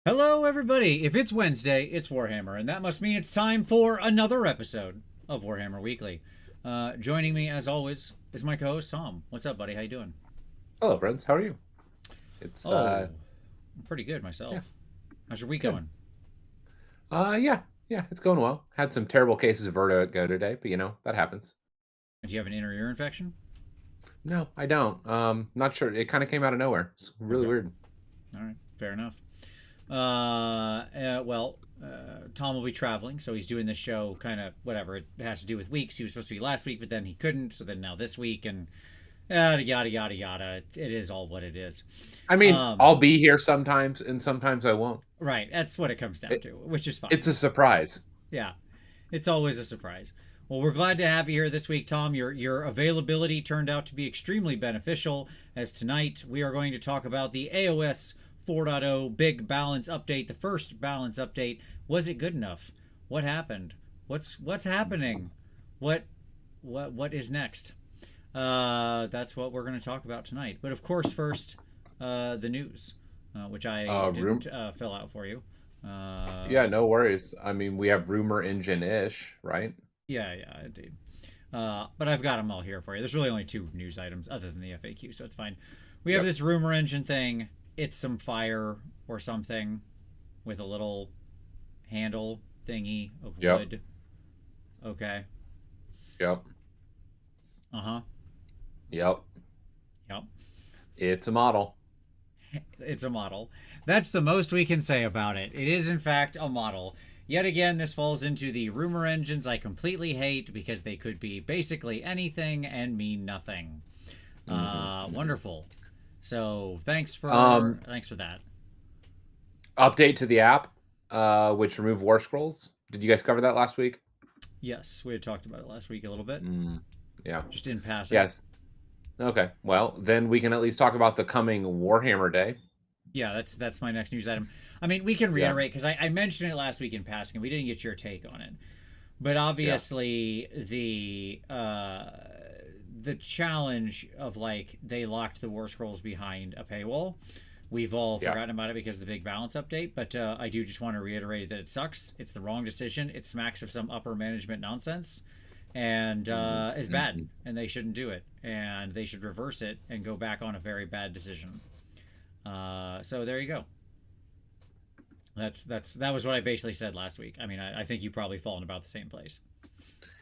Hello, everybody. If it's Wednesday, it's Warhammer, and that must mean it's time for another episode of Warhammer Weekly. Joining me, as always, is my co-host Tom. What's up, buddy? How you doing? Hello, friends. How are you? It's Oh, I'm pretty good yeah, myself. How's your week good. going? Yeah, it's going well. Had some terrible cases of vertigo today, but that happens. Do you have an inner ear infection? No, I don't. Not sure. It kind of came out of nowhere. It's really Okay, weird. all right, fair enough. Tom will be traveling, so he's doing this show kind of whatever. It has to do with weeks. He was supposed to be last week, but then he couldn't, so then now this week, and yada yada yada yada. It is all what it is. I mean, Um, I'll be here sometimes, and sometimes I won't. Right. That's what it comes down It, to, which is fine. it's a surprise. Yeah. It's always a surprise. Well, we're glad to have you here this week, Tom. Your availability turned out to be extremely beneficial, as tonight we are going to talk about the AoS 4.0 big balance update, the first balance update. Was it good enough? What happened? What's happening? What what is next? That's what we're going to talk about tonight. But of course, first, the news, which I Room. didn't fill out for you. Yeah, no worries. I mean, we have rumor engine-ish, right? Yeah, indeed. But I've got them all here for you. There's really only two news items other than the FAQ, so it's fine. We have Yep. this rumor engine thing. It's some fire or something with a little handle thingy of Yep. wood. Okay. Yep. Uh huh. Yep. Yep. It's a model. It's a model. That's the most we can say about it. It is, in fact, a model. Yet again, this falls into the rumor engines I completely hate because they could be basically anything and mean nothing. Hmm. Wonderful. So Um, thanks for that. Update to the app, which removed War Scrolls. Did you guys cover that last week? Yes, we had talked about it last week a little bit, Mm, yeah. just in passing. Yes. Okay. Well, then we can at least talk about the coming Warhammer Day. Yeah, that's my next news item. I mean, we can Yeah. reiterate because I mentioned it last week in passing, and we didn't get your take on it. But Yeah. obviously, the challenge of like they locked the War Scrolls behind a paywall. We've all Yeah. forgotten about it because of the big balance update, but I do just want to reiterate that it sucks. It's the wrong decision. It smacks of some upper management nonsense, and is bad. Mm-hmm. And they shouldn't do it. And they should reverse it and go back on a very bad decision. So there you go. That was what I basically said last week. I mean, I think you probably fall in about the same place.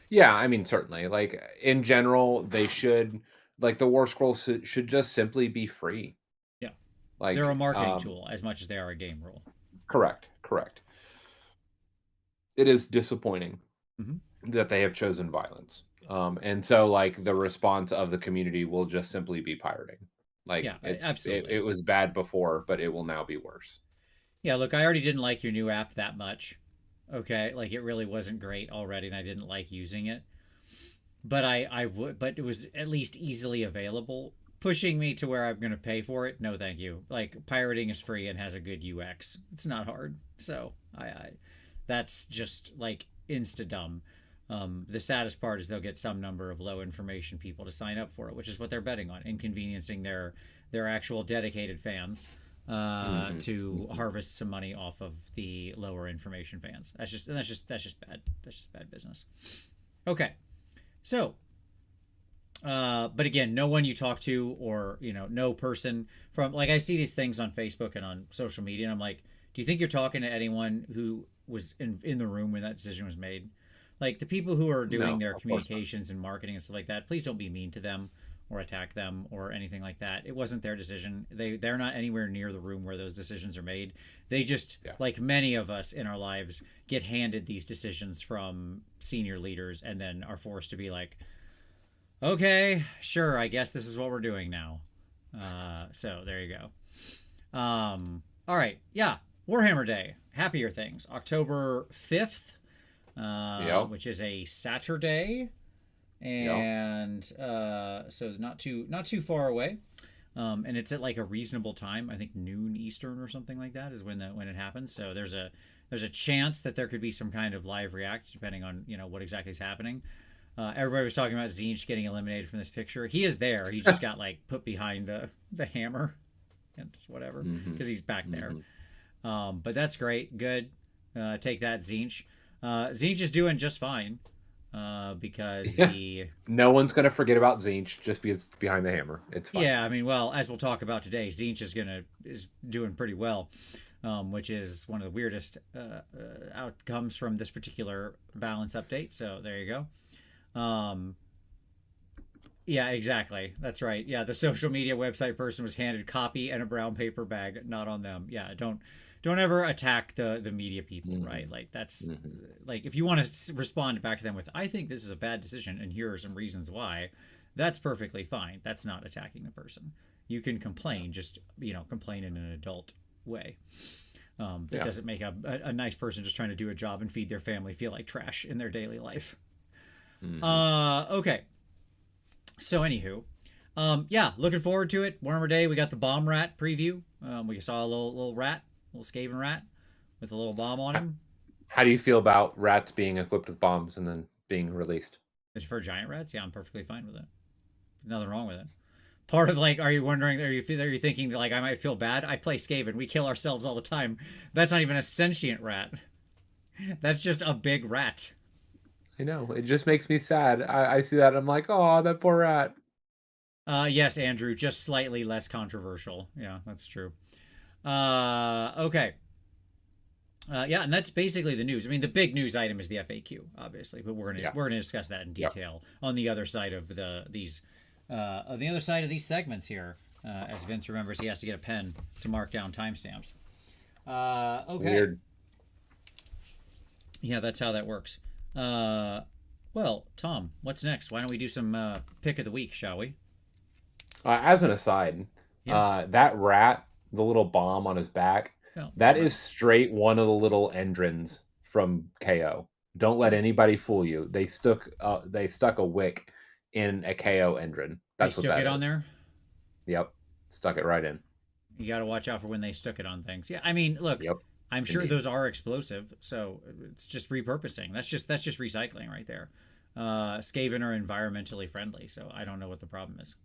Yeah. I mean, certainly. Like in general, they should like the War Scrolls should just simply be free. Yeah, they're a Like, marketing tool as much as they are a game rule. correct. Correct. It is disappointing Mm-hmm. that they have chosen violence. And so like the response of the community will just simply be pirating. Like Yeah, absolutely. it was bad before, but it will now be worse. Yeah, look, I already didn't like your new app that much. Okay, like it really wasn't great already, and I didn't like using it. But I would, but it was at least easily available. Pushing me to where I'm going to pay for it, no, thank you. Like pirating is free and has a good UX. It's not hard, so I that's just like insta dumb. The saddest part is they'll get some number of low information people to sign up for it, which is what they're betting on, inconveniencing their actual dedicated fans Hmm. to Hmm. harvest some money off of the lower information fans. That's just bad. That's just bad business. Okay, so but again, no one you talk to, or no person from, like, I see these things on Facebook and on social media, and I'm like, do you think you're talking to anyone who was in the room when that decision was made? Like the people who are doing No, their of course not. communications and marketing and stuff like that, please don't be mean to them or attack them or anything like that. It wasn't their decision. They're not anywhere near the room where those decisions are made. They just, Yeah. like many of us in our lives, get handed these decisions from senior leaders and then are forced to be like, okay, sure, I guess this is what we're doing now. So there you go. All right, yeah, Warhammer Day, happier things, October 5th, Yep. which is a Saturday, Yep. and so not too far away. And it's at like a reasonable time. I think noon Eastern or something like that is when it happens. So there's a chance that there could be some kind of live react depending on what exactly is happening. Everybody was talking about Zinch getting eliminated from this picture. He is there. He just got like put behind the hammer and just whatever Hmm. because he's back there. Hmm. But that's great. Good. Take that, Zinch. Zinch is doing just fine because Yeah. the No one's gonna forget about Zinch just because it's behind the hammer. It's fine. yeah. I mean, well, as we'll talk about today, Zinch is doing pretty well, which is one of the weirdest outcomes from this particular balance update. So there you go. Yeah, exactly. That's right. Yeah, the social media website person was handed copy and a brown paper bag. Not on them. Yeah, don't ever attack the media people, right? Mm-hmm. Like that's Mm-hmm. like if you want to respond back to them with I think this is a bad decision and here are some reasons why, that's perfectly fine. That's not attacking the person. You can complain, just complain in an adult way. That Yeah. doesn't make a nice person just trying to do a job and feed their family feel like trash in their daily life. Mm-hmm. Okay. So anywho, yeah, looking forward to it. Warhammer Day, we got the bomb rat preview. We saw a little rat, little Skaven rat with a little bomb on him. How do you feel about rats being equipped with bombs and then being released? It's for giant rats. Yeah, I'm perfectly fine with it. Nothing wrong with it. Part of like, are you wondering? Are you thinking that like I might feel bad? I play Skaven. We kill ourselves all the time. That's not even a sentient rat. That's just a big rat. I know. It just makes me sad. I see that and I'm like, oh, that poor rat. Yes, Andrew, just slightly less controversial. Yeah, that's true. Okay. Yeah, and that's basically the news. I mean, the big news item is the FAQ, obviously, but we're gonna discuss that in Yep. detail on the other side of these segments here. As Vince remembers, he has to get a pen to mark down timestamps. Okay. Weird. Yeah, that's how that works. Well, Tom, what's next? Why don't we do some pick of the week, shall we? As an aside, Yeah. that rat, the little bomb on his back, No, that right. is straight one of the little Endrins from KO. Don't let Sure. anybody fool you. They stuck a wick in a KO Endrin. They That's what stuck that it on is. there. Yep. Stuck it right in. You got to watch out for when they stuck it on things. Yeah, I mean, look, Yep. I'm sure Indeed. those are explosive, so it's just repurposing. That's just recycling right there. Skaven are environmentally friendly, so I don't know what the problem is.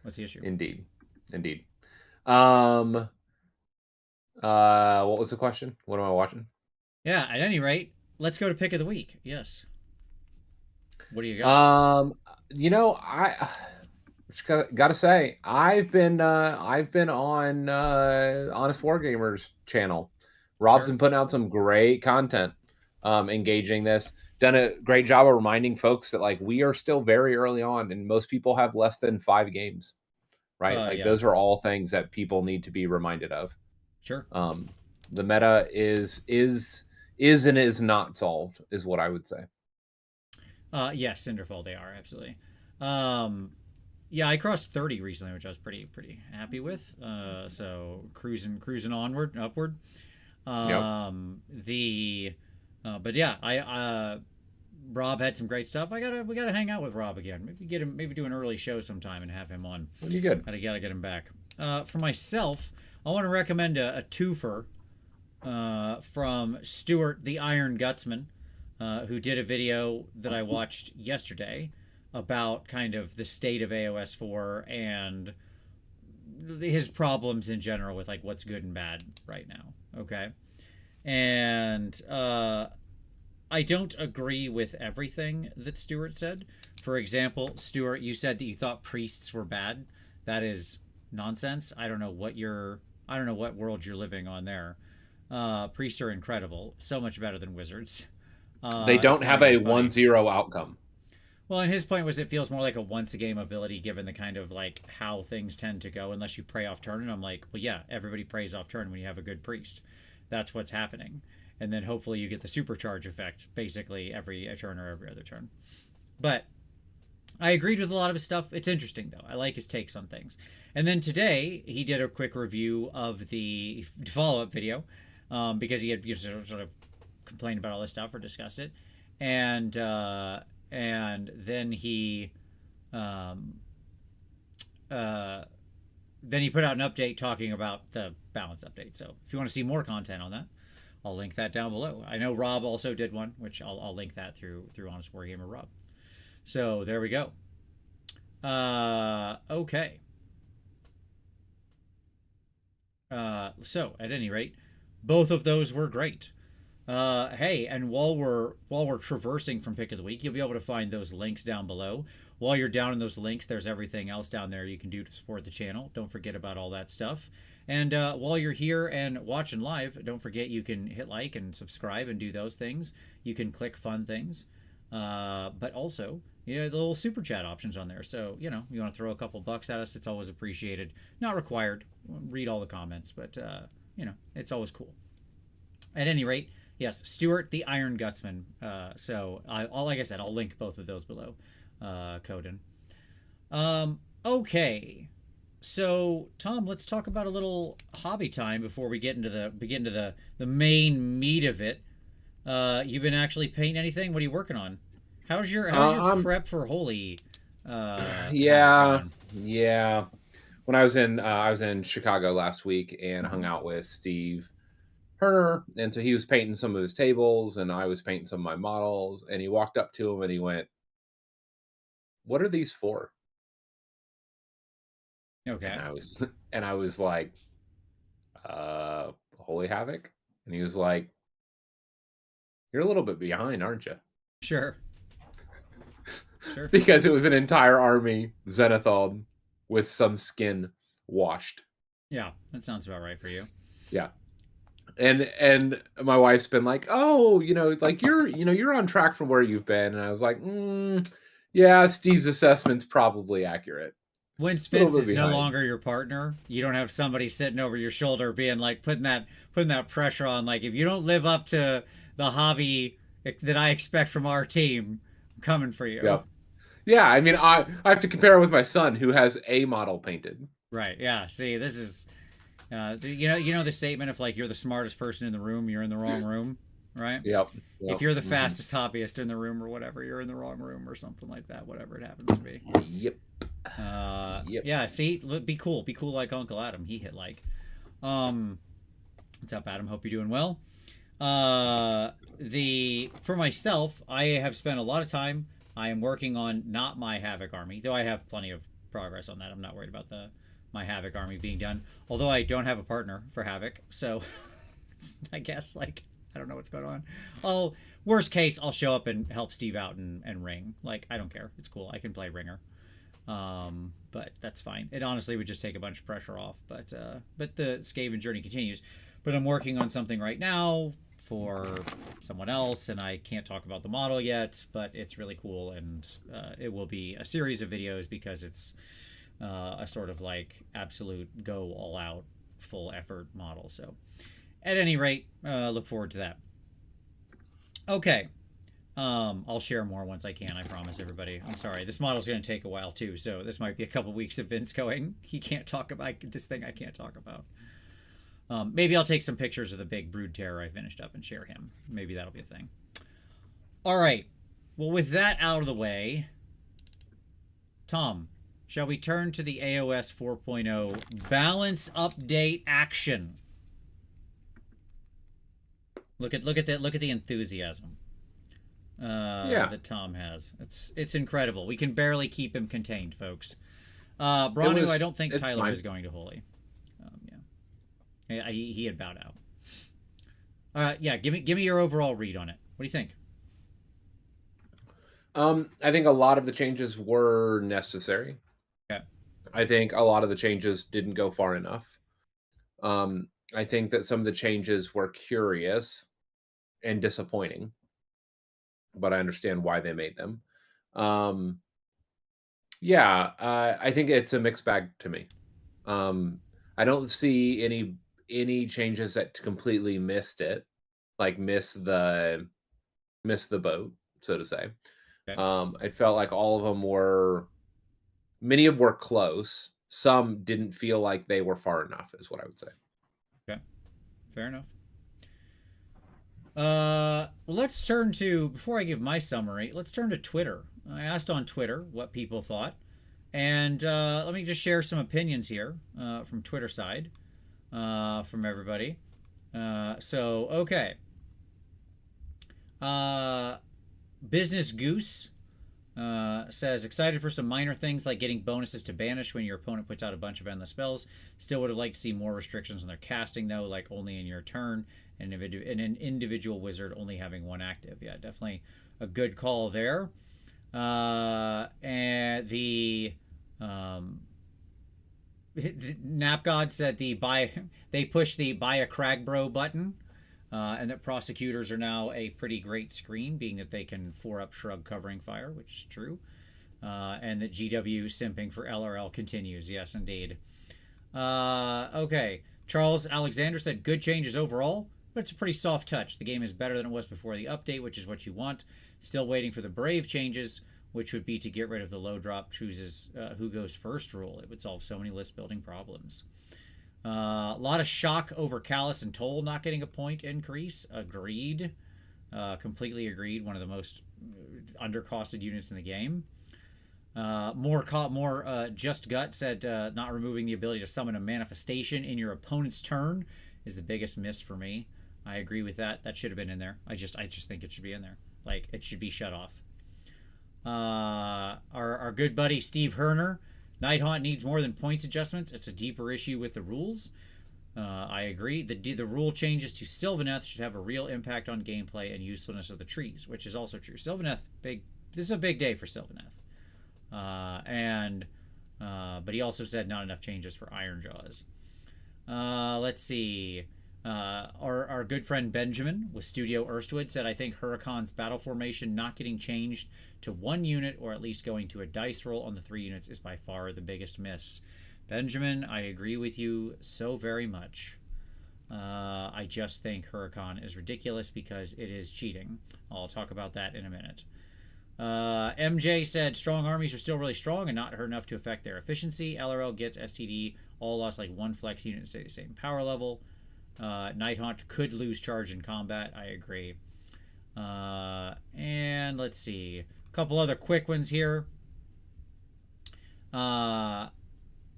What's the issue? Indeed. Indeed. Um what was the question? What am I watching? Yeah, at any rate, let's go to pick of the week. Yes. What do you got? Um I just gotta say, I've been on Honest Wargamers channel. Rob's Sure. been putting out some great content, engaging this. Done a great job of reminding folks that like we are still very early on, and most people have less than 5 games, right? Like Yeah. those are all things that people need to be reminded of. Sure. Um, the meta is and is not solved, is what I would say. Yes, Cinderfall, they are absolutely. Um, yeah, I crossed 30 recently, which I was pretty happy with. So cruising onward, upward. Yep. The but yeah, I Rob had some great stuff. We gotta hang out with Rob again. Maybe do an early show sometime and have him on. Pretty good. Gotta get him back. For myself, I want to recommend a twofer from Stuart the Iron Gutsman, who did a video that I watched yesterday about kind of the state of AoS 4 and his problems in general with like what's good and bad right now. Okay. And I don't agree with everything that Stuart said. For example, Stuart, you said that you thought priests were bad. That is nonsense. I don't know what world you're living on there. Priests are incredible, so much better than wizards. They It's don't not have even a funny. 1-0 outcome. Well, and his point was it feels more like a once a game ability given the kind of like how things tend to go unless you pray off turn. And I'm like, well, yeah, everybody prays off turn when you have a good priest. That's what's happening. And then hopefully you get the supercharge effect basically every turn or every other turn. But I agreed with a lot of his stuff. It's interesting though. I like his takes on things. And then today he did a quick review of the follow up video because he had sort of complained about all this stuff or discussed it, and then um, uh, he put out an update talking about the balance update. So if you want to see more content on that, I'll link that down below. I know Rob also did one, which I'll link that through Honest Wargamer Rob. So there we go. Okay. So at any rate, both of those were great. Hey, and while we're traversing from pick of the week, you'll be able to find those links down below. While you're down in those links, there's everything else down there you can do to support the channel. Don't forget about all that stuff. And while you're here and watching live, don't forget you can hit like and subscribe and do those things. You can click fun things, but also the little super chat options on there. So you want to throw a couple bucks at us, it's always appreciated. Not required. Read all the comments, but it's always cool. At any rate, yes, Stuart the Iron Gutsman. Like I said, I'll link both of those below, Coden. Okay, so Tom, let's talk about a little hobby time before we get into the main meat of it. You've been actually painting anything? What are you working on? How's your prep for Holy? Yeah. When I was in Chicago last week and hung out with Steve Herner, and so he was painting some of his tables and I was painting some of my models, and he walked up to him and he went, "What are these for?" Okay. And I was like, Holy Havoc? And he was like, "You're a little bit behind, aren't you?" Sure. Because it was an entire army zenithal with some skin washed. Yeah, that sounds about right for you. Yeah. And my wife's been like, "Oh, like you're on track from where you've been." And I was like, yeah, Steve's assessment's probably accurate. When Vince is no longer your partner, you don't have somebody sitting over your shoulder being like putting that pressure on, like, if you don't live up to the hobby that I expect from our team, I'm coming for you. Yep. Yeah, I mean, I have to compare it with my son who has a model painted. Right. Yeah. See, this is the statement, if like you're the smartest person in the room, you're in the wrong room, right? Yep. If you're the fastest hobbyist in the room or whatever, you're in the wrong room or something like that, whatever it happens to be. Yep. Yeah, see, be cool like Uncle Adam. He hit like. What's up, Adam? Hope you're doing well. For myself, I have spent a lot of time. I am working on not my Havoc army, though I have plenty of progress on that. I'm not worried about my Havoc army being done. Although I don't have a partner for Havoc, so I guess, like, I don't know what's going on. Worst case, I'll show up and help Steve out and ring. Like, I don't care. It's cool. I can play ringer. But that's fine. It honestly would just take a bunch of pressure off. But the Skaven journey continues. But I'm working on something right now for someone else, and I can't talk about the model yet, but it's really cool, and it will be a series of videos because it's a sort of like absolute go all out full effort model. So at any rate, look forward to that. Okay. I'll share more once I can, I promise everybody. I'm sorry. This model's going to take a while too, so this might be a couple weeks of Vince going, he can't talk about this thing I can't talk about. Maybe I'll take some pictures of the big Brood Terror I finished up and share him. Maybe that'll be a thing. All right. Well, with that out of the way, Tom, shall we turn to the AoS 4.0 balance update action? Look at the enthusiasm that Tom has. It's incredible. We can barely keep him contained, folks. Branu, I don't think Tyler is going to Holy. He had bowed out. Yeah, give me your overall read on it. What do you think? I think a lot of the changes were necessary. Okay. I think a lot of the changes didn't go far enough. I think that some of the changes were curious and disappointing, but I understand why they made them. I think it's a mixed bag to me. I don't see any changes that completely missed it, like miss the boat, so to say. Okay. It felt like all of them many of them were close. Some didn't feel like they were far enough, is what I would say. Okay, fair enough. Well, let's turn to, before I give my summary, let's turn to Twitter. I asked on Twitter what people thought, and let me just share some opinions here from Twitter side, from everybody. Okay. Business Goose Says excited for some minor things like getting bonuses to banish when your opponent puts out a bunch of endless spells. Still would have liked to see more restrictions on their casting though, like only in your turn, and an individual wizard only having one active. Yeah, definitely a good call there. And the Napgod said they pushed the buy a crag bro button, and that prosecutors are now a pretty great screen, being that they can 4-up shrug covering fire, which is true, and that GW simping for LRL continues. Yes, indeed. Okay, Charles Alexander said good changes overall, but it's a pretty soft touch. The game is better than it was before the update, which is what you want. Still waiting for the brave changes, which would be to get rid of the low drop chooses who goes first rule. It would solve so many list building problems. A lot of shock over Callus and Toll not getting a point increase. Agreed. Completely agreed. One of the most undercosted units in the game. Just Gut said not removing the ability to summon a manifestation in your opponent's turn is the biggest miss for me. I agree with that. That should have been in there. I just think it should be in there. Like, it should be shut off. Our good buddy Steve Herner, Night Haunt needs more than points adjustments. It's a deeper issue with the rules. I agree. The rule changes to Sylvaneth should have a real impact on gameplay and usefulness of the trees, which is also true. Sylvaneth, this is a big day for Sylvaneth. But he also said not enough changes for Ironjaws. Let's see. Our good friend Benjamin with Studio Erstwood said, I think Huracan's battle formation not getting changed to one unit or at least going to a dice roll on the 3 units is by far the biggest miss. Benjamin, I agree with you so very much. I just think Huracan is ridiculous because it is cheating. I'll talk about that in a minute. MJ said strong armies are still really strong and not hurt enough to affect their efficiency. LRL gets STD, all lost like 1 flex unit and stay the same power level. Night Haunt could lose charge in combat. I agree. And let's see. A couple other quick ones here.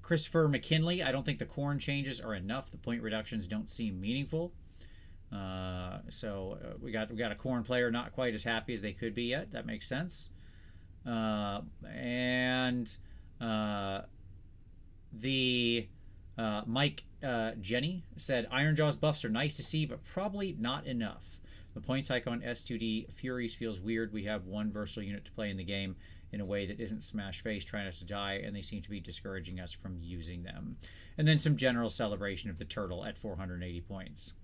Christopher McKinley. I don't think the corn changes are enough. The point reductions don't seem meaningful. So we got a corn player not quite as happy as they could be yet. That makes sense. Mike Jenny said Ironjaw's buffs are nice to see, but probably not enough. The points hike on S2D Furies feels weird. We have one versatile unit to play in the game in a way that isn't smash face, try not to die, and they seem to be discouraging us from using them. And then some general celebration of the turtle at 480 points.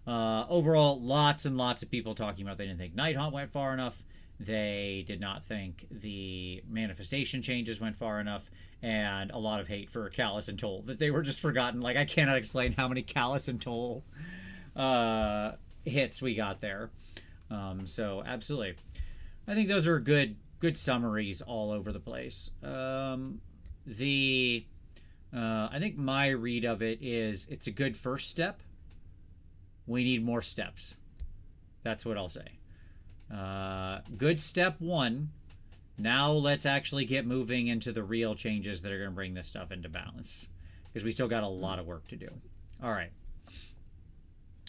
Overall, lots and lots of people talking about they didn't think Night Haunt went far enough. They did not think the manifestation changes went far enough, and a lot of hate for Callus and Toll, that they were just forgotten. Like, I cannot explain how many Callus and Toll hits we got there. So absolutely, I think those are good summaries all over the place. I think my read of it is it's a good first step. We need more steps. That's what I'll say. Good step 1. Now let's actually get moving into the real changes that are going to bring this stuff into balance, because we still got a lot of work to do. All right.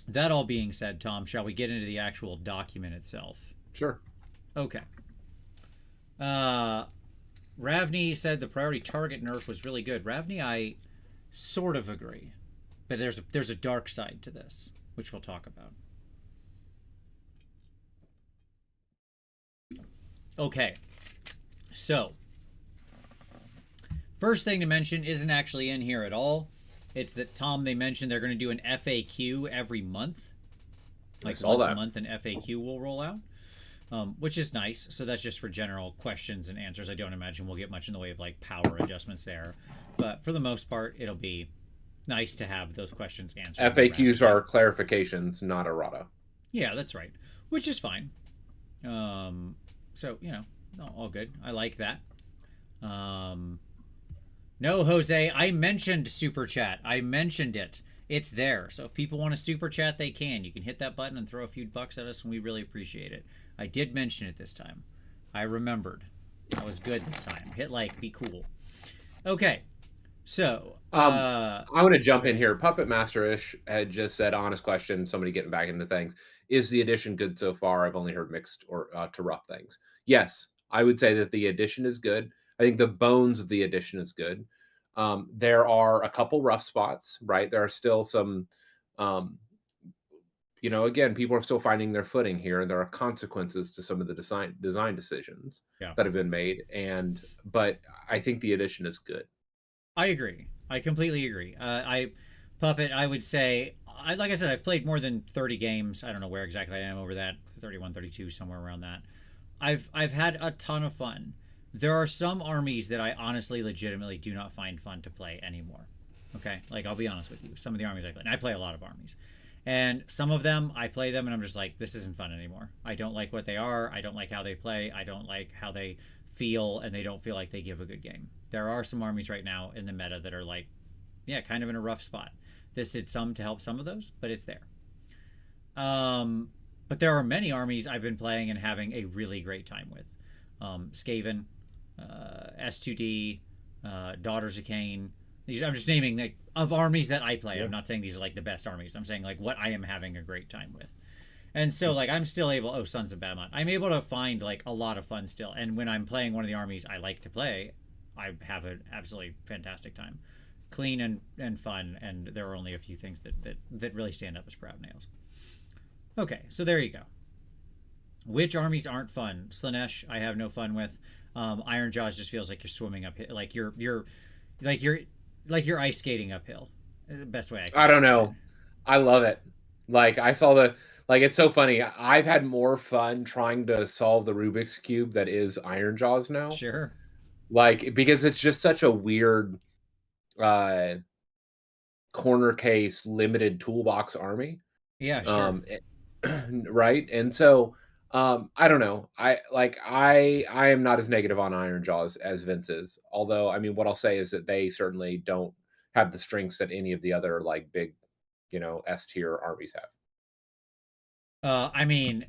That all being said, Tom, shall we get into the actual document itself? Sure. Okay. Ravney said the priority target nerf was really good. Ravney, I sort of agree, but there's a dark side to this, which we'll talk about. Okay, so first thing to mention isn't actually in here at all. It's that, Tom, they mentioned they're going to do an FAQ every month. Like once a month, an FAQ will roll out, which is nice. So that's just for general questions and answers. I don't imagine we'll get much in the way of like power adjustments there, but for the most part, it'll be nice to have those questions answered. FAQs are clarifications, not errata. Yeah, that's right, which is fine. So, you know, all good. I like that. No, Jose, I mentioned Super Chat. I mentioned it. It's there. So if people want to Super Chat, they can. You can hit that button and throw a few bucks at us, and we really appreciate it. I did mention it this time. I remembered. I was good this time. Hit like, be cool. Okay. So, I want to jump in here. Puppet Master-ish had just said, honest question, somebody getting back into things. Is the edition good so far? I've only heard mixed or to rough things. Yes, I would say that the addition is good. I think the bones of the addition is good. There are a couple rough spots, right? There are still some, um, again, people are still finding their footing here, and there are consequences to some of the design decisions Yeah. that have been made. But I think the addition is good. I agree. I completely agree. Puppet, I would say, like I said, I've played more than 30 games. I don't know where exactly I am over that, 31, 32, somewhere around that. I've had a ton of fun. There are some armies that I honestly, legitimately do not find fun to play anymore. Okay, like I'll be honest with you. Some of the armies I play, and I play a lot of armies, and some of them I play them, and I'm just like, this isn't fun anymore. I don't like what they are. I don't like how they play. I don't like how they feel, and they don't feel like they give a good game. There are some armies right now in the meta that are like, yeah, kind of in a rough spot. This did some to help some of those, but it's there. But there are many armies I've been playing and having a really great time with. Skaven, S2D, Daughters of Cain. These I'm just naming like of armies that I play. Yeah. I'm not saying these are like the best armies. I'm saying like what I am having a great time with. And so like I'm still able. Oh, Sons of Badmont. I'm able to find like a lot of fun still. And when I'm playing one of the armies I like to play, I have an absolutely fantastic time, clean and fun. And there are only a few things that really stand up as proud nails. Okay, so there you go. Which armies aren't fun? Slanesh, I have no fun with. Iron Jaws just feels like you're swimming up, like you're ice skating uphill. The best way I don't know. I love it. Like I saw it's so funny. I've had more fun trying to solve the Rubik's Cube that is Iron Jaws now. Sure. Like because it's just such a weird corner case limited toolbox army. Yeah, sure. Right? And so I don't know. I am not as negative on Iron Jaws as Vince is. Although I mean what I'll say is that they certainly don't have the strengths that any of the other like big, S tier armies have. I mean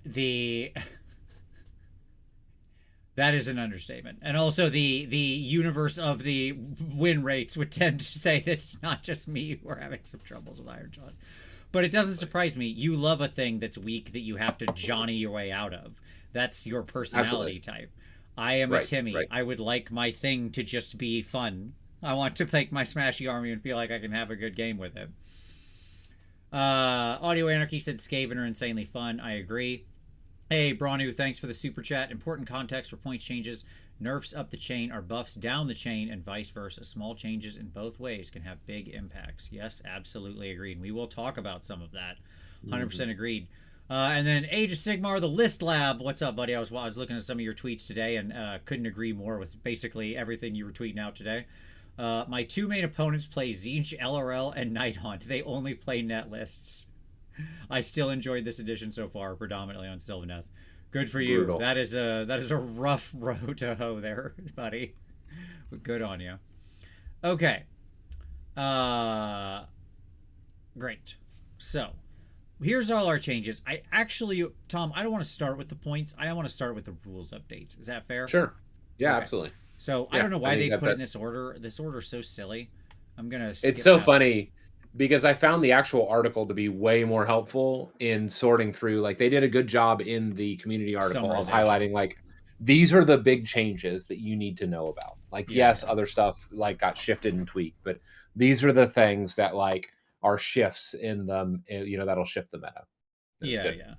that is an understatement, and also the universe of the win rates would tend to say that it's not just me who are having some troubles with Iron Jaws. But it doesn't surprise me. You love a thing that's weak that you have to Johnny your way out of. That's your personality type. I am a Timmy. Right. I would like my thing to just be fun. I want to make my smashy army and feel like I can have a good game with it. Audio Anarchy said Skaven are insanely fun. I agree. Hey, Branu, thanks for the super chat. Important context for points changes. Nerfs up the chain are buffs down the chain and vice versa. Small changes in both ways can have big impacts. Yes, absolutely agreed. We will talk about some of that. 100% agreed. And then Age of Sigmar, the List Lab. What's up, buddy? I was looking at some of your tweets today and couldn't agree more with basically everything you were tweeting out today. My two main opponents play Tzeentch, LRL, and Nighthaunt. They only play net lists. I still enjoyed this edition so far, predominantly on Sylvaneth. Good for you. Brutal. That is a rough road to hoe there, buddy. But good on you. Okay. Great. So, here's all our changes. Tom, I don't want to start with the points. I want to start with the rules updates. Is that fair? Sure. Yeah, okay. Absolutely. So, yeah, I don't know why they put it in this order. This order's so silly. I'm going to skip It's so funny because I found the actual article to be way more helpful in sorting through. Like they did a good job in the community article of highlighting like these are the big changes that you need to know about. Like yes, other stuff like got shifted and tweaked, but these are the things that like are shifts in them. That'll shift the meta. Yeah.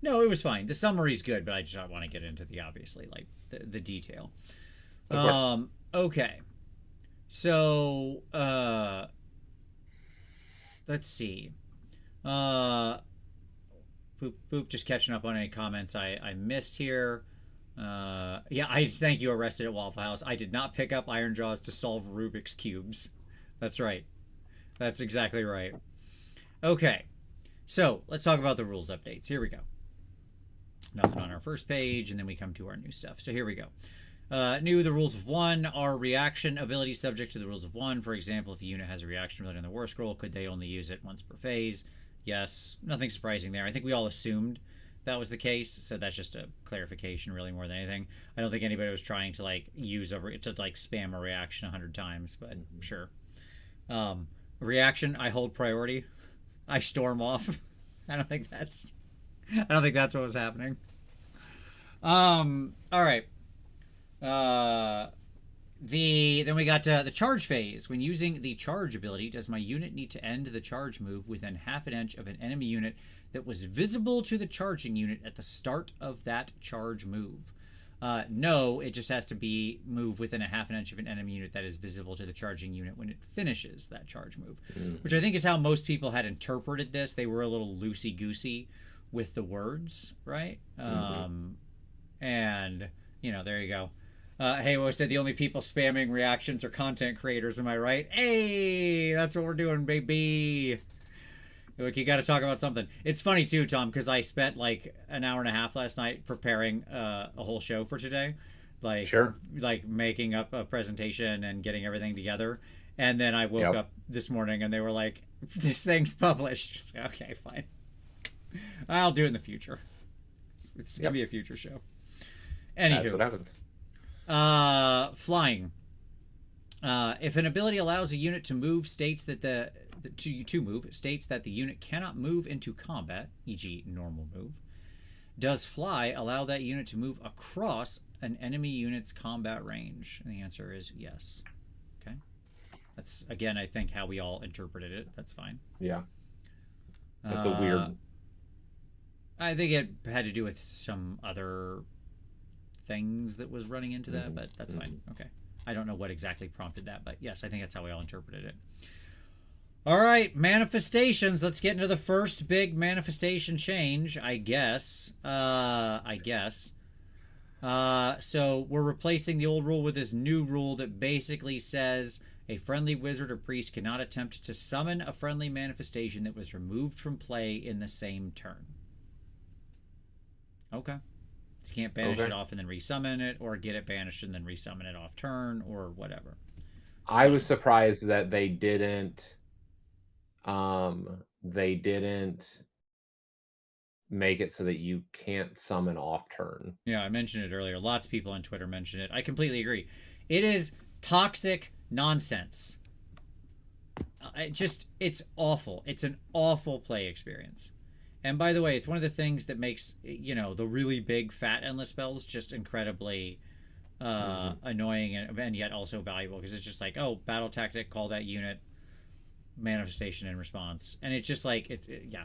No, it was fine. The summary's good, but I just don't want to get into the obviously like the detail. Okay. So let's see. Boop, just catching up on any comments I missed here. Yeah, I thank you, Arrested at Waffle House. I did not pick up Iron Jaws to solve Rubik's Cubes. That's right. That's exactly right. Okay. So, let's talk about the rules updates. Here we go. Nothing on our first page, and then we come to our new stuff. So here we go. New, the rules of one are reaction ability subject to the rules of one. For example, if a unit has a reaction ability on the war scroll, could they only use it once per phase? Yes, nothing surprising there. I think we all assumed that was the case, so that's just a clarification really more than anything. I don't think anybody was trying to like spam a reaction 100 times, but sure. Reaction, I hold priority. I storm off. I don't think that's what was happening. All right. Then we got the charge phase. When using the charge ability, does my unit need to end the charge move within half an inch of an enemy unit that was visible to the charging unit at the start of that charge move? No, it just has to be move within a half an inch of an enemy unit that is visible to the charging unit when it finishes that charge move, which I think is how most people had interpreted this. They were a little loosey-goosey with the words, right? And, there you go. Halo said the only people spamming reactions are content creators. Am I right? Hey, that's what we're doing, baby. Look, you got to talk about something. It's funny too, Tom, because I spent like an hour and a half last night preparing a whole show for today, Sure. like making up a presentation and getting everything together. And then I woke up this morning and they were like, "This thing's published." Just, okay, fine. I'll do it in the future. It's gonna be a future show. Anywho, that's what happens. Flying. If an ability allows a unit to move, states that the unit cannot move into combat, e.g., normal move. Does fly allow that unit to move across an enemy unit's combat range? And the answer is yes. Okay. That's, again, I think how we all interpreted it. That's fine. Yeah. That's a weird. I think it had to do with some other things that was running into that, but that's fine. Okay. I don't know what exactly prompted that, but yes, I think that's how we all interpreted it. All right, manifestations. Let's get into the first big manifestation change, I guess. So we're replacing the old rule with this new rule that basically says a friendly wizard or priest cannot attempt to summon a friendly manifestation that was removed from play in the same turn. Okay. So you can't banish it off and then resummon it, or get it banished and then resummon it off turn, or whatever. I was surprised that they didn't make it so that you can't summon off turn. Yeah, I mentioned it earlier. Lots of people on Twitter mentioned it. I completely agree. It is toxic nonsense. It's awful. It's an awful play experience. And by the way, it's one of the things that makes, the really big fat endless spells just incredibly annoying and yet also valuable, because it's just like, oh, battle tactic, call that unit, manifestation in response. And it's just like, yeah.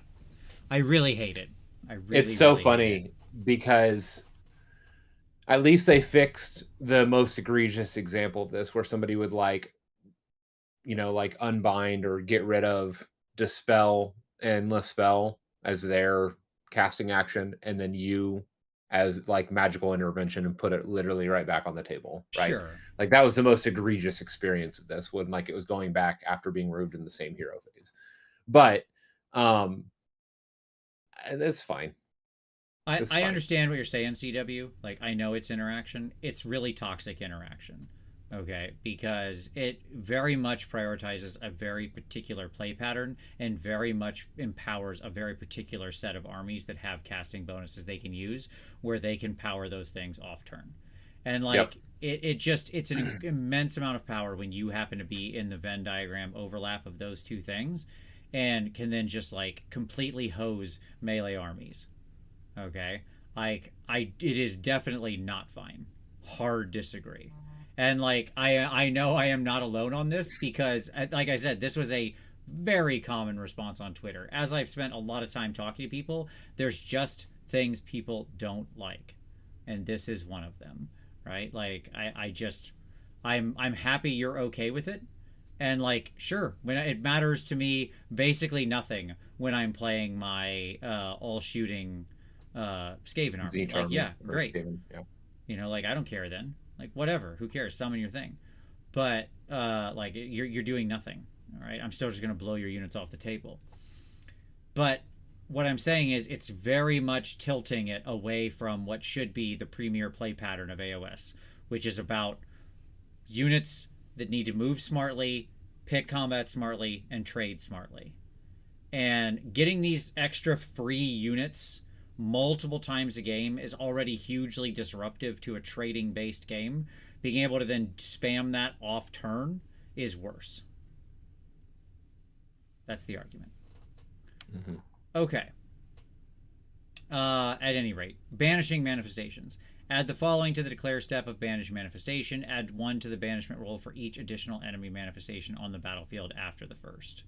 I really hate it. It's so funny because at least they fixed the most egregious example of this, where somebody would like unbind or get rid of dispel endless spell as their casting action, and then you as like magical intervention, and put it literally right back on the table, right? Sure. Like that was the most egregious experience of this, when like it was going back after being removed in the same hero phase. But it's fine. I understand what you're saying, CW. Like, I know it's interaction. It's really toxic interaction. Okay, because it very much prioritizes a very particular play pattern and very much empowers a very particular set of armies that have casting bonuses they can use, where they can power those things off turn. And like it's an immense amount of power when you happen to be in the Venn diagram overlap of those two things, and can then just like completely hose melee armies. Okay, like it is definitely not fine. Hard disagree. And like I know I am not alone on this, because like I said, this was a very common response on Twitter. As I've spent a lot of time talking to people, there's just things people don't like, and this is one of them, right? Like I'm happy you're okay with it, and like sure, when it matters to me basically nothing when I'm playing my all shooting Skaven army. Like, yeah, great. Skaven, yeah. Like I don't care then. Like whatever, who cares? Summon your thing. But like you're doing nothing. All right, I'm still just gonna blow your units off the table. But what I'm saying is, it's very much tilting it away from what should be the premier play pattern of AoS, which is about units that need to move smartly, pick combat smartly, and trade smartly. And getting these extra free units multiple times a game is already hugely disruptive to a trading based game. Being able to then spam that off turn is worse. That's the argument. Okay. At any rate, banishing manifestations. Add the following to the declare step of banish manifestation. Add 1 to the banishment roll for each additional enemy manifestation on the battlefield after the first.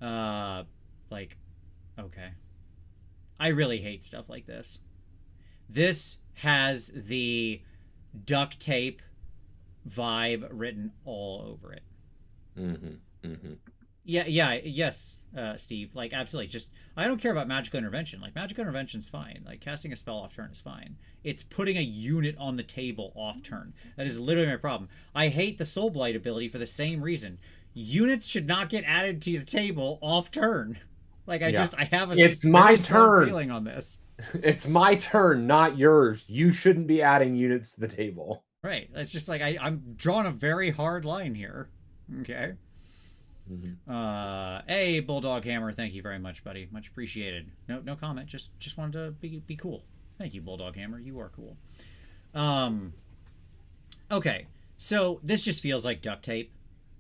Like, okay. I really hate stuff like this. This has the duct tape vibe written all over it. Yes, Steve. Like, absolutely. Just, I don't care about magical intervention. Like, magical intervention's fine. Like, casting a spell off turn is fine. It's putting a unit on the table off turn. That is literally my problem. I hate the Soul Blight ability for the same reason. Units should not get added to the table off turn. Like, I have a it's my turn feeling on this. It's my turn, not yours. You shouldn't be adding units to the table. Right. It's just like I'm drawing a very hard line here. Okay. Hey, Bulldog Hammer, thank you very much, buddy. Much appreciated. No comment. Just wanted to be cool. Thank you, Bulldog Hammer. You are cool. Okay. So this just feels like duct tape.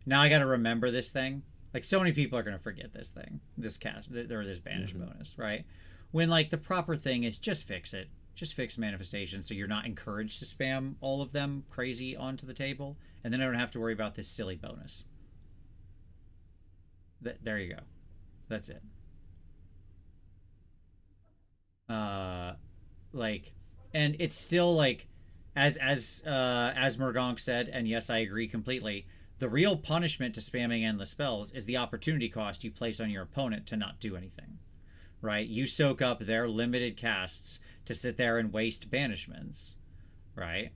Now I got to remember this thing. Like, so many people are going to forget this thing, this cast, or this banish bonus, right? When, like, the proper thing is just fix it. Just fix manifestation so you're not encouraged to spam all of them crazy onto the table. And then I don't have to worry about this silly bonus. There you go. That's it. Like, and it's still, like, as Murgonk said, and yes, I agree completely, the real punishment to spamming endless spells is the opportunity cost you place on your opponent to not do anything. Right? You soak up their limited casts to sit there and waste banishments. Right?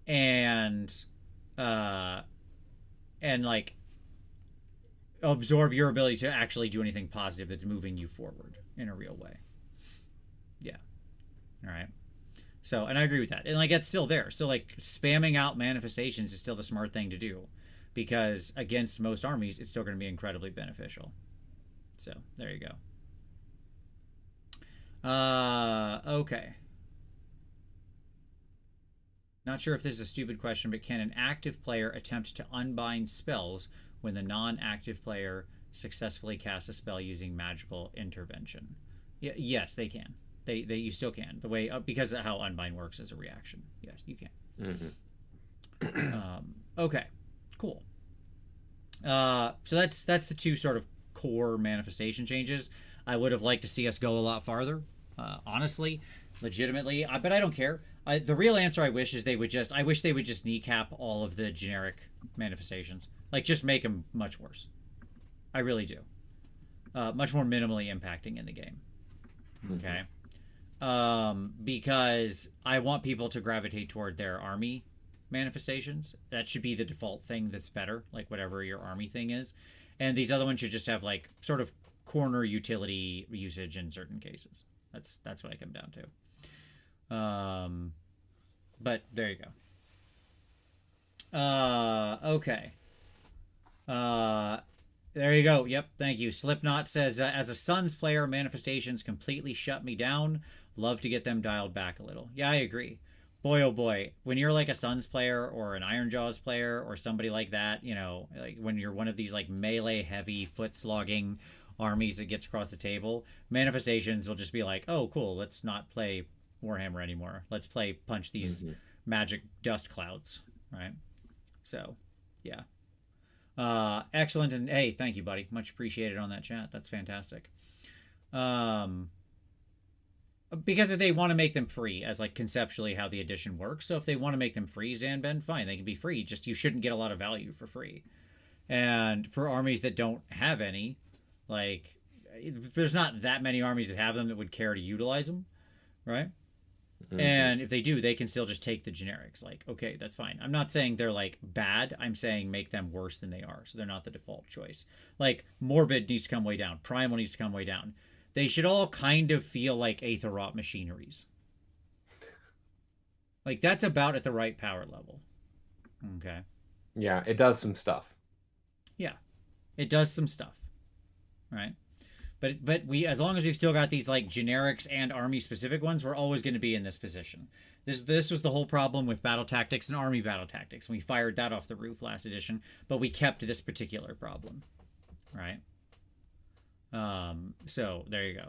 And like, absorb your ability to actually do anything positive that's moving you forward in a real way. Yeah. All right. So, and I agree with that. And, like, it's still there. So, like, spamming out manifestations is still the smart thing to do, because against most armies, it's still going to be incredibly beneficial. So, there you go. Okay. Not sure if this is a stupid question, but can an active player attempt to unbind spells when the non-active player successfully casts a spell using magical intervention? Yes, they can. You still can. The way, because of how unbind works as a reaction. Yes, you can. Okay, cool. So that's the two sort of core manifestation changes. I would have liked to see us go a lot farther, honestly, legitimately. But I don't care. The real answer I wish they would just kneecap all of the generic manifestations. Like, just make them much worse. I really do. Much more minimally impacting in the game. Okay. Because I want people to gravitate toward their army manifestations. That should be the default thing that's better, like whatever your army thing is. And these other ones should just have, like, sort of corner utility usage in certain cases. That's what I come down to. But there you go. Okay. There you go. Yep, thank you. Slipknot says, as a Suns player, manifestations completely shut me down. Love to get them dialed back a little. Yeah, I agree. Boy, oh boy. When you're like a Suns player or an Iron Jaws player or somebody like that, you know, like when you're one of these, like, melee heavy foot slogging armies that gets across the table, manifestations will just be like, oh, cool, let's not play Warhammer anymore. Let's play punch these magic dust clouds, right? So, yeah. Excellent. And hey, thank you, buddy. Much appreciated on that chat. That's fantastic. Because if they want to make them free, as, like, conceptually how the edition works. So if they want to make them free, Zanben, fine, they can be free. Just, you shouldn't get a lot of value for free. And for armies that don't have any, like, there's not that many armies that have them that would care to utilize them, right? And if they do, they can still just take the generics. Like, okay, that's fine. I'm not saying they're, like, bad. I'm saying make them worse than they are, so they're not the default choice. Like, Morbid needs to come way down. Primal needs to come way down. They should all kind of feel like Aetherot machineries. Like, that's about at the right power level. Okay. Yeah, it does some stuff. Yeah. It does some stuff. Right? But we, as long as we've still got these, like, generics and army specific ones, we're always going to be in this position. This was the whole problem with battle tactics and army battle tactics. We fired that off the roof last edition, but we kept this particular problem, right? So there you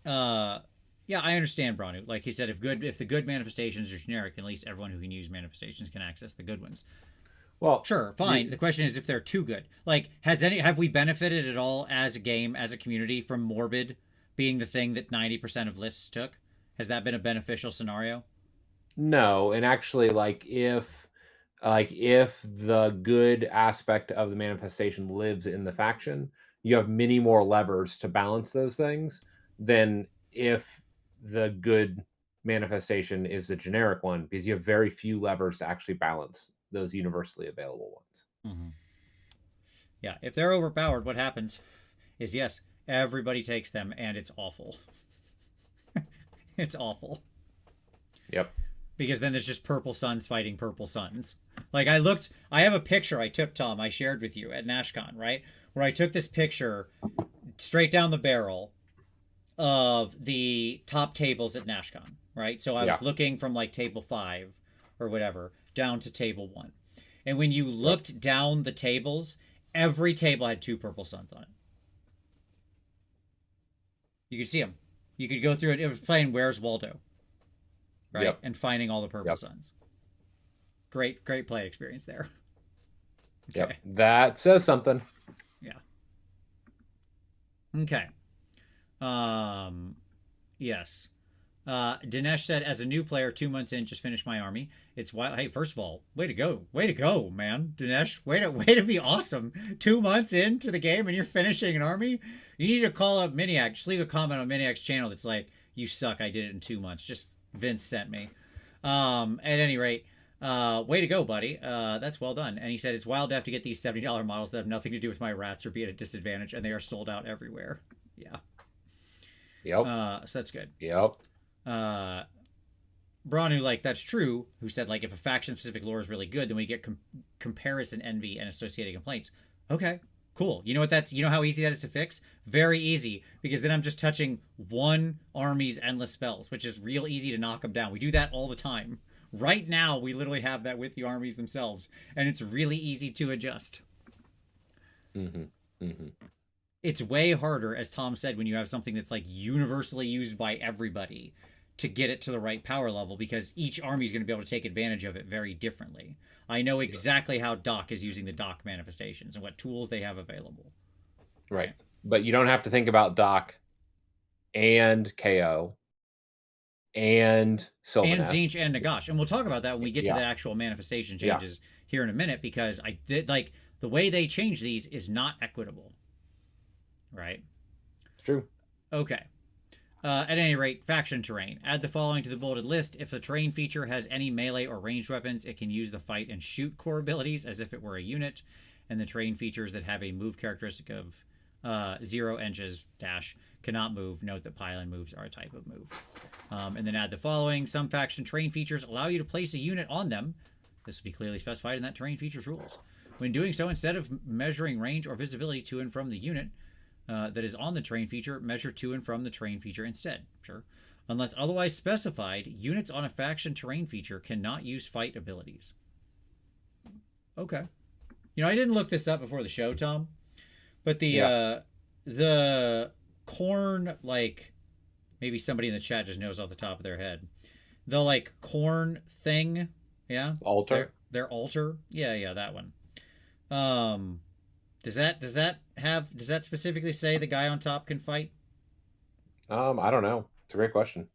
go. Yeah, I understand, Branu. Like he said, if the good manifestations are generic, then at least everyone who can use manifestations can access the good ones. Well, Sure, fine. The question is if they're too good. Like, have we benefited at all as a game, as a community, from Morbid being the thing that 90% of lists took? Has that been a beneficial scenario? no, and actually, if the good aspect of the manifestation lives in the faction, you have many more levers to balance those things than if the good manifestation is the generic one, because you have very few levers to actually balance those universally available ones. Mm-hmm. Yeah, if they're overpowered, what happens is yes, everybody takes them, and it's awful. It's awful. Yep. Because then there's just purple suns fighting purple suns. Like I have a picture I took, Tom, I shared with you at NashCon, right? Where I took this picture straight down the barrel of the top tables at NashCon, right? So I was looking from like table 5 or whatever down to table 1. And when you looked down the tables, every table had 2 purple suns on it. You could see them. You could go through it. It was playing Where's Waldo, right? Yep. And finding all the purple suns. Great play experience there. Okay. Yep. That says something. Yeah. Okay. Yes. Dinesh said, as a new player, 2 months in, just finished my army. It's wild. Hey, first of all, way to go, man. Dinesh, way to be awesome. 2 months into the game and you're finishing an army. You need to call up Miniac. Just leave a comment on Miniac's channel that's like, you suck. I did it in 2 months. Just Vince sent me. At any rate, way to go, buddy. That's well done. And he said, it's wild to have to get these $70 models that have nothing to do with my rats or be at a disadvantage, and they are sold out everywhere. Yeah. Yep. So that's good. Yep. Branu, like, that's true, who said, like, if a faction-specific lore is really good, then we get comparison envy and associated complaints. Okay, cool. You know how easy that is to fix? Very easy, because then I'm just touching one army's endless spells, which is real easy to knock them down. We do that all the time. Right now, we literally have that with the armies themselves, and it's really easy to adjust. Mm-hmm. Mm-hmm. It's way harder, as Tom said, when you have something that's, like, universally used by everybody to get it to the right power level, because each army is going to be able to take advantage of it very differently. I know exactly how Doc is using the Doc manifestations and what tools they have available. Right. But you don't have to think about Doc and KO and Sylvaneth. And Tzeentch and Nagash. And we'll talk about that when we get to the actual manifestation changes here in a minute, because I did, like, the way they change these is not equitable. Right? It's true. Okay. At any rate, faction terrain. Add the following to the bulleted list. If the terrain feature has any melee or ranged weapons, it can use the fight and shoot core abilities as if it were a unit. And the terrain features that have a move characteristic of 0 inches dash cannot move. Note that pylon moves are a type of move. And then add the following. Some faction terrain features allow you to place a unit on them. This will be clearly specified in that terrain features rules. When doing so, instead of measuring range or visibility to and from the unit that is on the terrain feature, measure to and from the terrain feature instead. Sure. Unless otherwise specified, units on a faction terrain feature cannot use fight abilities. Okay. You know, I didn't look this up before the show, Tom, but the corn, like, maybe somebody in the chat just knows off the top of their head. The, like, corn thing, yeah? Altar? Their altar? Yeah, that one. Does that specifically say the guy on top can fight? I don't know. It's a great question.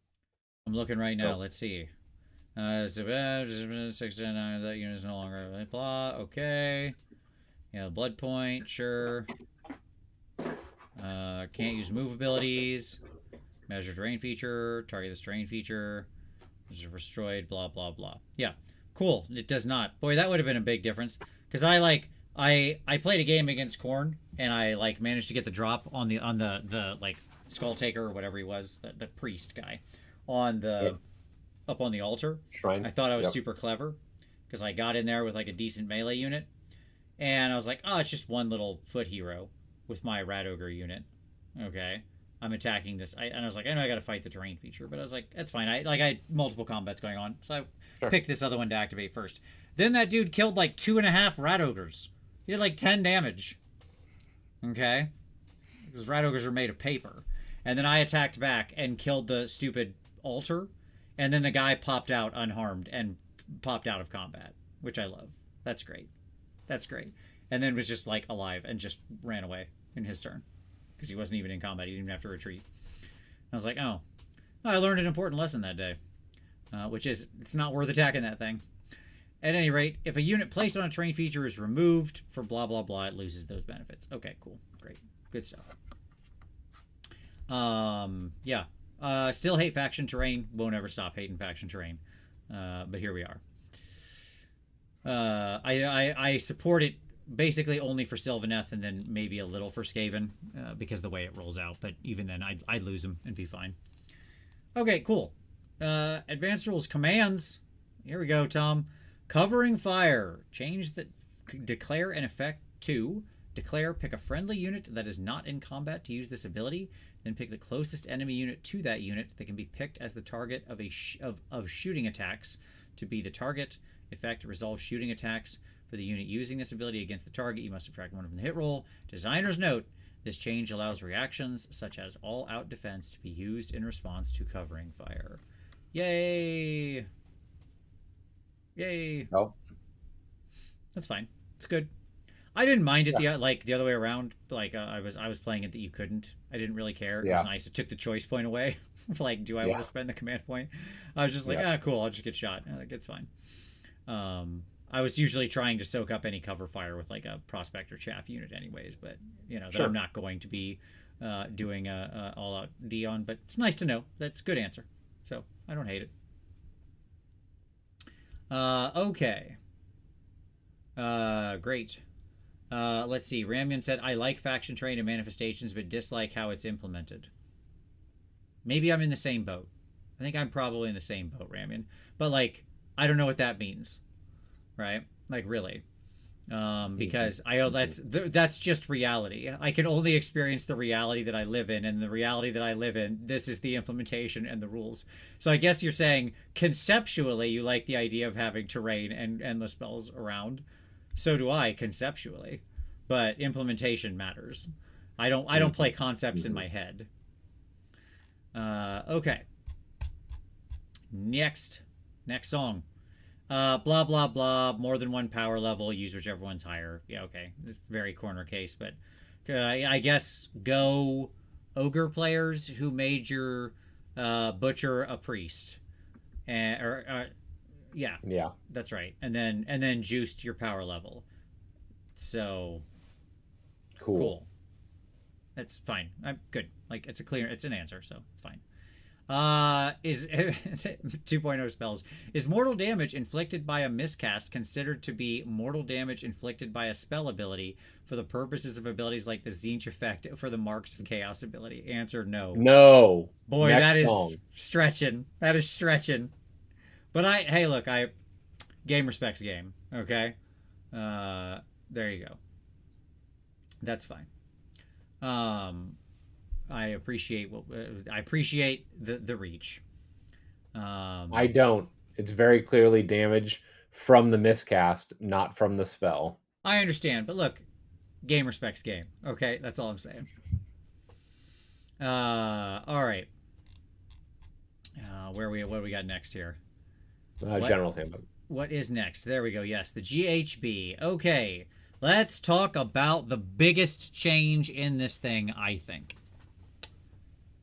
I'm looking right now. Let's see. 69, that unit is no longer blah. Okay. Yeah, blood point, sure. Can't use move abilities. Measure terrain feature. Target this terrain feature. Is destroyed. Blah blah blah. Yeah, cool. It does not. Boy, that would have been a big difference. Because I played a game against Korn, and I, like, managed to get the drop on the like Skull Taker or whatever he was, the priest guy, on the up on the altar. Shrine. I thought I was super clever because I got in there with, like, a decent melee unit, and I was like, oh, it's just one little foot hero with my Rat Ogre unit. Okay, I'm attacking this, and I was like, I know I got to fight the terrain feature, but I was like, that's fine. I had multiple combats going on, so I picked this other one to activate first. Then that dude killed like 2.5 Rat Ogres. He did like 10 damage. Okay? Because Rat Ogres are made of paper. and then I attacked back and killed the stupid altar, and then the guy popped out unharmed and popped out of combat, which I love. That's great. That's great. And then was just like alive and just ran away in his turn because he wasn't even in combat. He didn't even have to retreat. I was like, oh, I learned an important lesson that day, which is it's not worth attacking that thing. At any rate, if a unit placed on a terrain feature is removed for blah, blah, blah, it loses those benefits. Okay, cool. Great. Good stuff. Yeah. Still hate faction terrain. Won't ever stop hating faction terrain. But here we are. I support it basically only for Sylvaneth and then maybe a little for Skaven because the way it rolls out. But even then, I'd lose them and be fine. Okay, cool. Advanced rules commands. Here we go, Tom. Covering fire. Change the declare an effect to declare. Pick a friendly unit that is not in combat to use this ability. Then pick the closest enemy unit to that unit that can be picked as the target of of shooting attacks to be the target. Effect resolve shooting attacks for the unit using this ability against the target. You must subtract 1 from the hit roll. Designer's note: this change allows reactions such as all-out defense to be used in response to covering fire. Yay! Yay! Oh, That's fine. It's good. I didn't mind it the other way around. Like I was playing it that you couldn't. I didn't really care. It was nice. It took the choice point away. Like, do I want to spend the command point? I was just like, cool. I'll just get shot. Like, it's fine. I was usually trying to soak up any cover fire with like a prospector chaff unit, anyways. But that I'm not going to be doing a all out D on. But it's nice to know. That's a good answer. So I don't hate it. Okay. Great. Let's see. Ramian said, I like faction terrain and manifestations, but dislike how it's implemented. Maybe I'm in the same boat. I think I'm probably in the same boat, Ramian. But, like, I don't know what that means. Right? Like, really. Because that's just reality. I can only experience the reality that I live in, and the reality that I live in, this is the implementation and the rules. So I guess you're saying conceptually you like the idea of having terrain and endless spells around. So do I conceptually, but implementation matters. I don't play concepts in my head. Okay. Next song. Blah, blah, blah. More than one power level. Use whichever one's higher. Yeah, okay. It's very corner case, but I guess go ogre players who made your butcher a priest. Yeah, that's right. And then juiced your power level. So cool. That's fine. I'm good. Like it's an answer, so it's fine. Is 2.0 spells. Is mortal damage inflicted by a miscast considered to be mortal damage inflicted by a spell ability for the purposes of abilities like the Zinch effect for the Marks of Chaos ability? Answer: no. No. Boy, that is stretching. That is stretching. But hey, look, game respects game. Okay, there you go. That's fine. I appreciate the reach. I don't. It's very clearly damage from the miscast, not from the spell. I understand, but look, game respects game. Okay, that's all I'm saying. All right. What do we got next here? General handbook. What is next? There we go. Yes, the GHB. Okay, let's talk about the biggest change in this thing, I think.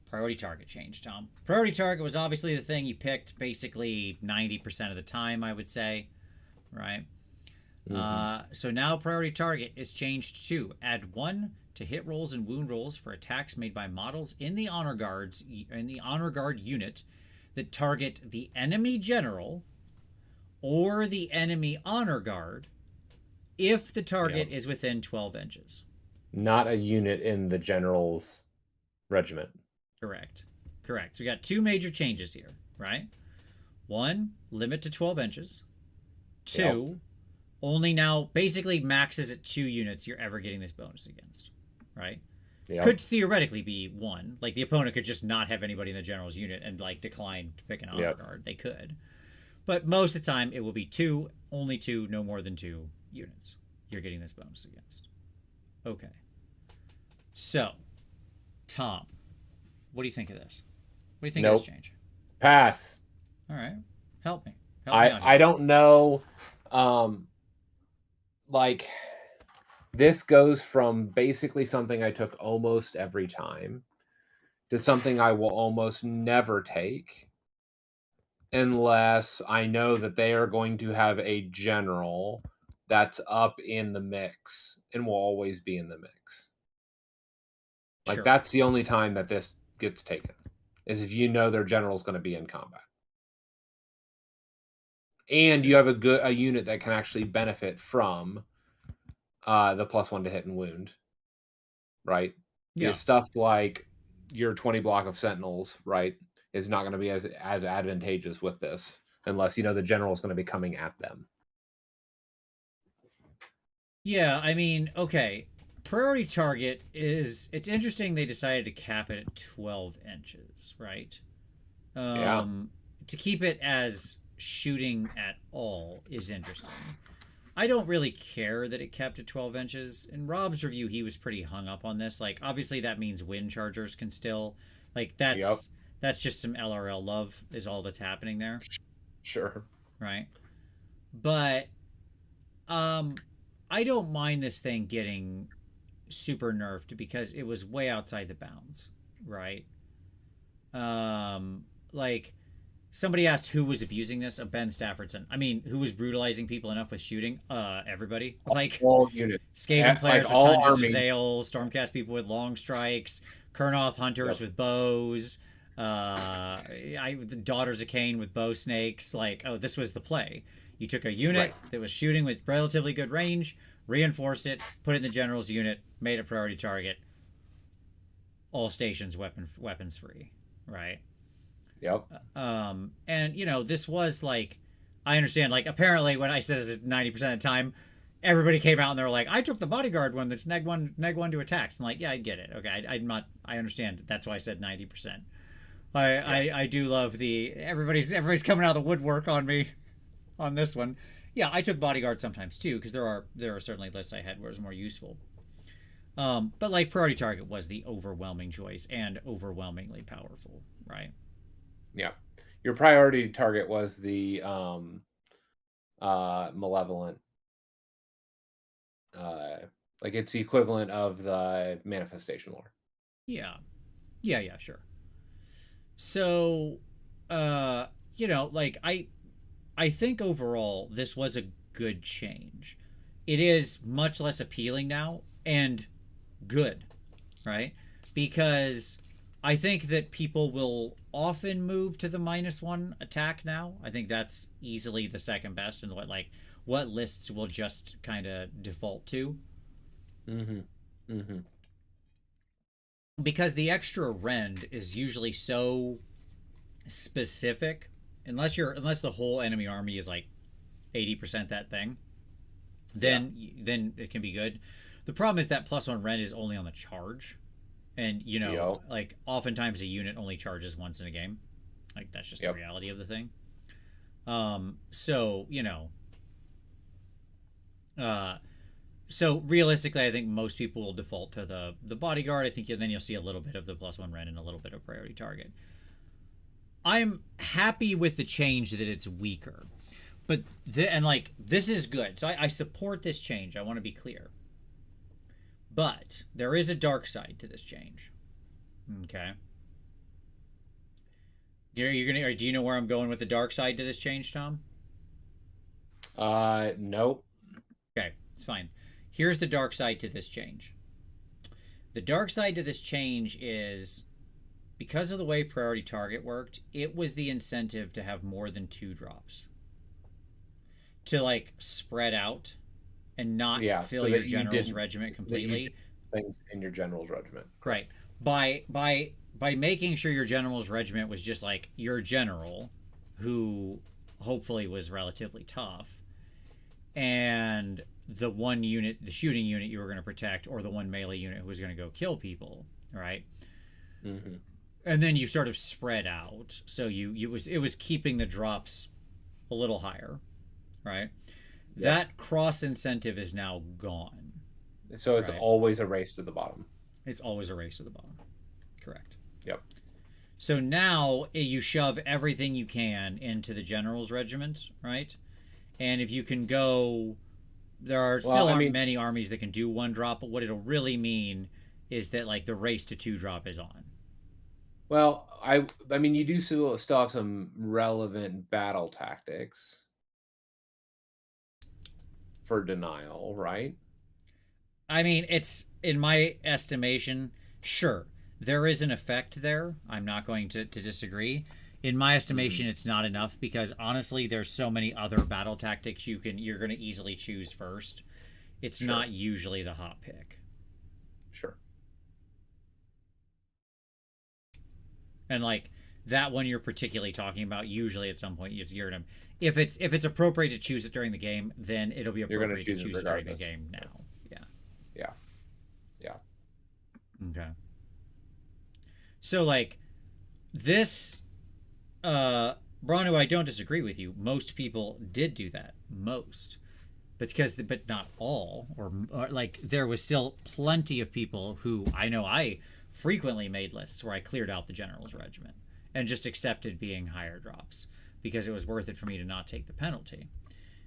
Priority target change, Tom. Priority target was obviously the thing you picked basically 90% of the time, I would say. Right? So now priority target is changed to add 1 to hit rolls and wound rolls for attacks made by models in the honor guard unit that target the enemy general or the enemy honor guard if the target is within 12 inches. Not a unit in the general's regiment. Correct. So we got 2 major changes here, right? 1, limit to 12 inches. 2, only now basically maxes at 2 units you're ever getting this bonus against, right? Yep. Could theoretically be 1. Like the opponent could just not have anybody in the general's unit and like decline to pick an honor guard. They could. But most of the time it will be 2, only 2, no more than 2 units you're getting this bonus against. Okay. So, Tom, What do you think of this? What do you think of this Nope. change? Pass. All right, help me. Help me I out I here. don't know. Um, like this goes from basically something I took almost every time to something I will almost never take unless I know that they are going to have a general that's up in the mix and will always be in the mix. Like Sure. that's the only time that this gets taken is if you know their general's going to be in combat. And you have a unit that can actually benefit from the +1 to hit and wound, right? Yeah. Because stuff like your 20 block of sentinels, right, is not going to be as advantageous with this unless you know the general is going to be coming at them. Yeah, I mean, okay. Priority target is it's interesting they decided to cap it at 12 inches, right? Yeah. To keep it as shooting at all is interesting. I don't really care that it kept at 12 inches. In Rob's review, he was pretty hung up on this. Like, obviously, that means wind chargers can still, like, Yep. that's just some LRL love is all that's happening there, Sure. right? But um, I don't mind this thing getting super nerfed because it was way outside the bounds, right? Like somebody asked who was abusing this. Ben Staffordson. I mean, who was brutalizing people enough with shooting? Everybody. Like All units. Skaven Like players with all tons of armies. Giselle, Stormcast people with long strikes, Kurnoth hunters Yep. with bows, the Daughters of Cain with bow snakes. Like, oh, this was the play. You took a unit Right. that was shooting with relatively good range, reinforced it, put it in the general's unit, made it priority target. All stations weapons free, right? Yep. And you know, this was like, I understand. Like, apparently, when I said it's 90% of the time, everybody came out and they were like, "I took the bodyguard one that's neg one to attacks." I'm like, "Yeah, I get it. Okay, I'm not. I understand. That's why I said 90%. I do love the everybody's coming out of the woodwork on me on this one. Yeah, I took bodyguard sometimes too because there are certainly lists I had where it was more useful. But like priority target was the overwhelming choice and overwhelmingly powerful, right? Yeah. Your priority target was the malevolent, uh like it's the equivalent of the manifestation lore. Yeah, yeah, sure. So, uh, you know, like I think overall this was a good change. It is much less appealing now and good, right? Because I think that people will often move to the -1 attack now. I think that's easily the second best and what lists will just kind of default to. Mm-hmm. Mm-hmm. Because the extra rend is usually so specific unless the whole enemy army is like 80% that thing, Yeah. then it can be good. The problem is that +1 rend is only on the charge, and you know, Yo. like oftentimes a unit only charges once in a game. Like that's just the Yep. reality of the thing. So you know, uh, so realistically, I think most people will default to the bodyguard. I think then you'll see a little bit of the +1 rend and a little bit of priority target. I'm happy with the change that it's weaker, but and like this is good. So I support this change. I want to be clear, but there is a dark side to this change. Okay, you're gonna. Do you know where I'm going with the dark side to this change, Tom? Nope. Okay, it's fine. Here's the dark side to this change. The dark side to this change is because of the way priority target worked, it was the incentive to have more than 2 drops. To like spread out and not Yeah, fill so your that you general's didn't regiment that you completely. did things in your general's regiment. Right. By making sure your general's regiment was just like your general, who hopefully was relatively tough, and the one unit, the shooting unit you were going to protect, or the one melee unit who was going to go kill people, right? Mm-hmm. And then you sort of spread out, so it was keeping the drops a little higher, right? Yep. That cross incentive is now gone. So it's Right. always a race to the bottom. It's always a race to the bottom. Correct. Yep. So now you shove everything you can into the general's regiment, right? And if you can go, there are Well, still I aren't mean, many armies that can do 1 drop, but what it'll really mean is that like the race to 2 drop is on. well, I mean, you do still have some relevant battle tactics for denial, right? I mean, it's in my estimation, sure, there is an effect there. I'm not going to disagree. In my Hmm. estimation, it's not enough because honestly, there's so many other battle tactics you're going to easily choose first. It's Sure, not usually the hot pick. sure. And like that one you're particularly talking about, usually at some point you're gonna if it's appropriate to choose it during the game, then it'll be You're gonna appropriate to choose it choose it during the regardless. game now. Yeah. Yeah, yeah. Okay. So like this Branu, I don't disagree with you. Most people did do that. Most. But not all or like there was still plenty of people who I know I frequently made lists where I cleared out the general's regiment and just accepted being higher drops because it was worth it for me to not take the penalty.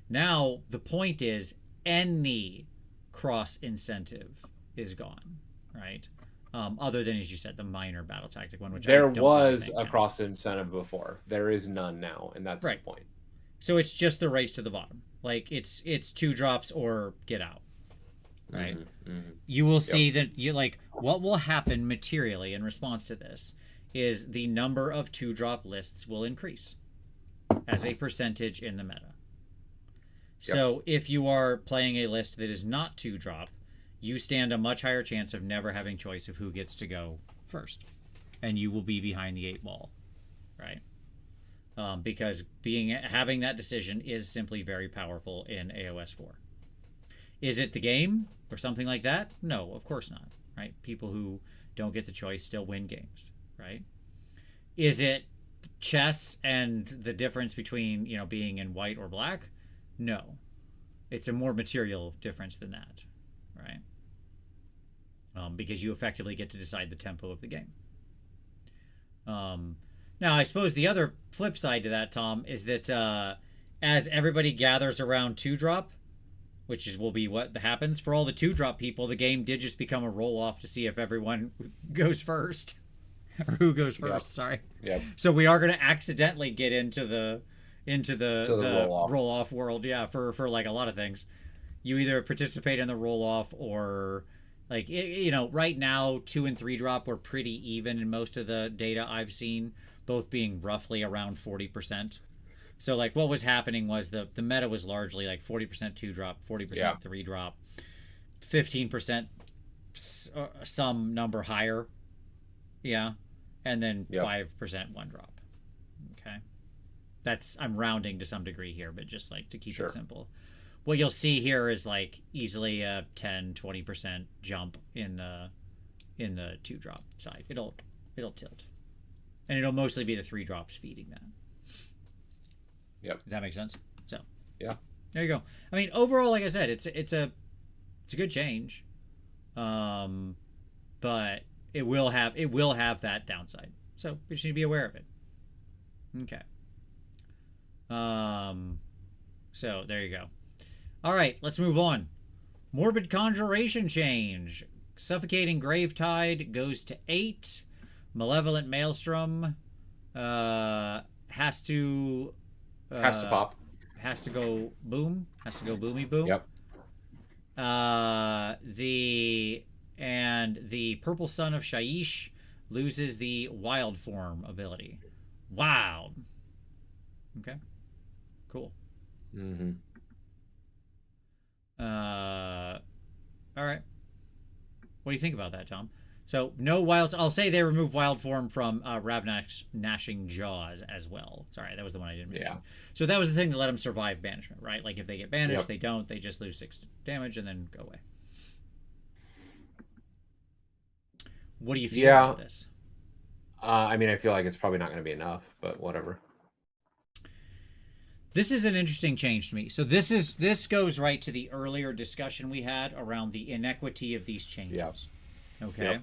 Now the point is any cross incentive is gone, right? Other than, as you said, the minor battle tactic one, which I There don't really was think a counts. cross incentive before. There is none now, and that's the Right. point. So it's just the race to the bottom. Like it's 2 drops or get out, right? Hmm. Hmm. You will Yep. see that you like what will happen materially in response to this is the number of 2 drop lists will increase as a percentage in the meta. Yep. So if you are playing a list that is not 2 drop, you stand a much higher chance of never having choice of who gets to go first, and you will be behind the 8 wall, right? Because having that decision is simply very powerful in AoS 4. Is it the game or something like that? No, of course not. Right? People who don't get the choice still win games. Right? Is it chess and the difference between being in white or black? No, it's a more material difference than that. Right? Because you effectively get to decide the tempo of the game. Um, Now, I suppose the other flip side to that, Tom, is that as everybody gathers around 2 drop, which will be what happens for all the 2 drop people, the game did just become a roll off to see if everyone goes first or who goes Yep. first. Sorry. Yep. So we are going to accidentally get into the To the the roll off. roll off world. Yeah, for like a lot of things, you either participate in the roll off or like right now 2 and 3 drop were pretty even in most of the data I've seen, both being roughly around 40%. So like what was happening was the meta was largely like 40% 2 drop, Yeah. 40% 3 drop, 15% some number higher, yeah, and then Yep. 5% 1 drop. Okay, I'm rounding to some degree here, but just like to keep it Sure. simple. What you'll see here is like easily a 10-20% jump in the 2 drop side. It'll tilt, and it'll mostly be the 3 drops feeding that. Yep. Does that make sense? So Yeah. there you go. I mean, overall, like I said, it's a good change, but it will have that downside. So we just need to be aware of it. Okay. So there you go. All right, let's move on. Morbid Conjuration change. Suffocating Gravetide goes to 8. Malevolent Maelstrom has to Has to pop. has to go boom. Has to go boomy boom. Yep. The Purple Son of Shaiish loses the Wild Form ability. Wow. Okay. Cool. Mm-hmm. All right. What do you think about that, Tom? So no wilds. I'll say they remove wild form from Ravnak's Gnashing Jaws as well. Sorry, that was the one I didn't mention. Yeah. So that was the thing that let them survive banishment, right? Like if they get banished, Yep. they don't. They just lose 6 damage and then go away. What do you feel Yeah. about this? I mean, I feel like it's probably not going to be enough, but whatever. This is an interesting change to me. So this goes right to the earlier discussion we had around the inequity of these changes. Yep. Okay. Yep.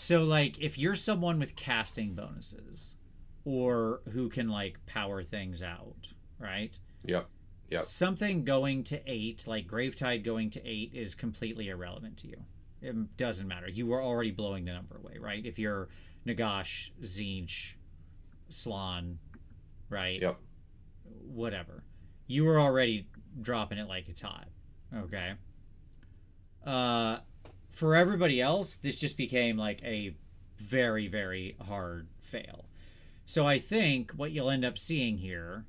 So, like, if you're someone with casting bonuses or who can, like, power things out, right? Yep. Yep. Something going to 8, like Gravetide going to 8, is completely irrelevant to you. It doesn't matter. You were already blowing the number away, right? If you're Nagash, Zinch, Slan, right? Yep. Whatever. You were already dropping it like it's hot. Okay. For everybody else, this just became like a very, very hard fail. So I think what you'll end up seeing here,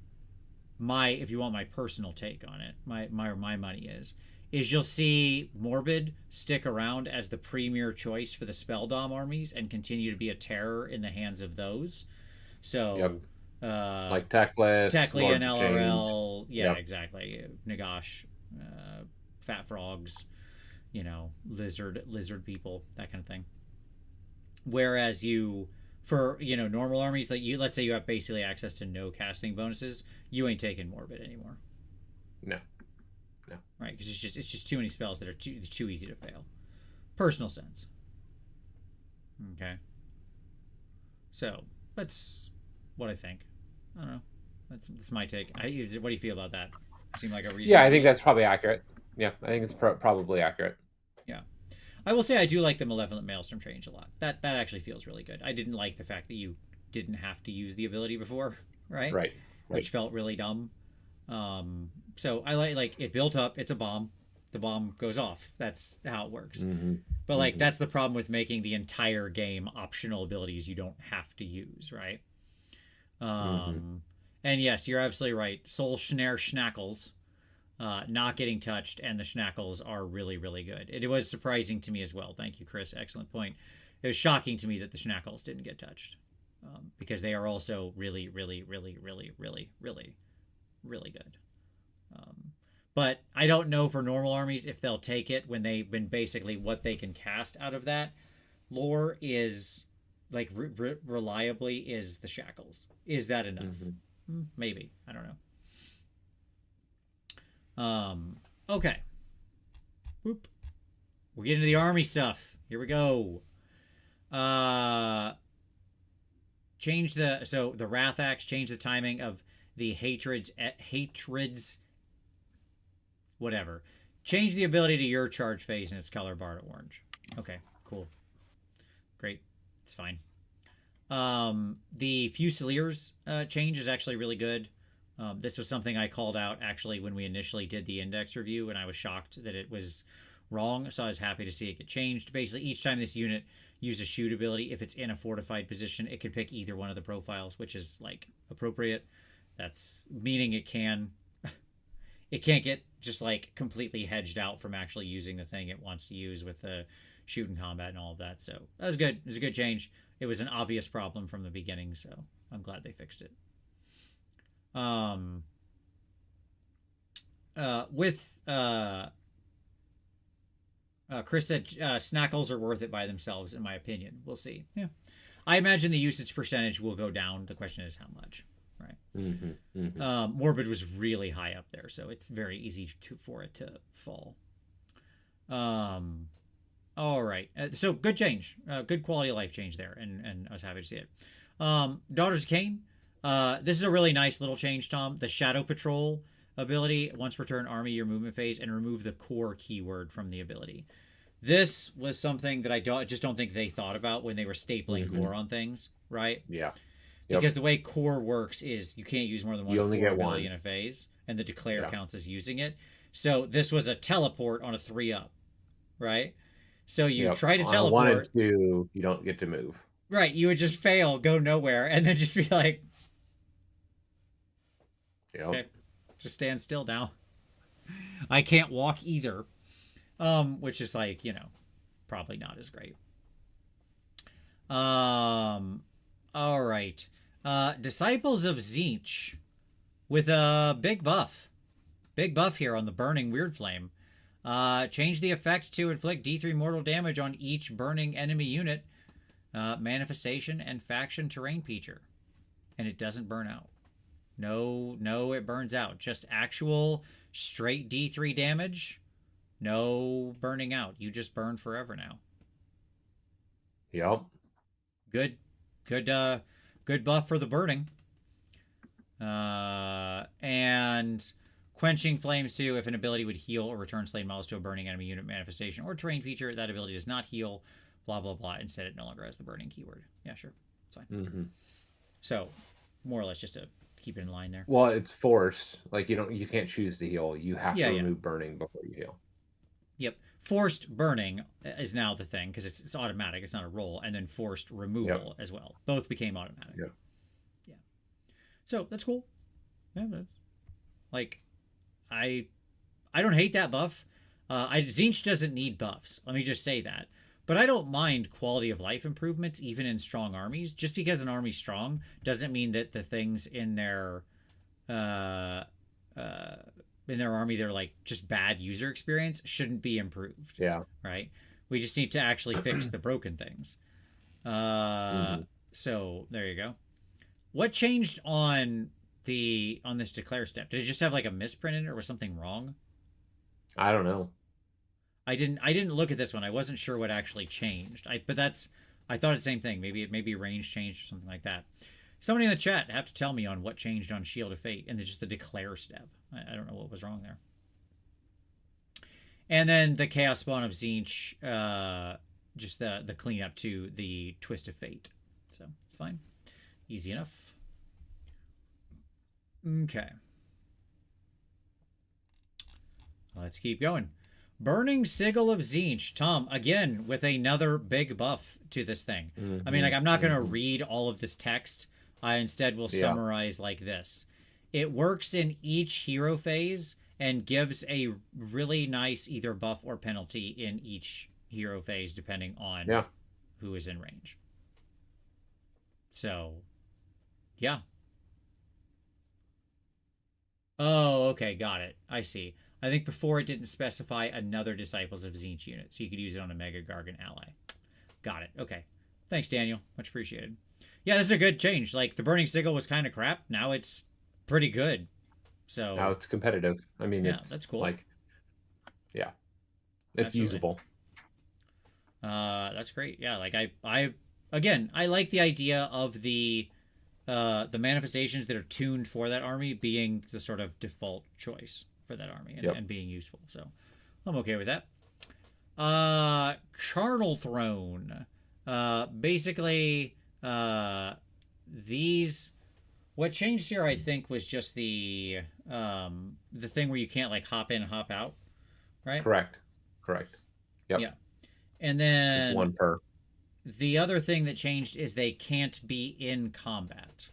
if you want my personal take on it, my money is you'll see Morbid stick around as the premier choice for the Spelldom armies and continue to be a terror in the hands of those. So, yep. Like Teclis, Techly and Lord LRL, yeah, yep. exactly. Nagash, Fat Frogs, lizard people, that kind of thing. Whereas for normal armies, like let's say you have basically access to no casting bonuses, you ain't taking Morbid anymore. No. Right, because it's just too many spells that are too easy to fail. Personal sense. Okay. So that's what I think. I don't know. That's my take. What do you feel about that? Seem like a reason? Yeah, I think that's probably accurate. Yeah, I think it's probably accurate. Yeah. I will say I do like the Malevolent Maelstrom change a lot. That actually feels really good. I didn't like the fact that you didn't have to use the ability before, right? Right. Which felt really dumb. So I like it built up. It's a bomb. The bomb goes off. That's how it works. Mm-hmm. But like that's the problem with making the entire game optional abilities you don't have to use, right? And yes, you're absolutely right. Soul Snare Schnackles not getting touched, and the Schnackles are really, really good. It was surprising to me as well. Thank you, Chris. Excellent point. It was shocking to me that the Schnackles didn't get touched because they are also really, really, really, really, really, really, really good. But I don't know for normal armies if they'll take it when basically what they can cast out of that lore is like reliably is the shackles. Is that enough? Maybe. I don't know. Okay. Whoop. We'll get into the army stuff. Here we go. Change the Wrath Axe, change the timing of the hatreds whatever. Change the ability to your charge phase and its color bar to orange. Okay, cool. Great. It's fine. The Fusiliers change is actually really good. This was something I called out actually when we initially did the index review, and I was shocked that it was wrong, so I was happy to see it get changed. Basically, each time this unit uses a shoot ability, if it's in a fortified position, it can pick either one of the profiles, which is like appropriate. That's meaning it can't get just like completely hedged out from actually using the thing it wants to use with the shoot and combat and all of that. So that was good. It was a good change. It was an obvious problem from the beginning, so I'm glad they fixed it. Chris said Snackles are worth it by themselves, in my opinion. We'll see. Yeah, I imagine the usage percentage will go down. The question is how much. Right. Morbid was really high up there, so it's very easy for it to fall. All right. So good change, good quality of life change there, and I was happy to see it. Daughters of Cain. This is a really nice little change, Tom. The Shadow Patrol ability, once per turn, army your movement phase, and remove the core keyword from the ability. This was something that I just don't think they thought about when they were stapling core on things, right? Yeah. Because the way core works is you can't use more than one core ability in a phase, and the declare counts as using it. So this was a teleport on a 3-up, right? So you try to teleport. On 1 and 2, you don't get to move. Right, you would just fail, go nowhere, and then just be like, okay, just stand still now. I can't walk either, which is like, probably not as great. All right. Disciples of Zinch with a big buff. Big buff here on the Burning Weird Flame. Change the effect to inflict D3 mortal damage on each burning enemy unit, manifestation, and faction terrain feature. And it doesn't burn out. No, it burns out. Just actual straight D3 damage. No burning out. You just burn forever now. Yep. Good, good buff for the burning. And quenching flames too. If an ability would heal or return slain models to a burning enemy unit manifestation or terrain feature, that ability does not heal. Blah blah blah. Instead, it no longer has the burning keyword. Yeah, sure, it's fine. Mm-hmm. So, more or less, just to keep it in line there. Well, it's forced. Like you can't choose to heal. You have Yeah, to yeah. remove burning before you heal. Yep. Forced burning is now the thing because it's automatic. It's not a roll, and then forced removal as well. Both became automatic. Yep. Yeah. So that's cool. Yeah, that's, like, I don't hate that buff. Tzeentch doesn't need buffs. Let me just say that. But I don't mind quality of life improvements even in strong armies. Just because an army's strong doesn't mean that the things in their uh, army they're like just bad user experience shouldn't be improved. Yeah. Right. We just need to actually fix the broken things. So there you go. What changed on this declare step? Did it just have like a misprint in it, or was something wrong? I don't know. I didn't look at this one. I wasn't sure what actually changed. I thought the same thing. Maybe range changed or something like that. Somebody in the chat have to tell me on what changed on Shield of Fate and just the declare step. I don't know what was wrong there. And then the Chaos Spawn of Tzeentch, just the cleanup to the Twist of Fate. So it's fine. Easy enough. Okay. Let's keep going. Burning Sigil of Tzeentch. Tom, again, with another big buff to this thing. I mean, like, I'm not going to read all of this text. I instead will summarize like this. It works in each hero phase and gives a really nice either buff or penalty in each hero phase, depending on who is in range. So, yeah. Oh, okay, got it. I see. I think before it didn't specify another Disciples of Tzeentch unit, so you could use it on a Mega Gargan ally. Got it. Okay. Thanks, Daniel. Much appreciated. Yeah, this is a good change. Like, the Burning Sigil was kind of crap. Now it's pretty good. So now it's competitive. I mean, yeah, that's cool. Like, yeah, it's absolutely usable. That's great. Yeah, like I like the idea of the manifestations that are tuned for that army being the sort of default choice for that army and being useful. So I'm okay with that. Charnel Throne. Basically, what changed here, I think, was just the thing where you can't like hop in and hop out, right? Correct. Yep. Yeah. And then it's one per. The other thing that changed is they can't be in combat,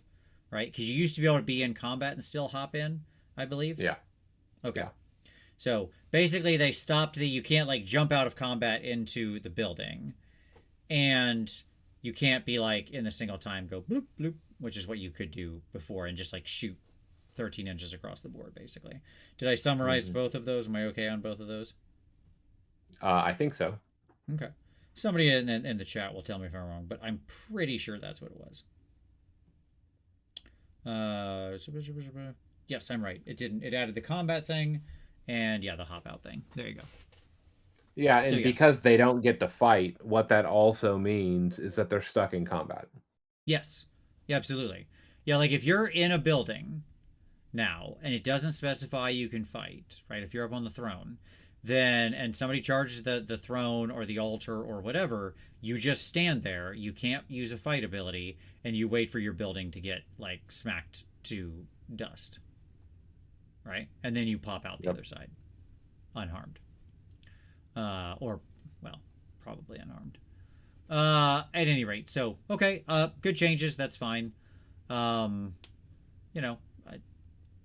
right? Because you used to be able to be in combat and still hop in, I believe. Yeah. Okay. Yeah. So basically they stopped you can't like jump out of combat into the building, and you can't be like in the single time go bloop bloop, which is what you could do before and just like shoot 13 inches across the board, basically. Did I summarize both of those? Am I okay on both of those? I think so. Okay. Somebody in the chat will tell me if I'm wrong, but I'm pretty sure that's what it was. Yes, I'm right. It added the combat thing and the hop out thing. There you go. Yeah, and because they don't get to fight, what that also means is that they're stuck in combat. Yes. Yeah, absolutely. Yeah, like if you're in a building now and it doesn't specify you can fight, right? If you're up on the throne, then and somebody charges the throne or the altar or whatever, you just stand there. You can't use a fight ability, and you wait for your building to get like smacked to dust, right? And then you pop out the other side unharmed, or well, probably unharmed. At any rate, so okay, good changes. That's fine. I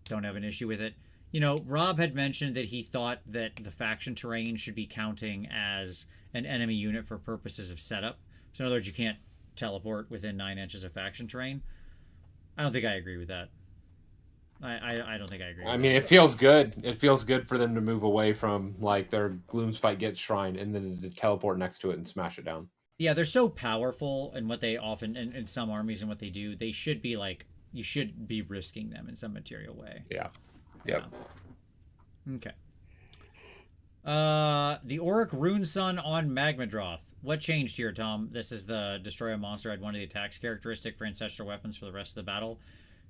don't have an issue with it. Rob had mentioned that he thought that the faction terrain should be counting as an enemy unit for purposes of setup. So in other words, you can't teleport within 9 inches of faction terrain. I don't think I agree with that. I don't think I agree. I mean, it feels good. It feels good for them to move away from like their Gloomspite Gets Shrine and then to teleport next to it and smash it down. Yeah, they're so powerful, and what they often in some armies and what they do, they should be like you should be risking them in some material way. Yeah. Yep. Okay. The Auric Rune Sun on Magmadroth. what changed here, Tom? This is the destroy a monster. Add one of the attacks characteristic for ancestral weapons for the rest of the battle.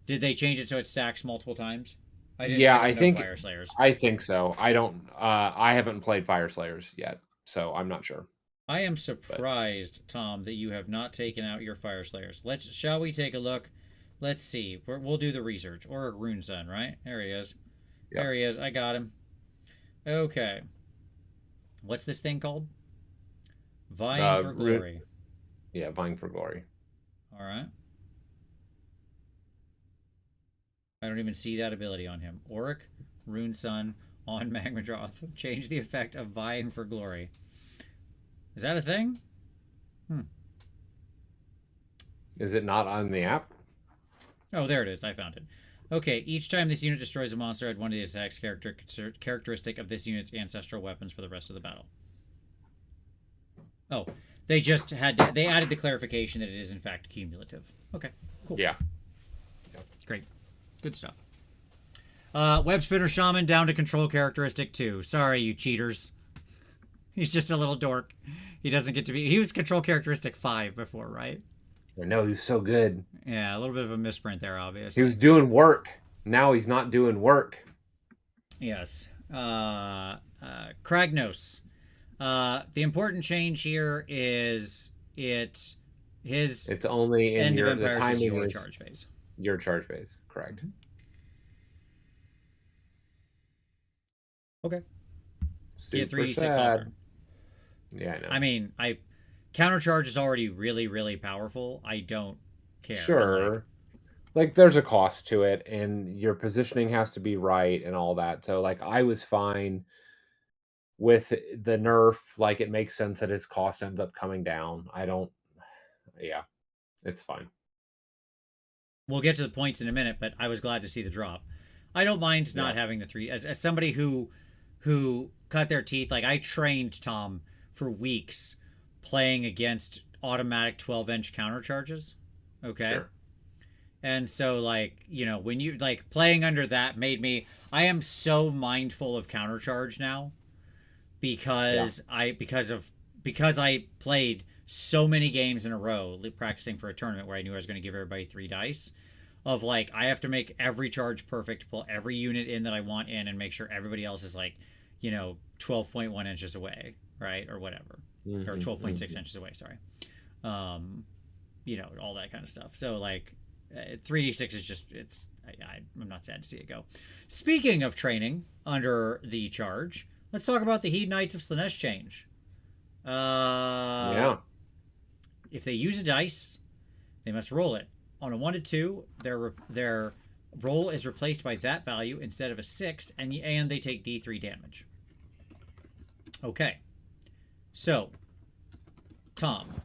Did they change it so it stacks multiple times? Yeah, I don't know Fire Slayers. I think so. I don't. I haven't played Fire Slayers yet, so I'm not sure. I am surprised, Tom, that you have not taken out your Fire Slayers. Shall we take a look? Let's see. We'll do the research. Or Rune Sun, right? There he is. Yep. There he is. I got him. Okay. What's this thing called? Vying for Glory. Yeah, Vying for Glory. All right. I don't even see that ability on him. Auric, Rune Sun, on Magmadroth. Change the effect of Vying for Glory. Is that a thing? Is it not on the app? Oh, there it is. I found it. Okay, each time this unit destroys a monster, add one of the attacks characteristic of this unit's ancestral weapons for the rest of the battle. Oh, they just they added the clarification that it is in fact cumulative. Okay, cool. Yeah. Great. Good stuff. Web Spinner Shaman down to control characteristic 2. Sorry, you cheaters. He's just a little dork. He doesn't get to be... He was control characteristic 5 before, right? I know, he was so good. Yeah, a little bit of a misprint there, obviously. He was doing work. Now he's not doing work. Yes. Kragnos. The important change here is it's only in end your of Empires the is timing your is charge phase. Your charge phase, correct. Okay. Get Super 3d6 sad. off turn. Yeah, I know. I mean, countercharge is already really, really powerful. I don't care. Sure. Like there's a cost to it, and your positioning has to be right and all that. So like I was fine with the nerf. Like it makes sense that his cost ends up coming down. Yeah, it's fine. We'll get to the points in a minute, but I was glad to see the drop. I don't mind not having the 3 as somebody who cut their teeth. Like I trained Tom for weeks playing against automatic 12-inch countercharges. Okay. Sure. And so like, when you like playing under that made me, I am so mindful of countercharge now because I played so many games in a row practicing for a tournament where I knew I was going to give everybody 3 dice of like, I have to make every charge perfect, pull every unit in that I want in and make sure everybody else is like, 12.1 inches away. Right. Or whatever. Mm-hmm, or 12.6 inches away. Sorry. All that kind of stuff. So like 3d6 is just, I'm not sad to see it go. Speaking of training under the charge, let's talk about the Hedonites of Slaanesh change. If they use a dice, they must roll it. On a 1 to 2, their roll is replaced by that value instead of a 6, and they take D3 damage. Okay. So, Tom.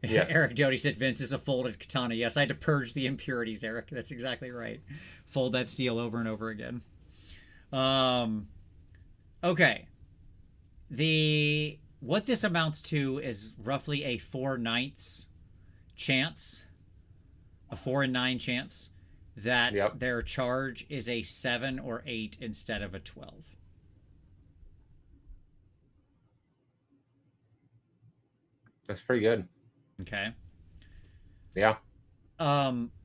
Yes. Eric Doty said Vince is a folded katana. Yes, I had to purge the impurities, Eric. That's exactly right. Fold that steel over and over again. Okay. What this amounts to is roughly a 4/9 chance, a 4 and 9 chance that their charge is a 7 or 8 instead of a 12. That's pretty good. Okay. Yeah.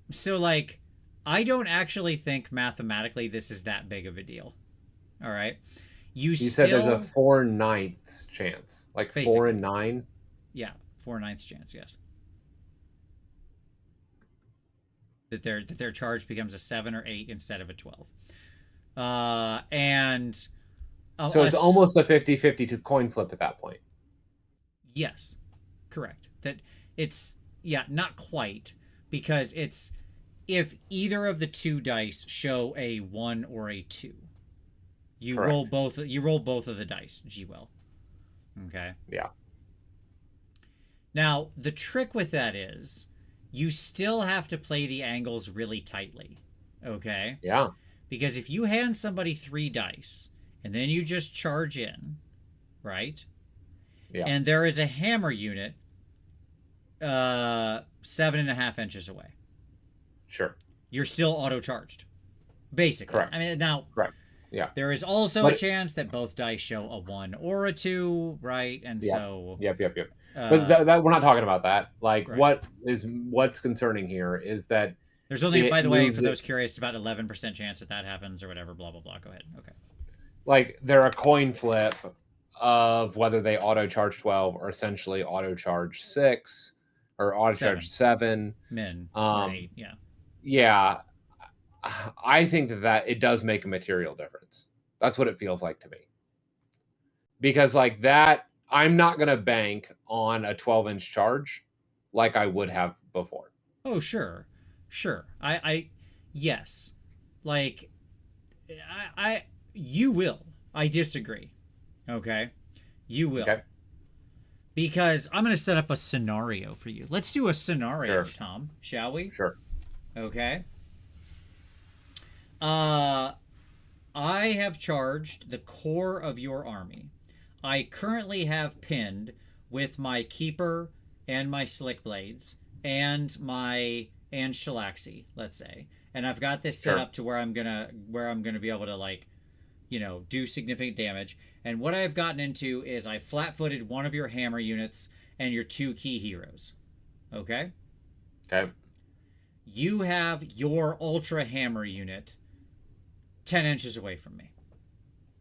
So like, I don't actually think mathematically this is that big of a deal. All right. You said there's a 4/9 chance, like basically. 4 and 9. Yeah, 4/9 chance. Yes. That their charge becomes a 7 or 8 instead of a 12. So it's almost a 50-50 to coin flip at that point. Yes, correct. That it's not quite, because it's if either of the 2 dice show a 1 or a 2. You roll both of the dice, G-Well. Okay? Yeah. Now, the trick with that is you still have to play the angles really tightly. Okay? Yeah. Because if you hand somebody 3 dice and then you just charge in, right? Yeah. And there is a hammer unit 7.5 inches away. Sure. You're still auto-charged. Basically. Correct. I mean, now... Correct. Yeah. There is also a chance that both dice show a 1 or a 2, right? And so... Yep. But that we're not talking about that. Like, Right. what's concerning here is that There's only, by it the way, for moves it those curious, it's about 11% chance that that happens or whatever. Blah blah blah. Go ahead. Okay. like they're a coin flip of whether they auto charge 12 or essentially auto charge 6 or auto charge 7 7. min or Um, 8. Yeah. yeah, I think that it does make a material difference. That's what it feels like to me. Because like that, I'm not going to bank on a 12-inch charge like I would have before. Oh sure, sure. Yes, like you will. I disagree. Okay, you will. Okay. Because I'm going to set up a scenario for you. Let's do a scenario, Sure. Tom, shall we? Sure. Okay. Uh, I have charged the core of your army. I currently have pinned with my keeper and my slick blades and Shalaxi, let's say. And I've got this set Sure. up to where I'm gonna be able to, like, do significant damage. And what I've gotten into is I flat-footed one of your hammer units and your 2 key heroes. Okay? Okay. You have your ultra hammer unit 10 inches away from me.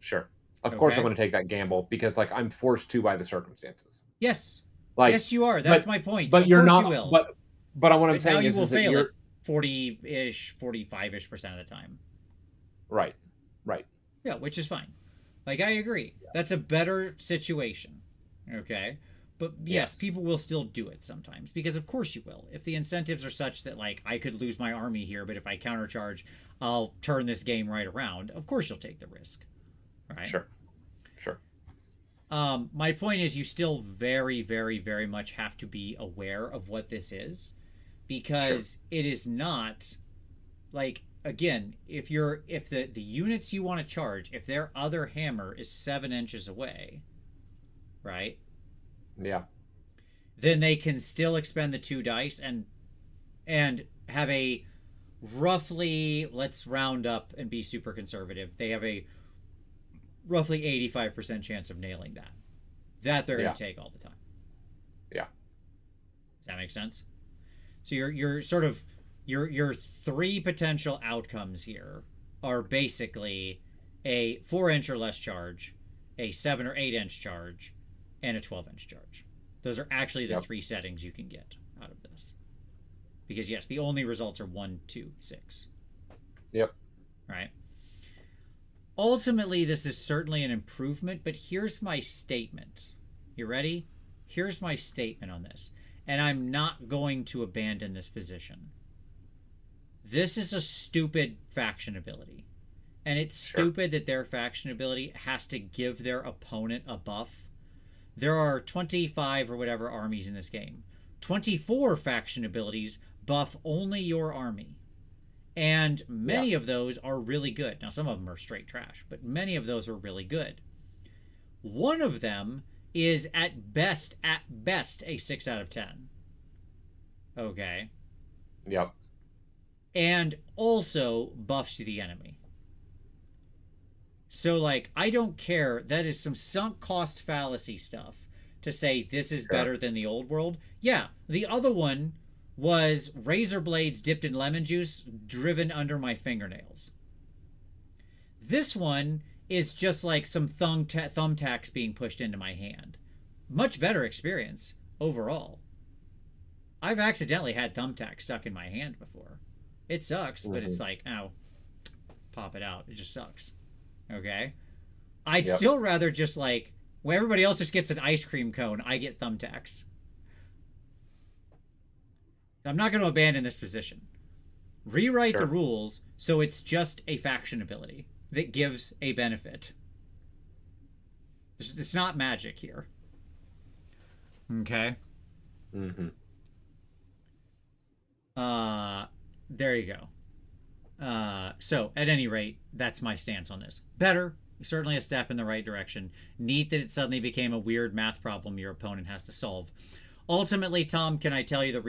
Sure. Of course, Okay? I'm going to take that gamble because, like, I'm forced to by the circumstances. Yes. Like, Yes, you are. That's my point. But Of you're course not. you will. But what I'm But now saying you is will that fail you're it 40-ish, 45-ish% of the time. right. Right. Yeah, which is fine. Like, I agree. That's a better situation. Okay? But yes, people will still do it sometimes because of course you will. If the incentives are such that, like, I could lose my army here, but if I countercharge, I'll turn this game right around. Of course you'll take the risk. Right? Sure. Sure. My point is you still very, very, very much have to be aware of what this is because it is not like, again, if the units you want to charge, if their other hammer is 7 inches away, right? Yeah. Then they can still expend the 2 dice and have a roughly, let's round up and be super conservative. They have a roughly 85% chance of nailing that they're going to take all the time. Yeah. Does that make sense? So you're sort of your 3 potential outcomes here are basically a 4-inch or less charge, a 7 or 8-inch charge, and a 12-inch charge. Those are actually the 3 settings you can get out of this. Because yes, the only results are 1, 2, 6. Yep. Right? Ultimately, this is certainly an improvement, but here's my statement. You ready? Here's my statement on this. And I'm not going to abandon this position. This is a stupid faction ability. And it's stupid that their faction ability has to give their opponent a buff. There are 25 or whatever armies in this game. 24 faction abilities buff only your army. And many of those are really good. Now, some of them are straight trash, but many of those are really good. One of them is at best, a 6 out of 10. Okay. Yep. And also buffs to the enemy. So, like, I don't care. That is some sunk cost fallacy stuff to say this is better than the old world. Yeah, the other one was razor blades dipped in lemon juice driven under my fingernails. This one is just like some thumbtacks being pushed into my hand. Much better experience overall. I've accidentally had thumbtacks stuck in my hand before. It sucks, but it's like, oh, pop it out. It just sucks. Okay? I'd still rather just, like, when everybody else just gets an ice cream cone, I get thumbtacks. I'm not going to abandon this position. Rewrite the rules so it's just a faction ability that gives a benefit. It's not magic here. Okay? There you go. So, at any rate, that's my stance on this. Better. Certainly a step in the right direction. Neat that it suddenly became a weird math problem your opponent has to solve. Ultimately, Tom, can I tell you the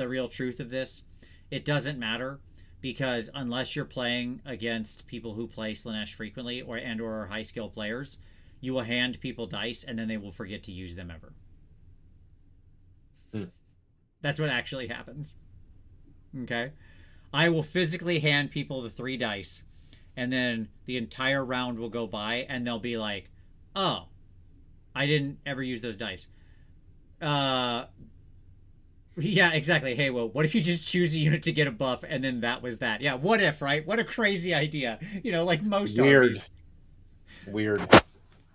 real truth of this? It doesn't matter, because unless you're playing against people who play Slaanesh frequently or are high skill players, you will hand people dice and then they will forget to use them ever. Hmm. That's what actually happens. Okay? I will physically hand people the 3 dice, and then the entire round will go by, and they'll be like, oh, I didn't ever use those dice. Uh, yeah, exactly. Hey, well, what if you just choose a unit to get a buff, and then that was that? Yeah, what if, right? What a crazy idea. Like most Weird. armies. Weird.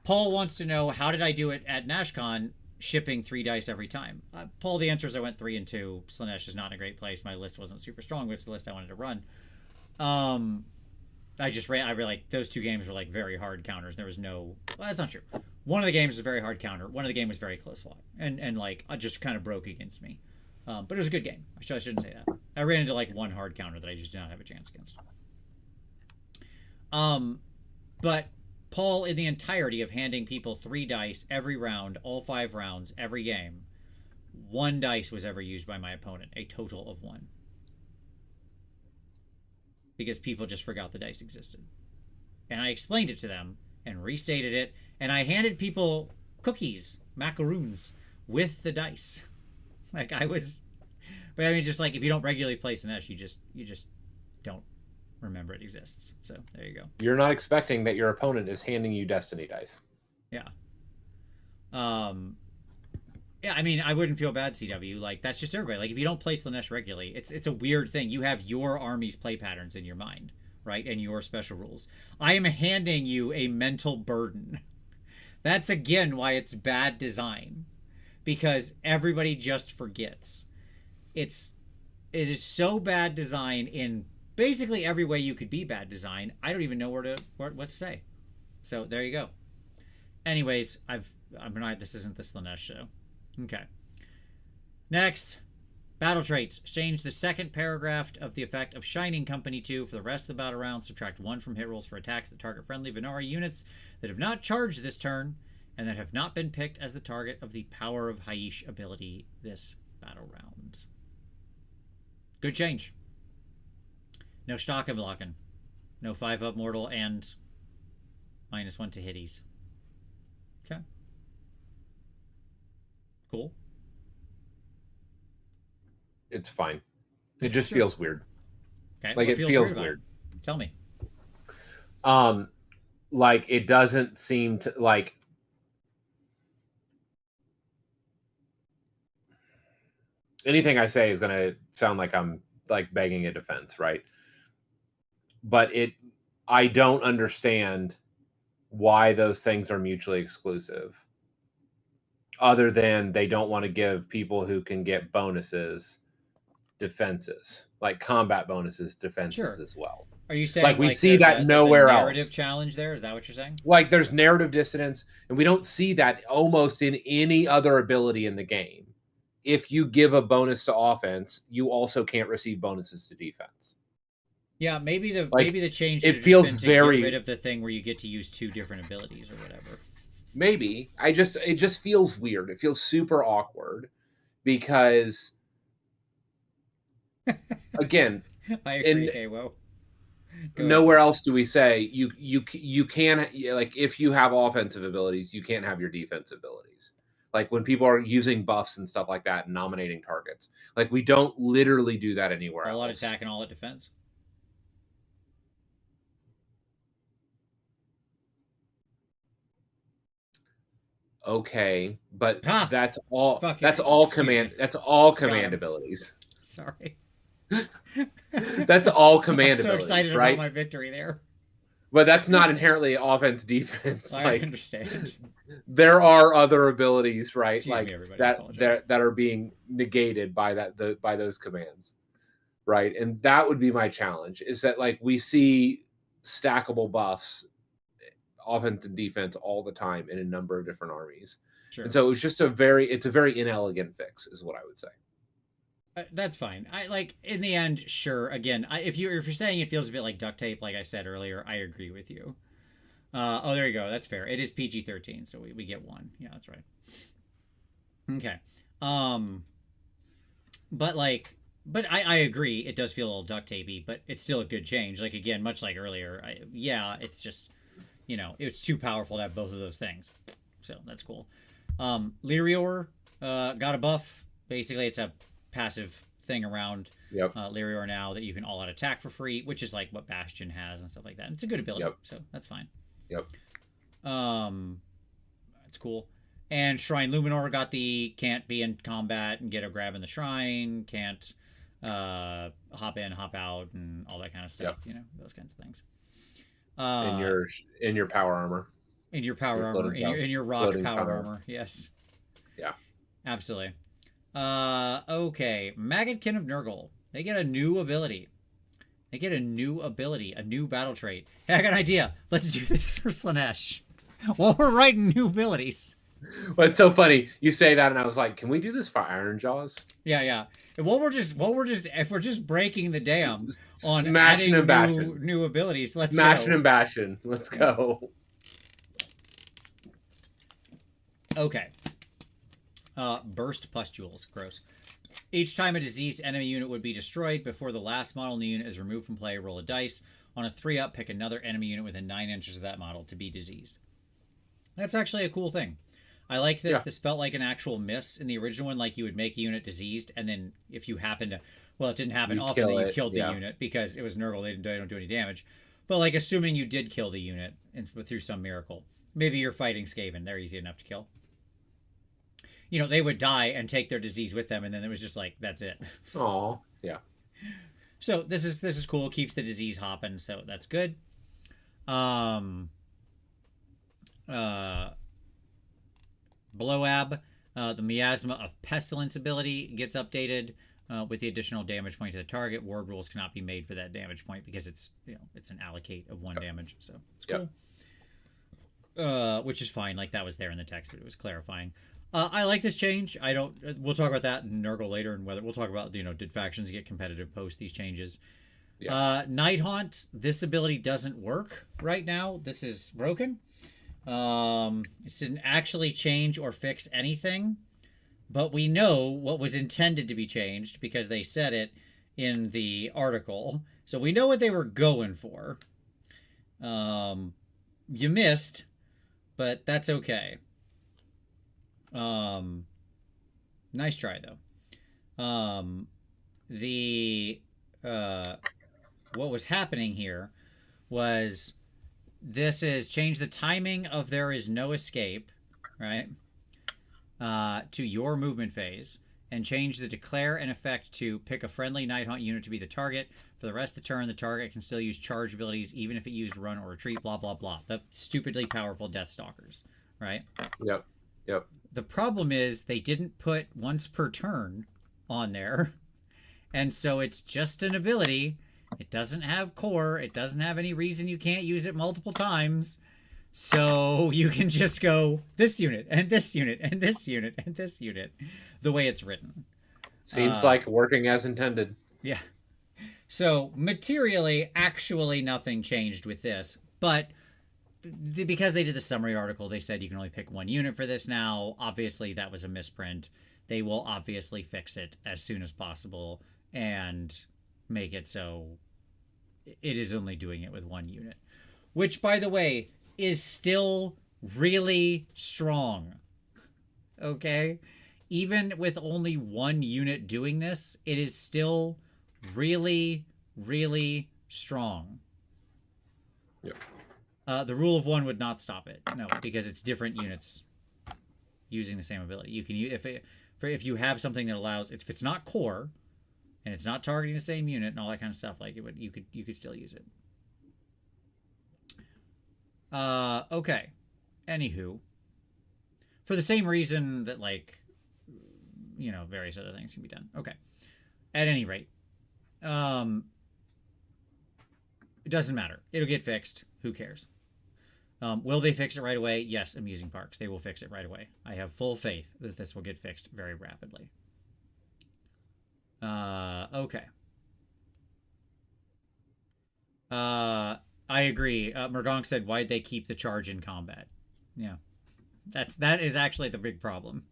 Paul wants to know, how did I do it at NashCon, shipping 3 dice every time? Paul, the answer is I went 3 and 2. Slanesh is not in a great place. My list wasn't super strong, but it's the list I wanted to run. I just ran. I really like those 2 games were like very hard counters. There was no. Well, that's not true. One of the games was a very hard counter. One of the game was very close fought, and like I just kind of broke against me. But it was a good game. I shouldn't say that. I ran into like one hard counter that I just did not have a chance against. But Paul, in the entirety of handing people 3 dice every round, all 5 rounds, every game, 1 dice was ever used by my opponent. A total of 1. Because people just forgot the dice existed. And I explained it to them and restated it, and I handed people cookies, macaroons, with the dice. Like I was, but I mean, just like if you don't regularly play Slanesh, you just don't remember it exists. So there you go. You're not expecting that your opponent is handing you Destiny dice. Yeah. Yeah, I mean, I wouldn't feel bad, CW. Like, that's just everybody. Like, if you don't play Slanesh regularly, it's a weird thing. You have your army's play patterns in your mind, right? And your special rules. I am handing you a mental burden. That's, again, why it's bad design. Because everybody just forgets. It is so bad design in basically every way you could be bad design. I don't even know what to say. So, there you go. Anyways, this isn't the Slanesh show. Okay. Next, battle traits. Change the second paragraph of the effect of Shining Company 2 for the rest of the battle round. Subtract 1 from hit rolls for attacks that target friendly Venari units that have not charged this turn and that have not been picked as the target of the Power of Haish ability this battle round. Good change. No stock and blocking. No 5-up mortal and -1 to hitties. Okay. Cool. It's fine. It just feels weird. Okay. Like it feels weird. Tell me. Like it doesn't seem to like. Anything I say is going to sound like I'm like begging a defense, right? But I don't understand why those things are mutually exclusive. Other than they don't want to give people who can get bonuses defenses, like combat bonuses defenses as well. Are you saying like we see that nowhere else? Narrative challenge there? Is that what you're saying? Like there's narrative dissonance, and we don't see that almost in any other ability in the game. If you give a bonus to offense, you also can't receive bonuses to defense. Yeah, maybe the change it feels been to very get rid of the thing where you get to use 2 different abilities or whatever. Maybe. It just feels weird. It feels super awkward because again, I agree, Halo. Nowhere else do we say you can, like, if you have offensive abilities, you can't have your defense abilities. Like when people are using buffs and stuff like that and nominating targets, like we don't literally do that anywhere else. All out attack and all out defense. Okay, but that's all. That's all command. That's all command abilities. Sorry. That's all command abilities. I'm so excited right? about my victory there. But that's not inherently offense defense. I understand. There are other abilities, right? Excuse like me, everybody. that are being negated by by those commands, right? And that would be my challenge: is that like we see stackable buffs, offense and defense, all the time in a number of different armies. Sure. And so it was just a very inelegant fix, is what I would say. That's fine. I like in the end, sure. Again, if you're saying it feels a bit like duct tape, like I said earlier, I agree with you. Oh, there you go. That's fair. It is PG-13, so we get 1. Yeah, that's right. Okay. But I agree. It does feel a little duct tapey, but it's still a good change. Like again, much like earlier, it's just, it's too powerful to have both of those things. So that's cool. Lyrior got a buff. Basically, it's a passive thing around Yep. Lyrior now that you can all out attack for free, which is like what Bastion has and stuff like that. And it's a good ability, Yep. so that's fine. Yep. It's cool. And Shrine Luminor got the can't be in combat and get a grab in the shrine, can't hop in, hop out, and all that kind of stuff. Yep. Those kinds of things. In your power armor. In your power armor, in your rock power armor, yes. Yeah. Absolutely. Okay. Maggotkin of Nurgle. They get a new ability. A new battle trait. Hey, I got an idea. Let's do this for Slaanesh. While we're writing new abilities. Well, it's so funny. You say that, and I was like, "Can we do this for Iron Jaws?" Yeah. And if we're just breaking the dam on Smashing adding new abilities, let's Smashing and bashing. Let's go. Okay. Burst pustules. Gross. Each time a diseased enemy unit would be destroyed, before the last model in the unit is removed from play, roll a dice. On a 3-up, pick another enemy unit within 9 inches of that model to be diseased. That's actually a cool thing. I like this. Yeah. This felt like an actual miss. In the original one, like you would make a unit diseased, and then if you happen to... Well, it didn't happen often that you killed the unit because it was Nurgle. They don't do any damage. But like assuming you did kill the unit through some miracle. Maybe you're fighting Skaven. They're easy enough to kill. They would die and take their disease with them, and then it was just like, that's it. Oh, yeah. So this is cool. Keeps the disease hopping, so that's good. Bloab, the Miasma of Pestilence ability gets updated with the additional damage point to the target. Ward rules cannot be made for that damage point because it's an allocate of 1 damage, so it's cool. Which is fine. Like that was there in the text, but it was clarifying. I like this change. We'll talk about that in Nurgle later, and whether we'll talk about did factions get competitive post these changes. Yeah. Night Haunt. This ability doesn't work right now. This is broken. It didn't actually change or fix anything, but we know what was intended to be changed because they said it in the article. So we know what they were going for. You missed, but that's okay. Nice try though. What was happening here was this is change the timing of there is no escape, right? To your movement phase, and change the declare and effect to pick a friendly Night Haunt unit to be the target. For the rest of the turn, the target can still use charge abilities even if it used run or retreat, blah, blah, blah. The stupidly powerful Deathstalkers, right? Yep. The problem is they didn't put once per turn on there. And so it's just an ability. It doesn't have core. It doesn't have any reason you can't use it multiple times. So you can just go this unit and this unit and this unit and this unit the way it's written. Seems like working as intended. Yeah. So materially, actually nothing changed with this. But because they did the summary article, they said you can only pick 1 unit for this now. Obviously, that was a misprint. They will obviously fix it as soon as possible and make it so it is only doing it with 1 unit. Which, by the way, is still really strong. Okay? Even with only 1 unit doing this, it is still really, really strong. Yep. The rule of 1 would not stop it. No, because it's different units using the same ability. You can use if you have something that allows, if it's not core and it's not targeting the same unit and all that kind of stuff, like you could still use it. Okay. Anywho, for the same reason that various other things can be done. Okay. At any rate, it doesn't matter. It'll get fixed. Who cares? Will they fix it right away? Yes, Amusing Parks. They will fix it right away. I have full faith that this will get fixed very rapidly. Okay. I agree. Murgonk said, why'd they keep the charge in combat? Yeah. That is actually the big problem.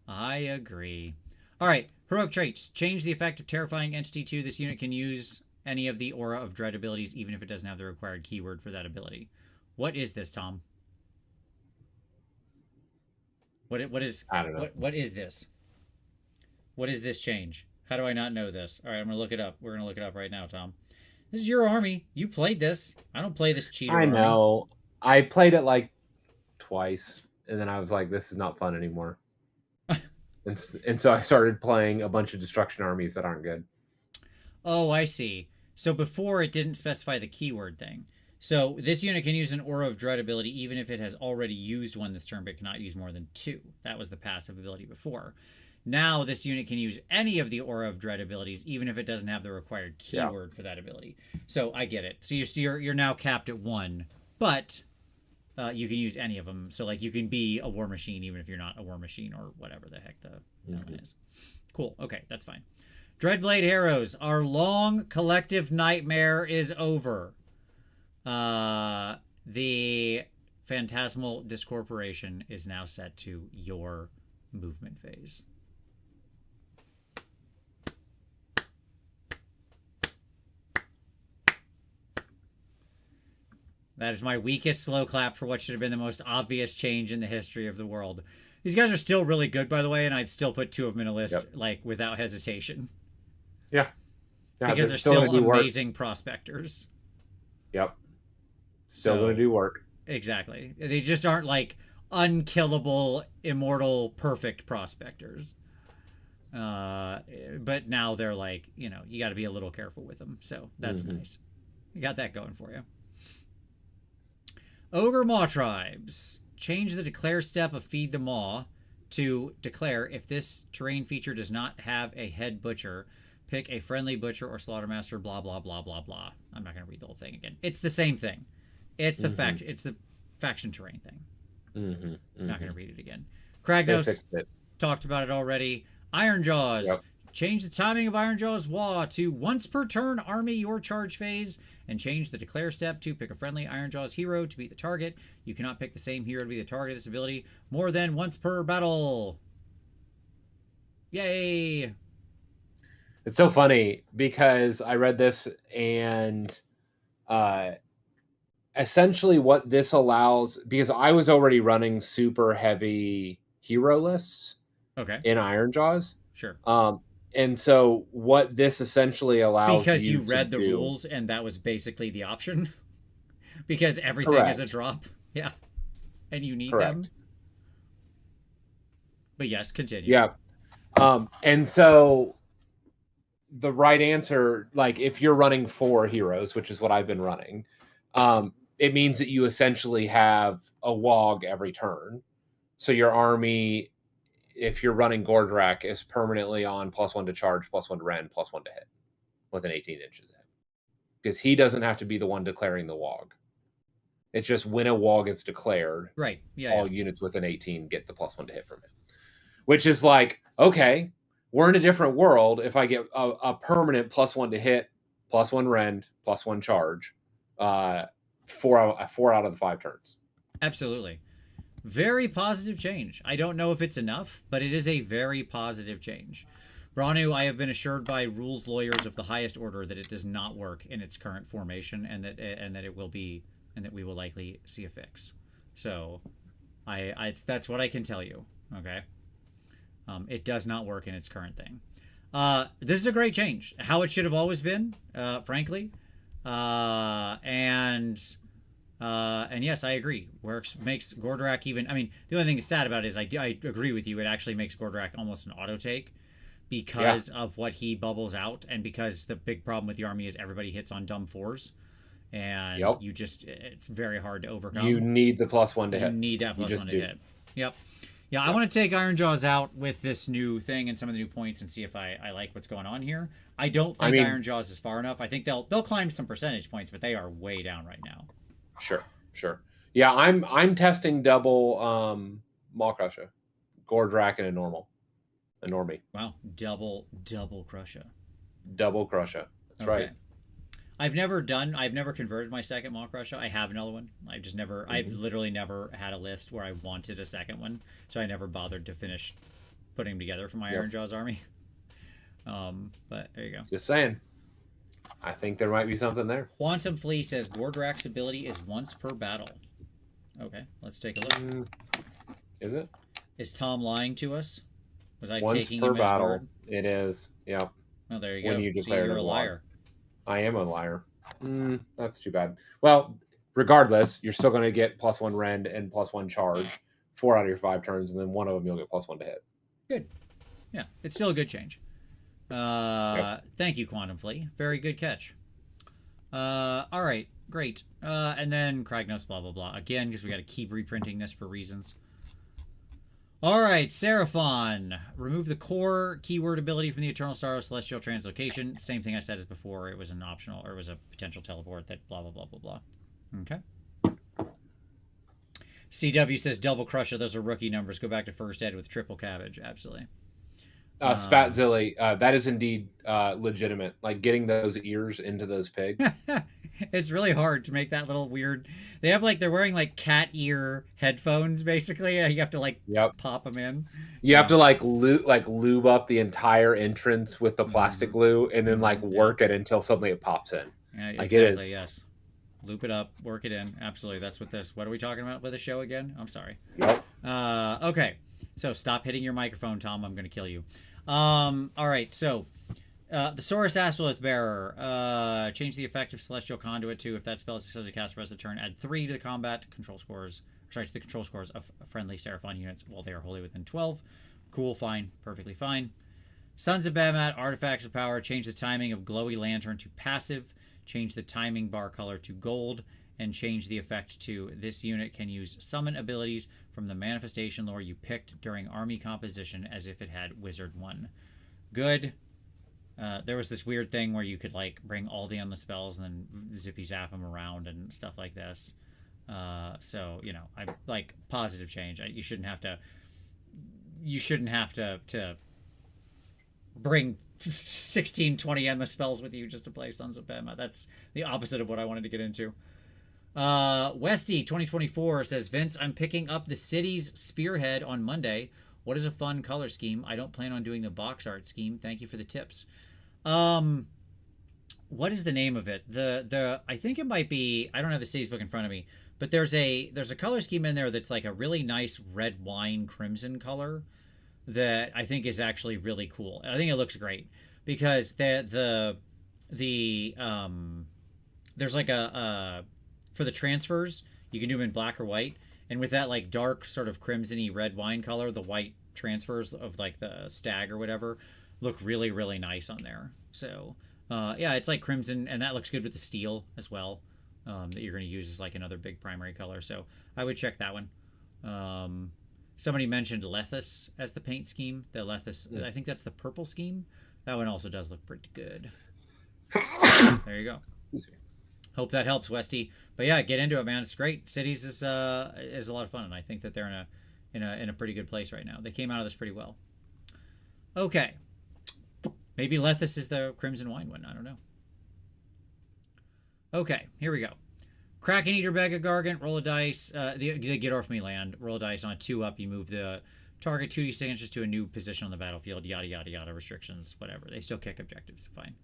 I agree. All right. Heroic traits. Change the effect of Terrifying Entity 2. This unit can use any of the Aura of Dread abilities, even if it doesn't have the required keyword for that ability. What is this, Tom? What is? I don't know. What is this? What is this change? How do I not know this? All right, I'm going to look it up. We're going to look it up right now, Tom. This is your army. You played this. I don't play this cheater I army. know. I played it like twice, and then I was like, this is not fun anymore. and so I started playing a bunch of destruction armies that aren't good. Oh, I see. So before it didn't specify the keyword thing. So this unit can use an Aura of Dread ability even if it has already used one this turn, but cannot use more than 2. That was the passive ability before. Now this unit can use any of the Aura of Dread abilities, even if it doesn't have the required keyword for that ability. So I get it. So you're now capped at 1, but you can use any of them. So like you can be a War Machine even if you're not a War Machine or whatever the heck the one is. Cool. Okay, that's fine. Dreadblade Heroes, our long collective nightmare is over. The Phantasmal Discorporation is now set to your movement phase. That is my weakest slow clap for what should have been the most obvious change in the history of the world. These guys are still really good, by the way, and I'd still put 2 of them in a list, like, without hesitation. Yeah. Because they're still amazing prospectors. Yep. Still going to do work. Exactly. They just aren't, like, unkillable, immortal, perfect prospectors. But now they're, like, you know, you got to be a little careful with them. So that's nice. You got that going for you. Ogre Maw Tribes. Change the declare step of Feed the Maw to declare if this terrain feature does not have a head butcher. Pick a friendly butcher or slaughtermaster, blah, blah, blah, blah, blah. I'm not going to read the whole thing again. It's the same thing. It's the it's the faction terrain thing. Not going to read it again. Kragnos talked about it already. Iron Jaws. Yep. Change the timing of Iron Jaws Wa to once per turn army your charge phase, and change the declare step to pick a friendly Iron Jaws hero to beat the target. You cannot pick the same hero to be the target of this ability more than once per battle. Yay! It's so funny because I read this and essentially what this allows, because I was already running super heavy hero lists in Iron Jaws. Sure. And so what this essentially allows because you read the rules and that was basically the option. Because everything is a drop. Yeah. And you need them. But yes, continue. Yeah. And so the right answer, like if you're running 4 heroes, which is what I've been running, it means that you essentially have a WOG every turn. So your army, if you're running Gordrak, is permanently on +1 to charge, +1 to rend, +1 to hit with an 18 inches hit. Because he doesn't have to be the one declaring the WOG. It's just when a WOG is declared, all units with an 18 get the +1 to hit from it. Which is like, okay, we're in a different world if I get a permanent +1 to hit, +1 rend, +1 charge, 4 out of the 5 turns. Absolutely. Very positive change. I don't know if it's enough, but it is a very positive change. Branu, I have been assured by rules lawyers of the highest order that it does not work in its current formation, and that it will be, and that we will likely see a fix. So, that's what I can tell you. Okay, it does not work in its current thing. This is a great change. How it should have always been, frankly, and yes, I agree. Makes Gordrak even. I mean, the only thing that's sad about it is I agree with you. It actually makes Gordrak almost an auto take because of what he bubbles out, and because the big problem with the army is everybody hits on dumb 4s, and you just it's very hard to overcome. You need the +1 to hit. You need that +1 to hit. Yep. Yeah, I want to take Iron Jaws out with this new thing and some of the new points and see if I like what's going on here. I don't think Iron Jaws is far enough. I think they'll climb some percentage points, but they are way down right now. Sure. Yeah, I'm testing double Maw Crusher, Gordrak, and a normie. Wow, double Crusher. Double Crusher. That's right. I've never converted my second Maw Crusher. I have another one. I've literally never had a list where I wanted a second one, so I never bothered to finish putting them together for my Iron Jaws army. But there you go. Just saying. I think there might be something there. Quantum Flea says Gordrak's ability is once per battle. Okay, let's take a look. Is it? Is Tom lying to us? Was I Once taking per him at his battle. word? It is. Yep. Oh, there you When go. you See, declare you're an a log. liar. I am a liar. That's too bad. Well, regardless, you're still going to get +1 rend and +1 charge 4 out of your 5 turns, and then one of them you'll get +1 to hit. Good. Yeah, it's still a good change. Yep. Thank you, Quantum Flea. Very good catch. All right, great. And then Kragnos, blah, blah, blah. Again, because we got to keep reprinting this for reasons. All right, Seraphon. Remove the core keyword ability from the Eternal Star of Celestial Translocation. Same thing I said as before. It was an optional, or it was a potential teleport that blah, blah, blah, blah, blah. Okay. CW says Double Crusher. Those are rookie numbers. Go back to first ed with triple cabbage. Absolutely. Spatzilly, that is indeed legitimate. Like getting those ears into those pigs. It's really hard to make that little weird. They have like they're wearing like cat ear headphones basically. You have to like pop them in. You have to like lube up the entire entrance with the plastic glue, and then like work it until suddenly it pops in. Yeah, like exactly. it is. Yes. Loop it up, work it in. Absolutely. That's what this. What are we talking about with the show again? I'm sorry. Yep. Okay. So stop hitting your microphone, Tom. I'm going to kill you. All right. So the Saurus Astrolith Bearer. Change the effect of Celestial Conduit to, if that spell is successfully cast for the rest of the turn, add 3 to the combat control scores. Sorry, to the control scores of friendly Seraphon units while they are wholly within 12. Cool. Fine. Perfectly fine. Sons of Bahamut. Artifacts of Power. Change the timing of Glowy Lantern to passive. Change the timing bar color to gold, and change the effect to this unit can use summon abilities from the manifestation lore you picked during army composition as if it had Wizard 1. Good. There was this weird thing where you could like bring all the endless spells and then zippy zap them around and stuff like this. So, you know, I like positive change. You shouldn't have to bring 16, 20 endless spells with you just to play Sons of Bahamut. That's the opposite of what I wanted to get into. Westy 2024 says, Vince, I'm picking up the Cities Spearhead on Monday. What is a fun color scheme? I don't plan on doing the box art scheme. Thank you for the tips. What is the name of it? I think it might be, I don't have the Cities book in front of me, but there's a color scheme in there that's like a really nice red wine crimson color that I think is actually really cool. I think it looks great because there's like a for the transfers, you can do them in black or white, and with that like dark sort of crimsony red wine color, the white transfers of like the stag or whatever look really, really nice on there. So yeah, it's like crimson, and that looks good with the steel as well, that you're going to use as like another big primary color. So I would check that one. Somebody mentioned Lethus as the paint scheme. The Lethus, I think that's the purple scheme. That one also does look pretty good. So, there you go. Hope that helps, Westy. But yeah, get into it, man. It's great. Cities is a lot of fun, and I think that they're in a pretty good place right now. They came out of this pretty well. Okay, maybe Lethus is the Crimson Wine one. I don't know. Okay, here we go. Kraken Eater Mega Gargant, roll a dice. The Get Off Me land. Roll a dice on a 2-up. You move the target 2d6 inches to a new position on the battlefield. Yada, yada, yada. Restrictions, whatever. They still kick objectives. Fine.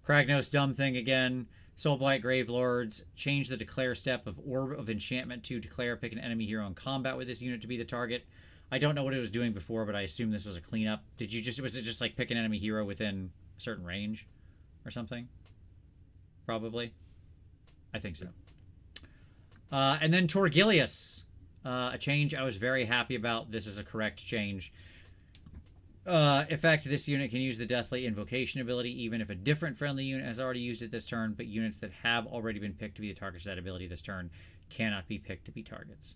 Kragnos, dumb thing again. Soulblight Grave Lords. Change the declare step of Orb of Enchantment to declare. Pick an enemy hero in combat with this unit to be the target. I don't know what it was doing before, but I assume this was a cleanup. Was it just like pick an enemy hero within a certain range or something? Probably. I think so. And then Torgilius, a change I was very happy about. This is a correct change. Effect, this unit can use the Deathly Invocation ability even if a different friendly unit has already used it this turn, but units that have already been picked to be the targets of that ability this turn cannot be picked to be targets.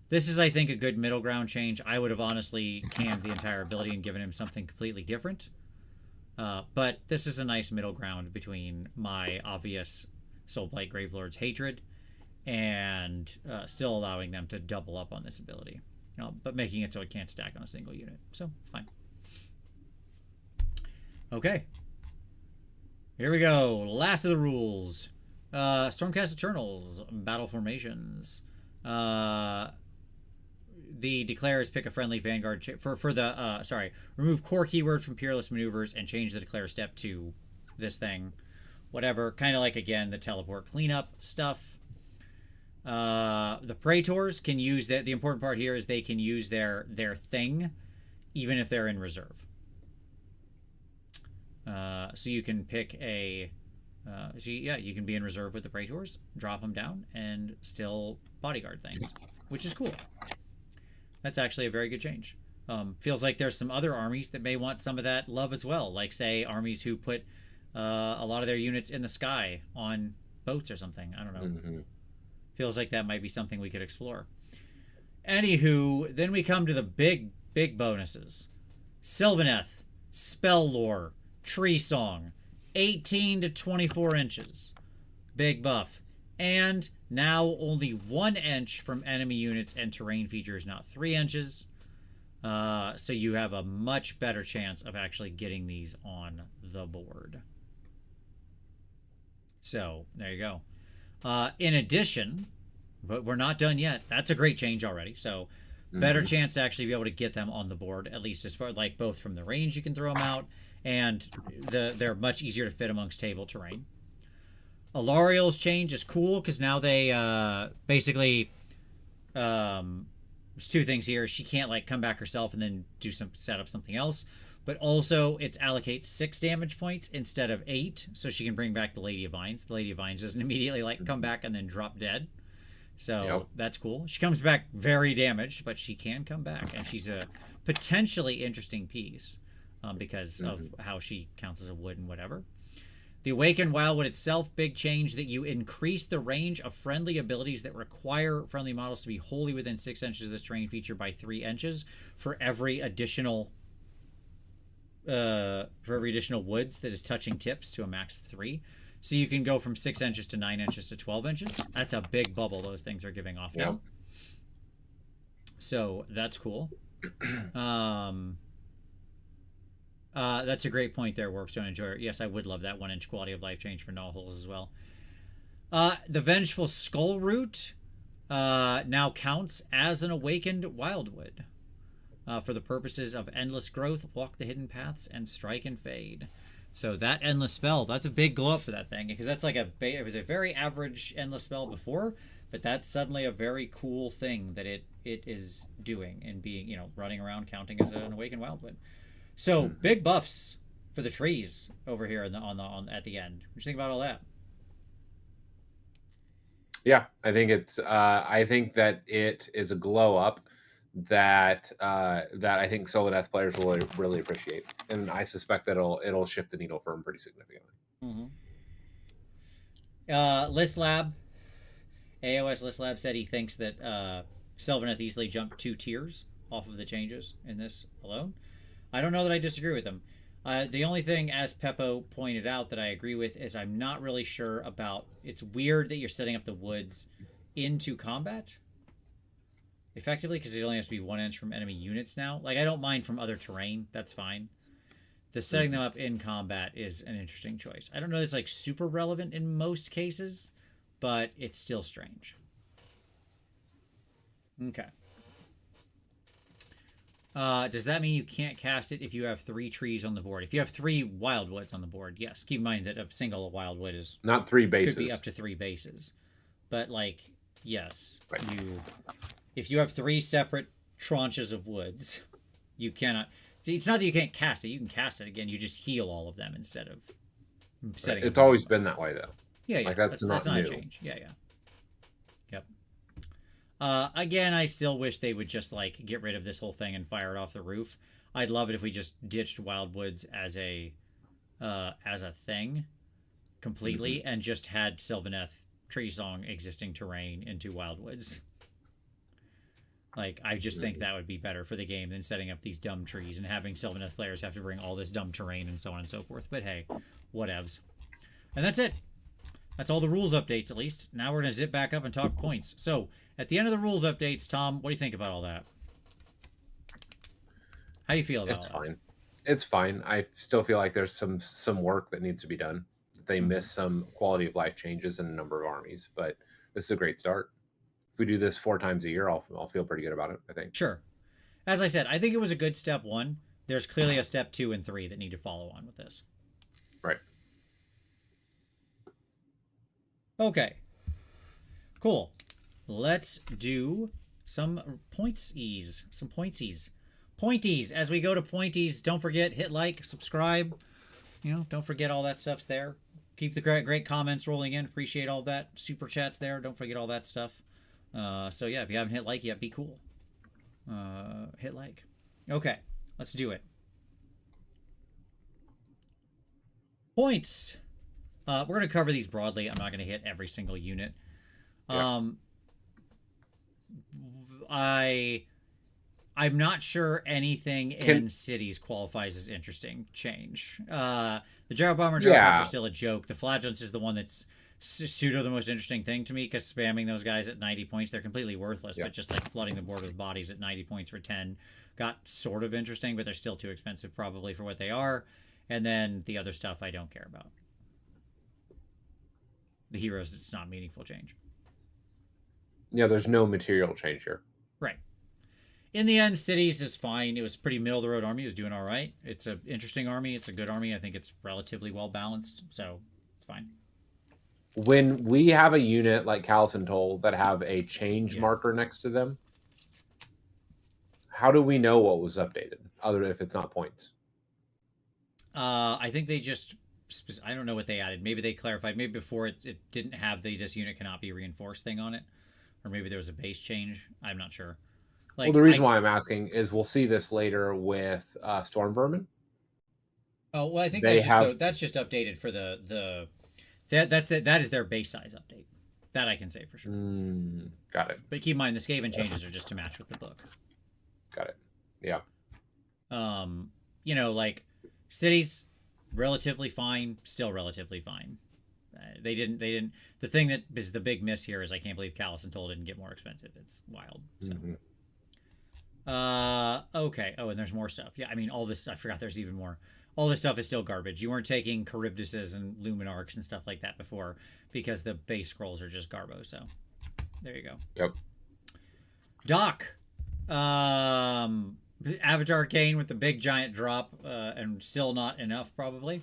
This is, I think, a good middle ground change. I would have honestly canned the entire ability and given him something completely different. But this is a nice middle ground between my obvious Soulblight Gravelord's hatred and still allowing them to double up on this ability, but making it so it can't stack on a single unit. So it's fine. Okay. Here we go. Last of the rules. Stormcast Eternals. Battle formations. The declares pick a friendly Vanguard remove core keywords from Peerless Maneuvers and change the declare step to this thing. Whatever. Kind of like, again, the teleport cleanup stuff. The Praetors can use that. The important part here is they can use their thing even if they're in reserve. So you can pick a... you can be in reserve with the Praetors, drop them down, and still bodyguard things, which is cool. That's actually a very good change. Feels like there's some other armies that may want some of that love as well, like, say, armies who put a lot of their units in the sky on boats or something. I don't know. Feels like that might be something we could explore. Anywho, then we come to the big bonuses. Sylvaneth, Spell Lore, Tree Song, 18 to 24 inches. Big buff. And now only 1 inch from enemy units and terrain features, not 3 inches. So you have a much better chance of actually getting these on the board. So, there you go. In addition, but we're not done yet. That's a great change already. So, better chance to actually be able to get them on the board, at least as far, like, both from the range you can throw them out, and they're much easier to fit amongst table terrain. Alariel's change is cool because now they basically there's 2 things here. She can't like come back herself and then set up something else, but also it's allocates 6 damage points instead of 8, so she can bring back the Lady of Vines. The Lady of Vines doesn't immediately like come back and then drop dead. So that's cool. She comes back very damaged, but she can come back, and she's a potentially interesting piece. Because of how she counts as a wood and whatever. The Awakened Wildwood itself, big change that you increase the range of friendly abilities that require friendly models to be wholly within 6 inches of this terrain feature by 3 inches for every additional woods that is touching tips to a max of 3. So you can go from 6 inches to 9 inches to 12 inches. That's a big bubble those things are giving off now. So that's cool. That's a great point there, Warpstone Enjoyer. Yes, I would love that 1 inch quality of life change for null holes as well. The Vengeful Skull Root now counts as an Awakened Wildwood for the purposes of Endless Growth, Walk the Hidden Paths, and Strike and Fade. So that endless spell, that's a big glow up for that thing, because that's like it was a very average endless spell before, but that's suddenly a very cool thing that it is doing and being, running around counting as an Awakened Wildwood. So big buffs for the trees over here at the end. What do you think about all that? Yeah, I think it's. I think that it is a glow up that I think Sylvaneth players will really appreciate, and I suspect that it'll shift the needle for them pretty significantly. List Lab, AoS List Lab said he thinks that Sylvaneth easily jumped 2 tiers off of the changes in this alone. I don't know that I disagree with him. The only thing, as Peppo pointed out, that I agree with is I'm not really sure about... It's weird that you're setting up the woods into combat, effectively, because it only has to be 1 inch from enemy units now. Like, I don't mind from other terrain. That's fine. The setting them up in combat is an interesting choice. I don't know that it's, like, super relevant in most cases, but it's still strange. Okay. Does that mean you can't cast it if you have 3 trees on the board? If you have 3 wildwoods on the board, yes. Keep in mind that a single wildwood is... Not 3 bases. Could be up to 3 bases. But, like, yes. Right. If you have 3 separate tranches of woods, you cannot... See, it's not that you can't cast it. You can cast it again. You just heal all of them instead of setting... It's always been that way, though. Yeah, yeah. Like, that's not new. A change. Yeah, yeah. Again, I still wish they would just, like, get rid of this whole thing and fire it off the roof. I'd love it if we just ditched Wildwoods as a thing completely and just had Sylvaneth Tree Song existing terrain into Wildwoods. Like, I just think that would be better for the game than setting up these dumb trees and having Sylvaneth players have to bring all this dumb terrain and so on and so forth. But hey, whatevs. And that's it. That's all the rules updates, at least. Now we're going to zip back up and talk points. So, at the end of the rules updates, Tom, what do you think about all that? How do you feel about it? It's fine. It's fine. I still feel like there's some work that needs to be done. They miss some quality of life changes in a number of armies, but this is a great start. If we do this 4 times a year, I'll feel pretty good about it, I think. Sure. As I said, I think it was a good step 1. There's clearly a step 2 and 3 that need to follow on with this. Right. Okay. Cool. Let's do some pointsies. Pointies. As we go to pointies, don't forget, hit like, subscribe. Don't forget all that stuff's there. Keep the great comments rolling in. Appreciate all that. Super chats there. Don't forget all that stuff. So yeah, if you haven't hit like yet, be cool. Hit like. Okay, let's do it. Points. We're going to cover these broadly. I'm not going to hit every single unit. I'm not sure anything in cities qualifies as interesting change. The Gyro Bomber and Gyro Copter is still a joke. The Flagellants is the one that's pseudo the most interesting thing to me, because spamming those guys at 90 points, they're completely worthless. But just like flooding the board with bodies at 90 points for 10 got sort of interesting, but they're still too expensive probably for what they are. And then the other stuff I don't care about. The heroes, it's not meaningful change. Yeah, there's no material change here. Right. In the end, cities is fine. It was pretty middle of the road army. It was doing all right. It's an interesting army. It's a good army. I think it's relatively well balanced, so it's fine. When we have a unit like Callous and Toll that have a change marker next to them, how do we know what was updated, other if it's not points? I think they just, I don't know what they added. Maybe they clarified. Maybe before it didn't have this unit cannot be reinforced thing on it, or maybe there was a base change. I'm not sure. Like, well, the reason why I'm asking is we'll see this later with Storm Vermin. Oh well, I think that's just updated for that is their base size update. That I can say for sure. Got it. But keep in mind the Skaven changes are just to match with the book. Got it. Yeah. Like cities, relatively fine, still relatively fine. They didn't. The thing that is the big miss here is I can't believe Callous and Toll didn't get more expensive. It's wild. So. Okay. Oh, and there's more stuff. Yeah, I mean, all this, I forgot there's even more. All this stuff is still garbage. You weren't taking Charybdises and Luminarchs and stuff like that before because the base scrolls are just garbo. So there you go. Yep. Doc. Avatar Arcane with the big giant drop, and still not enough probably.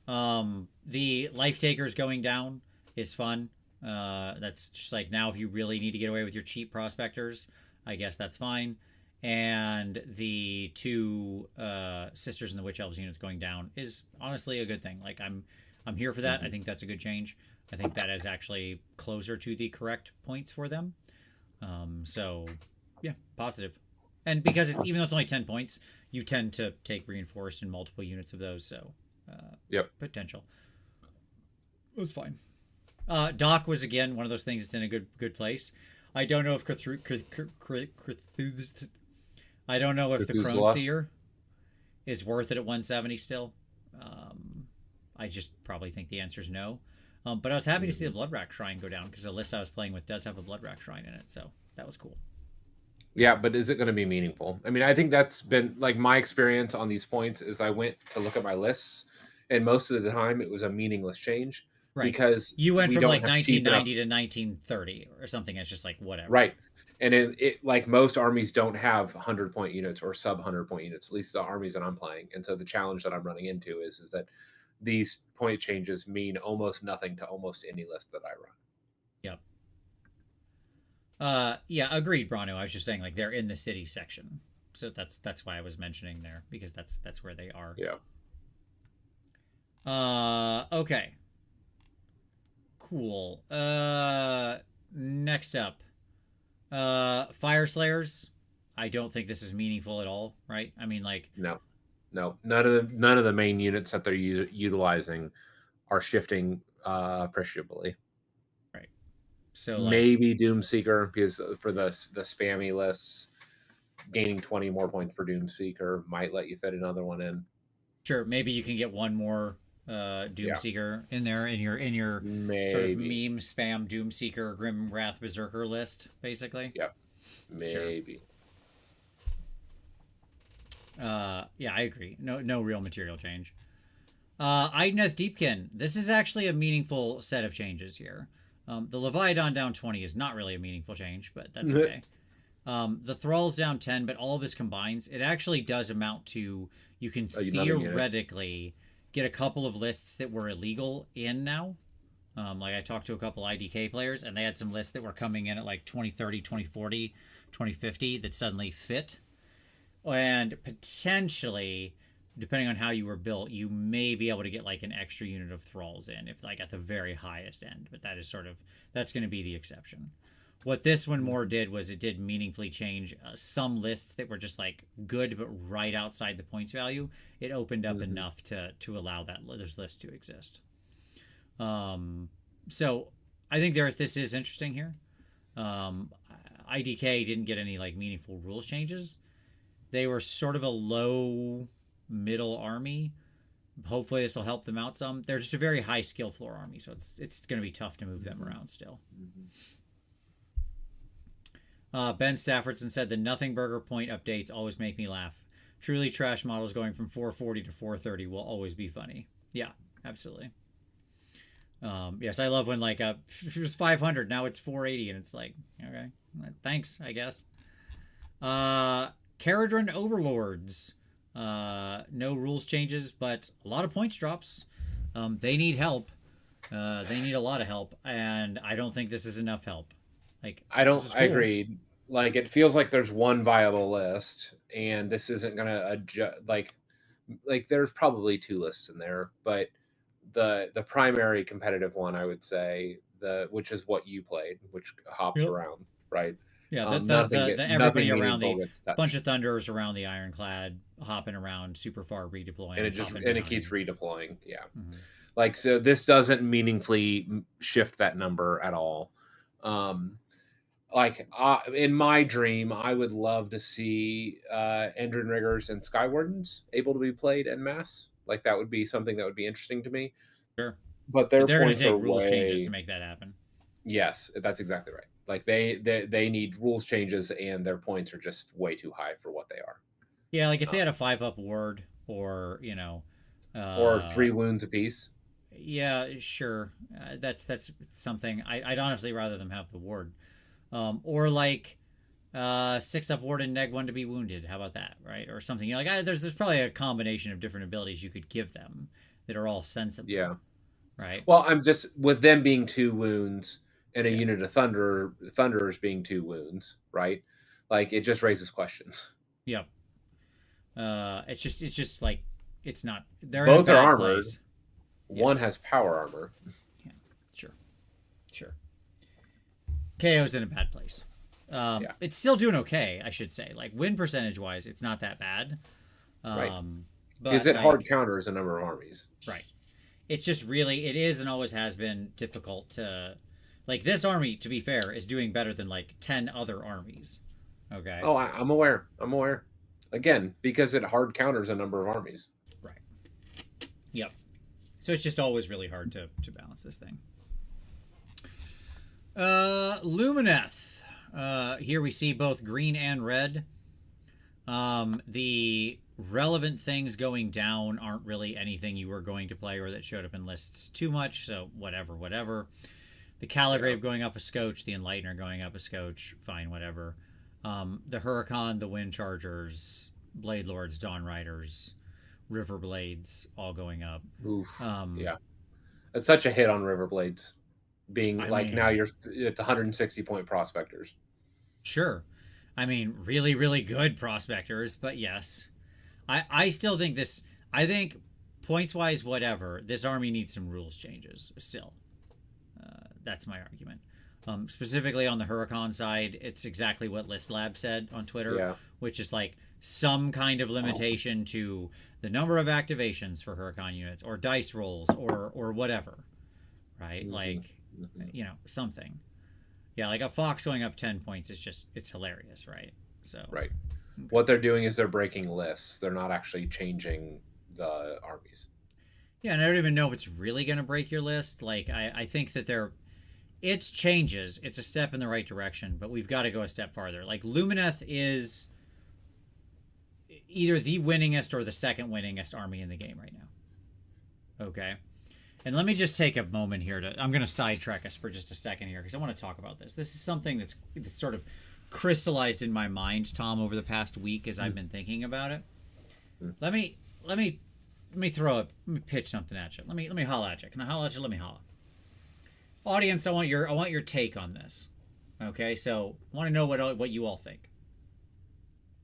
The Life Takers going down is fun. That's just like, now if you really need to get away with your cheap prospectors, I guess that's fine. And the two Sisters and the Witch Elves units going down is honestly a good thing. Like, I'm here for that. I think that's a good change. I think that is actually closer to the correct points for them. So yeah, positive. And because it's, even though it's only 10 points, you tend to take reinforced in multiple units of those. So potential. It's fine. Doc was again one of those things that's in a good place. I don't know if the Chrome Seer is worth it at 170 still. I just probably think the answer is no. But I was happy to see the Bloodrack Shrine go down, because the list I was playing with does have a Bloodrack Shrine in it, so that was cool. Yeah, but is it going to be meaningful? I mean, I think that's been like my experience on these points is I went to look at my lists, and most of the time it was a meaningless change. Right. Because you went from like 1990 to 1930 or something. It's just like whatever. Right. And it like most armies don't have 100-point units or sub 100-point units, at least the armies that I'm playing. And so the challenge that I'm running into is that these point changes mean almost nothing to almost any list that I run. Yep. Yeah, agreed, Brano. I was just saying, like, they're in the city section. So that's why I was mentioning there, because that's where they are. Yeah. Okay. Cool. Next up. Fire Slayers. I don't think this is meaningful at all, right? I mean, like, no. None of the main units that they're utilizing are shifting appreciably. Right. So like, maybe Doomseeker, because for the spammy lists, gaining 20 more points per Doomseeker might let you fit another one in. Sure, maybe you can get one more Doomseeker in there in your maybe. Sort of meme spam Doomseeker Grim Wrath Berserker list, basically. Yep. Maybe. Sure. Yeah, I agree. No real material change. Idneth Deepkin. This is actually a meaningful set of changes here. The Leviathan down 20 is not really a meaningful change, but that's okay. The Thrall's down 10, but all of his combines, it actually does amount to, you can theoretically get a couple of lists that were illegal in now. Like I talked to a couple IDK players, and they had some lists that were coming in at like 2030, 2040, 2050 that suddenly fit. and potentially, depending on how you were built, you may be able to get like an extra unit of thralls in, if like at the very highest end. But that is sort of, that's going to be the exception. What this one more did was it did meaningfully change some lists that were just like good but right outside the points value. It opened up enough to allow that those lists to exist. So I think this is interesting here. IDK didn't get any like meaningful rules changes. They were sort of a low middle army. Hopefully this will help them out some. They're just a very high skill floor army, so it's going to be tough to move them around still. Ben Staffordson said the Nothing Burger point updates always make me laugh. Truly trash models going from 440 to 430 will always be funny. Yeah, absolutely. Yes, I love when like it was 500, now it's 480, and it's like, okay, thanks, I guess. Caradron Overlords. No rules changes, but a lot of points drops. They need help. They need a lot of help, and I don't think this is enough help. Like, I don't. cool. I agree. Like, it feels like there's one viable list, and this isn't gonna adjust. Like there's probably two lists in there, but the primary competitive one, I would say, which is what you played, which hops around, right? Yeah, Nothing everybody around the gets touched. Bunch of Thunderers around the Ironclad, hopping around super far, redeploying, and it keeps redeploying. Yeah, mm-hmm. Like, so this doesn't meaningfully shift that number at all. Like, in my dream, I would love to see Endrin Riggers and Skywardens able to be played en masse. Like, that would be something that would be interesting to me. Sure, but they're going to take rules changes to make that happen. Yes, that's exactly right. Like, they need rules changes, and their points are just way too high for what they are. Yeah, like if they had a 5-up ward, or or 3 wounds apiece. Yeah, sure. That's something. I'd honestly rather them have the ward, or like 6-up ward and neg 1 to be wounded. How about that, right? Or something. Like, there's probably a combination of different abilities you could give them that are all sensible. Yeah. Right. Well, I'm just, with them being 2 wounds and a unit of Thunderers being 2 wounds, right? Like, it just raises questions. Yep. It's just like, it's not. They're both are armored. One has power armor. Yeah, sure. KO's in a bad place. It's still doing okay, I should say. Like, win percentage wise, it's not that bad. Right. But because it hard counters a number of armies. Right. It's just really, it is and always has been difficult to, like, this army, to be fair, is doing better than like 10 other armies. Okay. Oh, I'm aware. Again, because it hard counters a number of armies. Right. Yep. So it's just always really hard to balance this thing. Lumineth. Here we see both green and red. The relevant things going down aren't really anything you were going to play or that showed up in lists too much, so whatever. The Caligrave going up a scotch, the Enlightener going up a scotch, fine, whatever. The Huracan, the Wind Chargers, Blade Lords, Dawn Riders, River Blades all going up. Oof. Yeah. It's such a hit on River Blades. Now it's 160 point prospectors. Sure. I mean, really, really good prospectors, but yes. I still think I think points-wise, whatever, this army needs some rules changes still. That's my argument. Specifically on the Huracan side, it's exactly what List Lab said on Twitter, which is like some kind of limitation to the number of activations for Huracan units, or dice rolls, or whatever, right? Mm-hmm. Like, something. Yeah, like a Fox going up 10 points is just, it's hilarious, right? So right. Okay. What they're doing is they're breaking lists. They're not actually changing the armies. Yeah, and I don't even know if it's really going to break your list. Like, I think that it's changes. It's a step in the right direction, but we've got to go a step farther. Like, Lumineth is either the winningest or the second winningest army in the game right now. Okay. And let me just take a moment here I'm going to sidetrack us for just a second here, because I want to talk about this. This is something that's sort of crystallized in my mind, Tom, over the past week as I've been thinking about it. Let me pitch something at you. Let me holla at you. Can I holla at you? Let me holla. Audience, I want your take on this. Okay, so I want to know what you all think.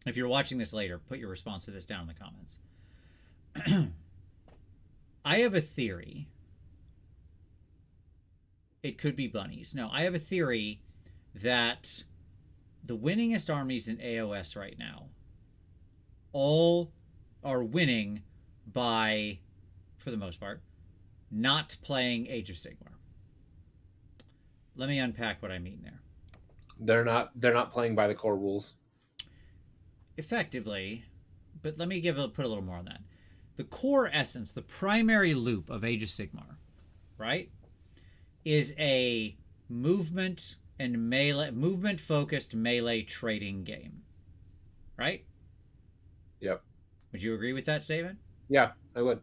If you're watching this later, put your response to this down in the comments. I have a theory. It could be bunnies. No, I have a theory that the winningest armies in AoS right now all are winning by, for the most part, not playing Age of Sigmar. Let me unpack what I mean there. They're not playing by the core rules. Effectively, but let me put a little more on that. The core essence, the primary loop of Age of Sigmar, right, is a movement focused melee trading game, right? Yep. Would you agree with that statement? Yeah, I would.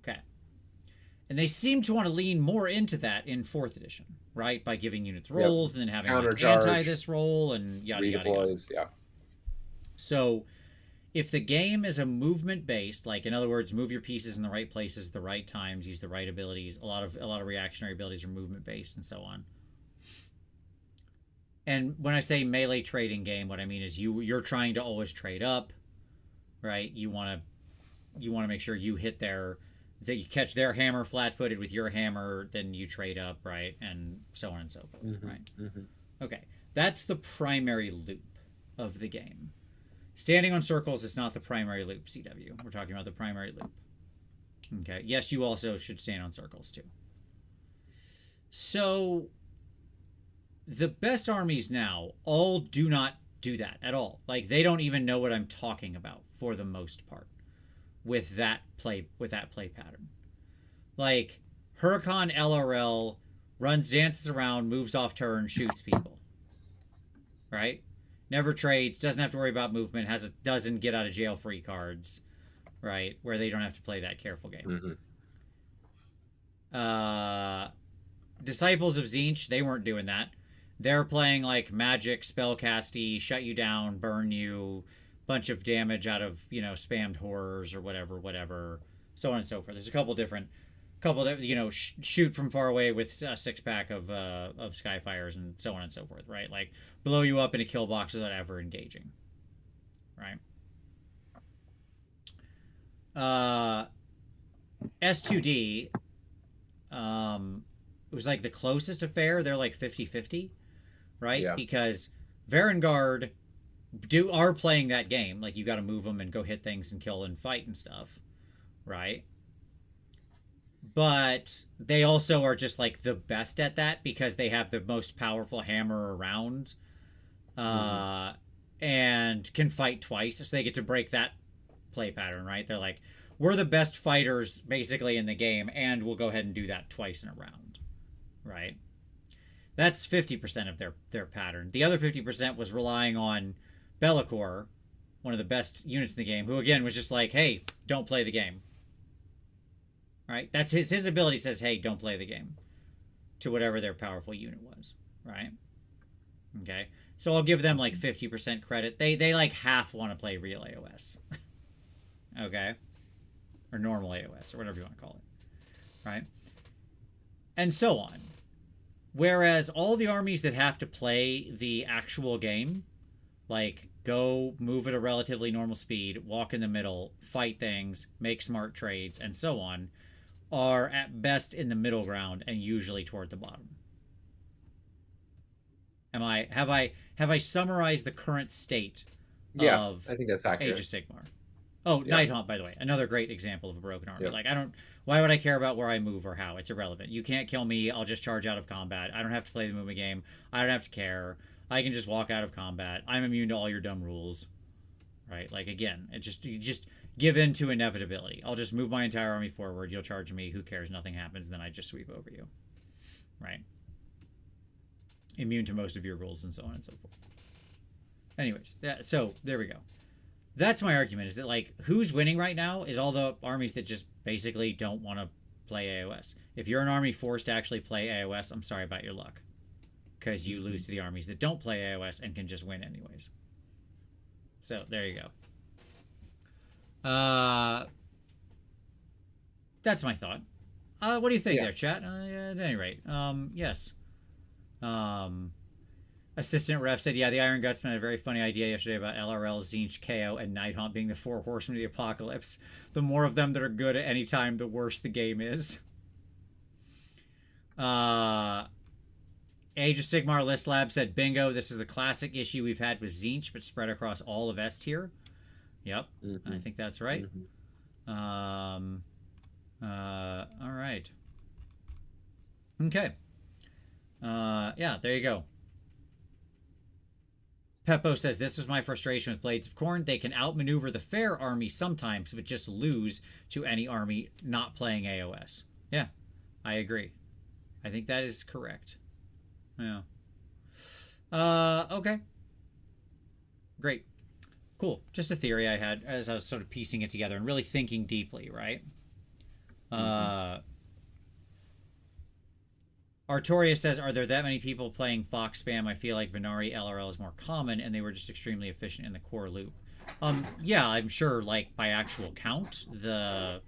Okay. And they seem to want to lean more into that in 4th edition, right? By giving units rolls and then having like anti this roll and yada yada yada. Yeah. So if the game is a movement based, like in other words, move your pieces in the right places at the right times, use the right abilities, a lot of reactionary abilities are movement based and so on. And when I say melee trading game, what I mean is you're trying to always trade up, right? You want to make sure you hit that you catch their hammer flat-footed with your hammer, then you trade up, right? And so on and so forth, right? Mm-hmm. Okay. That's the primary loop of the game. Standing on circles is not the primary loop, CW. We're talking about the primary loop. Okay. Yes, you also should stand on circles too. So the best armies now all do not do that at all. Like they don't even know what I'm talking about for the most part with that play pattern. Like Huracan LRL dances around, moves off turn, shoots people. Right? Never trades, doesn't have to worry about movement, has a dozen get out of jail free cards, right? Where they don't have to play that careful game. Mm-hmm. Disciples of Tzeentch, they weren't doing that. They're playing like magic, spellcasty, shut you down, burn you, bunch of damage out of, spammed horrors or whatever, so on and so forth. There's a couple different, shoot from far away with a 6-pack of Skyfires and so on and so forth, right? Like blow you up in a kill box without ever engaging, right? S2D, it was like the closest affair. They're like 50-50, right? Yeah. Because Varangard are playing that game. Like you got to move them and go hit things and kill and fight and stuff, right? But they also are just like the best at that because they have the most powerful hammer around, and can fight twice, so they get to break that play pattern, right? They're like, we're the best fighters basically in the game, and we'll go ahead and do that twice in a round, right? That's 50% of their pattern. The other 50% was relying on Be'lakor, one of the best units in the game, who again was just like, hey, don't play the game. Right? That's his ability says, hey, don't play the game. To whatever their powerful unit was. Right? Okay. So I'll give them like 50% credit. They like half want to play real AoS. Okay? Or normal AoS, or whatever you want to call it. Right? And so on. Whereas all the armies that have to play the actual game, like go move at a relatively normal speed, walk in the middle, fight things, make smart trades, and so on, are at best in the middle ground and usually toward the bottom. Have I summarized the current state of I think that's accurate. Age of Sigmar? Oh, yeah. Night Haunt, by the way, another great example of a broken army. Yep. Like why would I care about where I move or how? It's irrelevant. You can't kill me. I'll just charge out of combat. I don't have to play the movement game. I don't have to care. I can just walk out of combat. I'm immune to all your dumb rules. Right? Like again, you just give in to inevitability. I'll just move my entire army forward. You'll charge me. Who cares? Nothing happens. Then I just sweep over you. Right? Immune to most of your rules and so on and so forth. Anyways, so there we go. That's my argument, is that like who's winning right now is all the armies that just basically don't want to play AoS. If you're an army forced to actually play AoS, I'm sorry about your luck. Because you lose to the armies that don't play AoS and can just win anyways. So there you go. That's my thought. What do you think there, chat? At any rate, yes. Assistant Ref said, yeah, the Iron Gutsman had a very funny idea yesterday about LRL, Zinch, KO, and Nighthaunt being the 4 horsemen of the apocalypse. The more of them that are good at any time, the worse the game is. Age of Sigmar List Lab said, bingo, this is the classic issue we've had with Zinch, but spread across all of S tier. Yep, I think that's right. All right. Okay. Yeah, there you go. Peppo says, this was my frustration with Blades of Corn. They can outmaneuver the fair army sometimes, but just lose to any army not playing AoS. Yeah, I agree. I think that is correct. Yeah. Okay. Great. Cool. Just a theory I had as I was sort of piecing it together and really thinking deeply, right? Artoria says, are there that many people playing Fox spam? I feel like Venari LRL is more common, and they were just extremely efficient in the core loop. Yeah, I'm sure, like, by actual count, the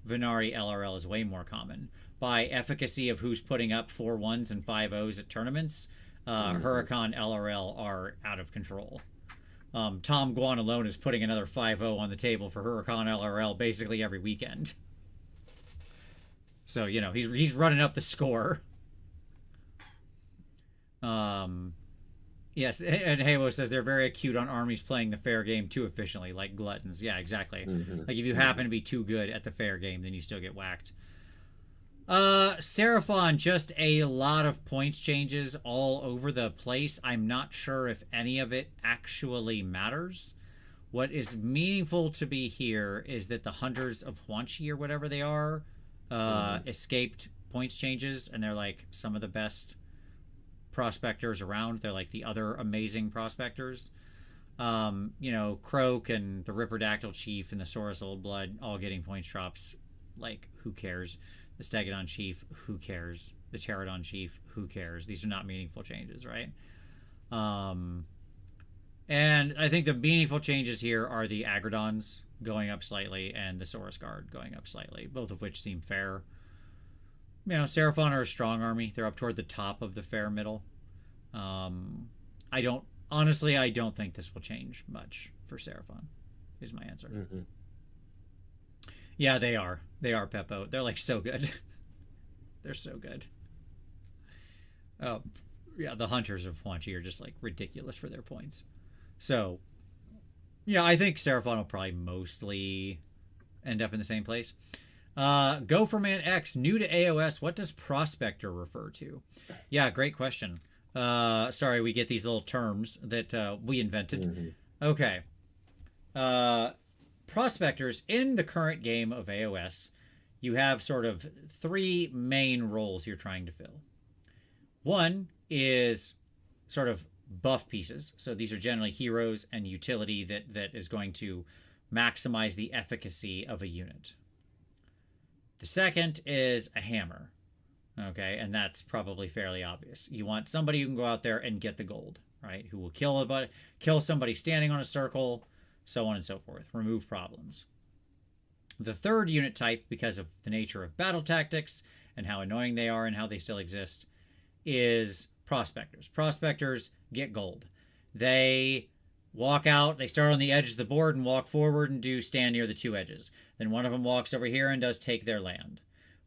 Venari LRL is way more common. By efficacy of who's putting up 4-1s and 5-0s at tournaments, Huracan LRL are out of control. Tom Guan alone is putting another 5-0 on the table for Huracan LRL basically every weekend. So, you know, he's running up the score. Yes, and Halo says they're very acute on armies playing the fair game too efficiently, like gluttons. Yeah, exactly. Like if you happen to be too good at the fair game, then you still get whacked. Seraphon, just a lot of points changes all over the place. I'm not sure if any of it actually matters. What is meaningful to be here is that the Hunters of Huanchi or whatever they are escaped points changes, and they're like some of the best prospectors around. They're like the other amazing prospectors. You know, Croak and the Ripperdactyl Chief and the Saurus Old Blood all getting points drops. Like, who cares? The Stegodon Chief, who cares? The Pterodon Chief, who cares? These are not meaningful changes, right? And I think the meaningful changes here are the Agrodons going up slightly and the Saurus Guard going up slightly, both of which seem fair. You know, Seraphon are a strong army. They're up toward the top of the fair middle. I don't think this will change much for Seraphon, is my answer. Yeah, they are. They are, Peppo. They're like so good. They're so good. Oh, yeah, the Hunters of Huanchi are just like ridiculous for their points. So, yeah, I think Seraphon will probably mostly end up in the same place. Gopherman X, new to AOS, what does Prospector refer to? Yeah, great question. Sorry, we get these little terms that we invented. Okay. Prospectors, in the current game of AOS, you have sort of 3 main roles you're trying to fill. One is sort of buff pieces. So these are generally heroes and utility that is going to maximize the efficacy of a unit. The second is a hammer. Okay, and that's probably fairly obvious. You want somebody who can go out there and get the gold, right? Who will kill somebody standing on a circle, so on and so forth. Remove problems. The third unit type, because of the nature of battle tactics and how annoying they are and how they still exist, is prospectors. Prospectors get gold. They walk out, they start on the edge of the board and walk forward and do stand near the 2 edges. Then one of them walks over here and does take their land,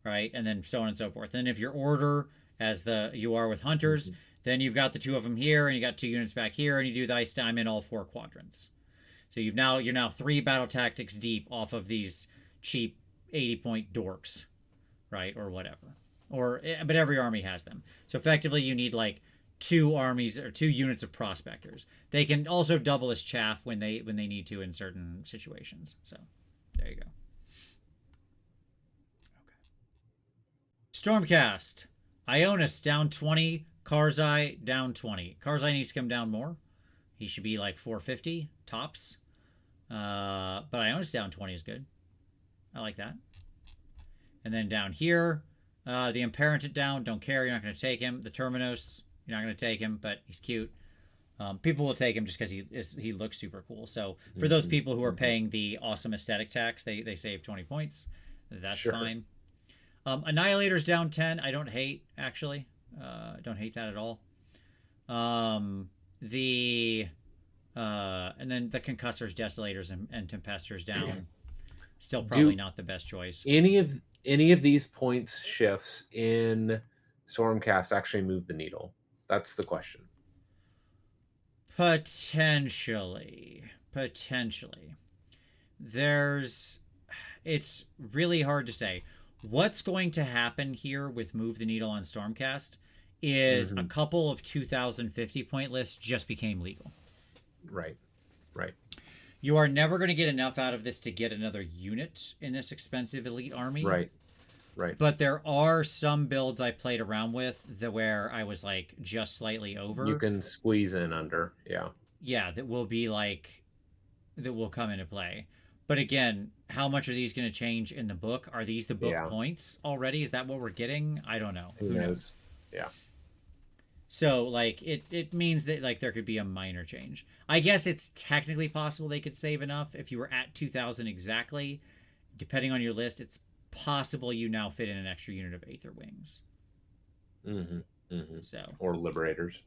right? And then so on and so forth. And if your order, as you are with Hunters, then you've got the 2 of them here and you got 2 units back here and you do the I'm in all 4 quadrants. So you're now 3 battle tactics deep off of these cheap 80-point dorks, right? Or whatever. But every army has them. So effectively you need like 2 armies or 2 units of prospectors. They can also double as chaff when they need to in certain situations. So there you go. Okay. Stormcast. Ionis down 20. Karzai down 20. Karzai needs to come down more. He should be like 450 tops. But Ionis down 20 is good. I like that. And then down here, the Imperator down. Don't care. You're not going to take him. The Terminos, you're not going to take him, but he's cute. People will take him just because he looks super cool. So for those people who are paying the awesome aesthetic tax, they save 20 points. That's fine. Annihilator's down 10. I don't hate, actually. Don't hate that at all. the and then the concussors, desolators, and tempestors down. Still probably not the best choice. Any of these points shifts in Stormcast actually move the needle? That's the question. Potentially. It's really hard to say. What's going to happen here with Move the Needle on Stormcast is a couple of 2050 point lists just became legal. Right. You are never going to get enough out of this to get another unit in this expensive elite army. Right. But there are some builds I played around with where I was like just slightly over. You can squeeze in under. Yeah. Yeah, that will come into play. But again, how much are these going to change in the book? Are these the book points already? Is that what we're getting? I don't know. Who knows? Yeah. So like it means that like there could be a minor change. I guess it's technically possible they could save enough if you were at 2000 exactly. Depending on your list, it's possible you now fit in an extra unit of Aether Wings. So or Liberators.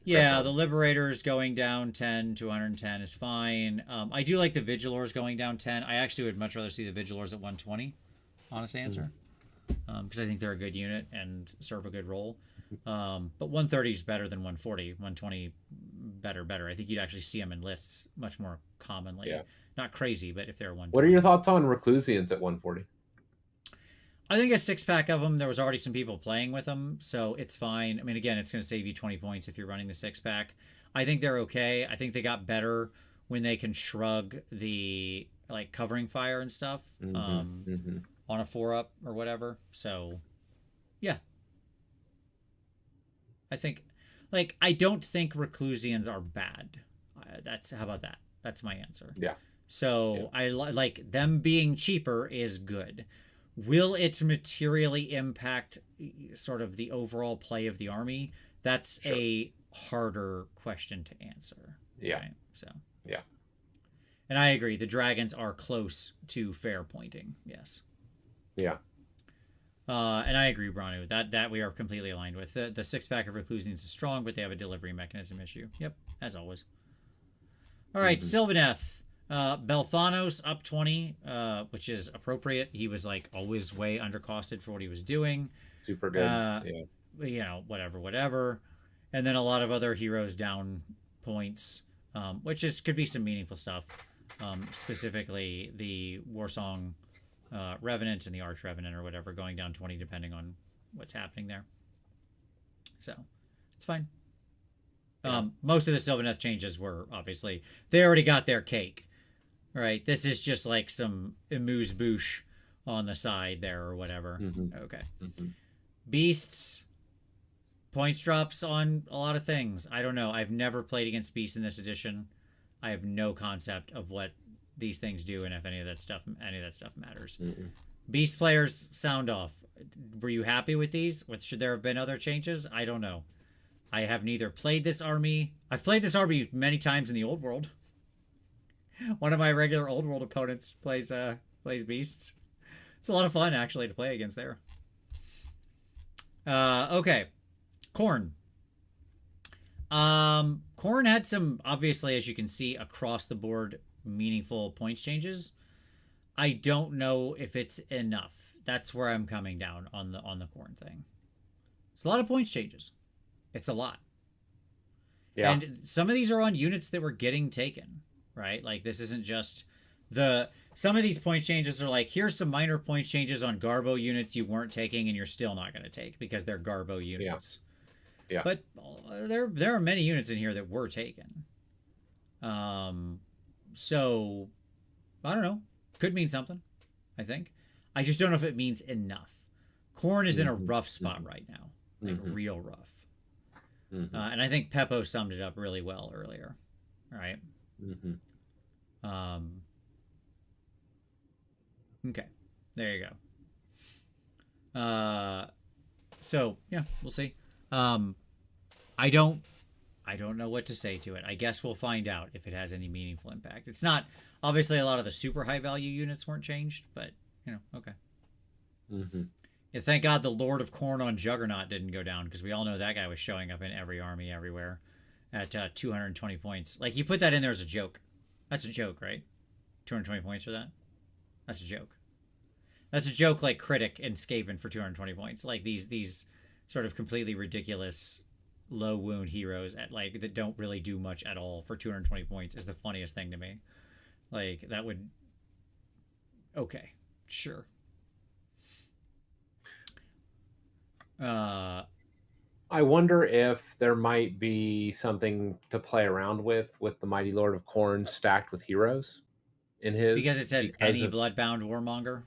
Yeah, the Liberators going down 10 to 110 is fine. I do like the Vigilors going down 10. I actually would much rather see the Vigilors at 120. Honest answer. Because I think they're a good unit and serve a good role. But 130 is better than 140. 120 better. I think you'd actually see them in lists much more commonly. Yeah. Not crazy, but if they're 120. What are your thoughts on Reclusians at 140? I think a 6-pack of them, there was already some people playing with them, so it's fine. I mean, again, it's going to save you 20 points if you're running the 6-pack. I think they're okay. I think they got better when they can shrug the like covering fire and stuff on a 4-up or whatever. So, yeah. I think, like, I don't think Reclusians are bad. How about that? That's my answer. Yeah. So I like them being cheaper is good. Will it materially impact sort of the overall play of the army? That's a harder question to answer. Yeah. Right? So. Yeah. And I agree. The dragons are close to fair pointing. Yes. Yeah. And I agree, Branu. That we are completely aligned with. The 6-pack of Reclusians is strong, but they have a delivery mechanism issue. Yep, as always. All right, Sylvaneth. Belthanos up 20, which is appropriate. He was like always way undercosted for what he was doing. Super good. You know, whatever. And then a lot of other heroes down points, which could be some meaningful stuff. Specifically the Warsong Revenant and the Arch Revenant or whatever going down 20 depending on what's happening there. So it's fine. Most of the Sylvaneth changes were obviously they already got their cake. Right, this is just like some amuse-bouche on the side there or whatever. Okay. Beasts, points drops on a lot of things. I don't know. I've never played against beasts in this edition. I have no concept of what these things do and if any of that stuff matters. Beast players, sound off. Were you happy with these? Should there have been other changes? I don't know. I have neither played this army. I've played this army many times in the old world. One of my regular old world opponents plays beasts. It's a lot of fun actually to play against there. Okay. Khorne. Khorne had some, obviously, as you can see, across the board meaningful points changes. I don't know if it's enough. That's where I'm coming down on the Khorne thing. It's a lot of points changes. It's a lot. Yeah. And some of these are on units that were getting taken. Right? Like, this isn't just some of these points changes are like, here's some minor points changes on Garbo units you weren't taking and you're still not going to take because they're Garbo units. Yeah. But there are many units in here that were taken. So, I don't know. Could mean something, I think. I just don't know if it means enough. Khorne is in a rough spot right now. Like, real rough. And I think Peppo summed it up really well earlier. All right. Okay, there you go. So yeah, we'll see. I don't know what to say to it. I guess we'll find out if it has any meaningful impact. It's not obviously a lot of the super high value units weren't changed, but you know, okay. Yeah, thank God the Lord of Khorne on Juggernaut didn't go down because we all know that guy was showing up in every army everywhere. at 220 points. Like, you put that in there as a joke. That's a joke, right? 220 points for that? That's a joke. That's a joke, like Critic and Skaven for 220 points. Like, these sort of completely ridiculous low wound heroes at like that don't really do much at all for 220 points is the funniest thing to me. Like, that would, okay, sure. I wonder if there might be something to play around with the Mighty Lord of Khorne stacked with heroes in his, because it says because any of, bloodbound warmonger.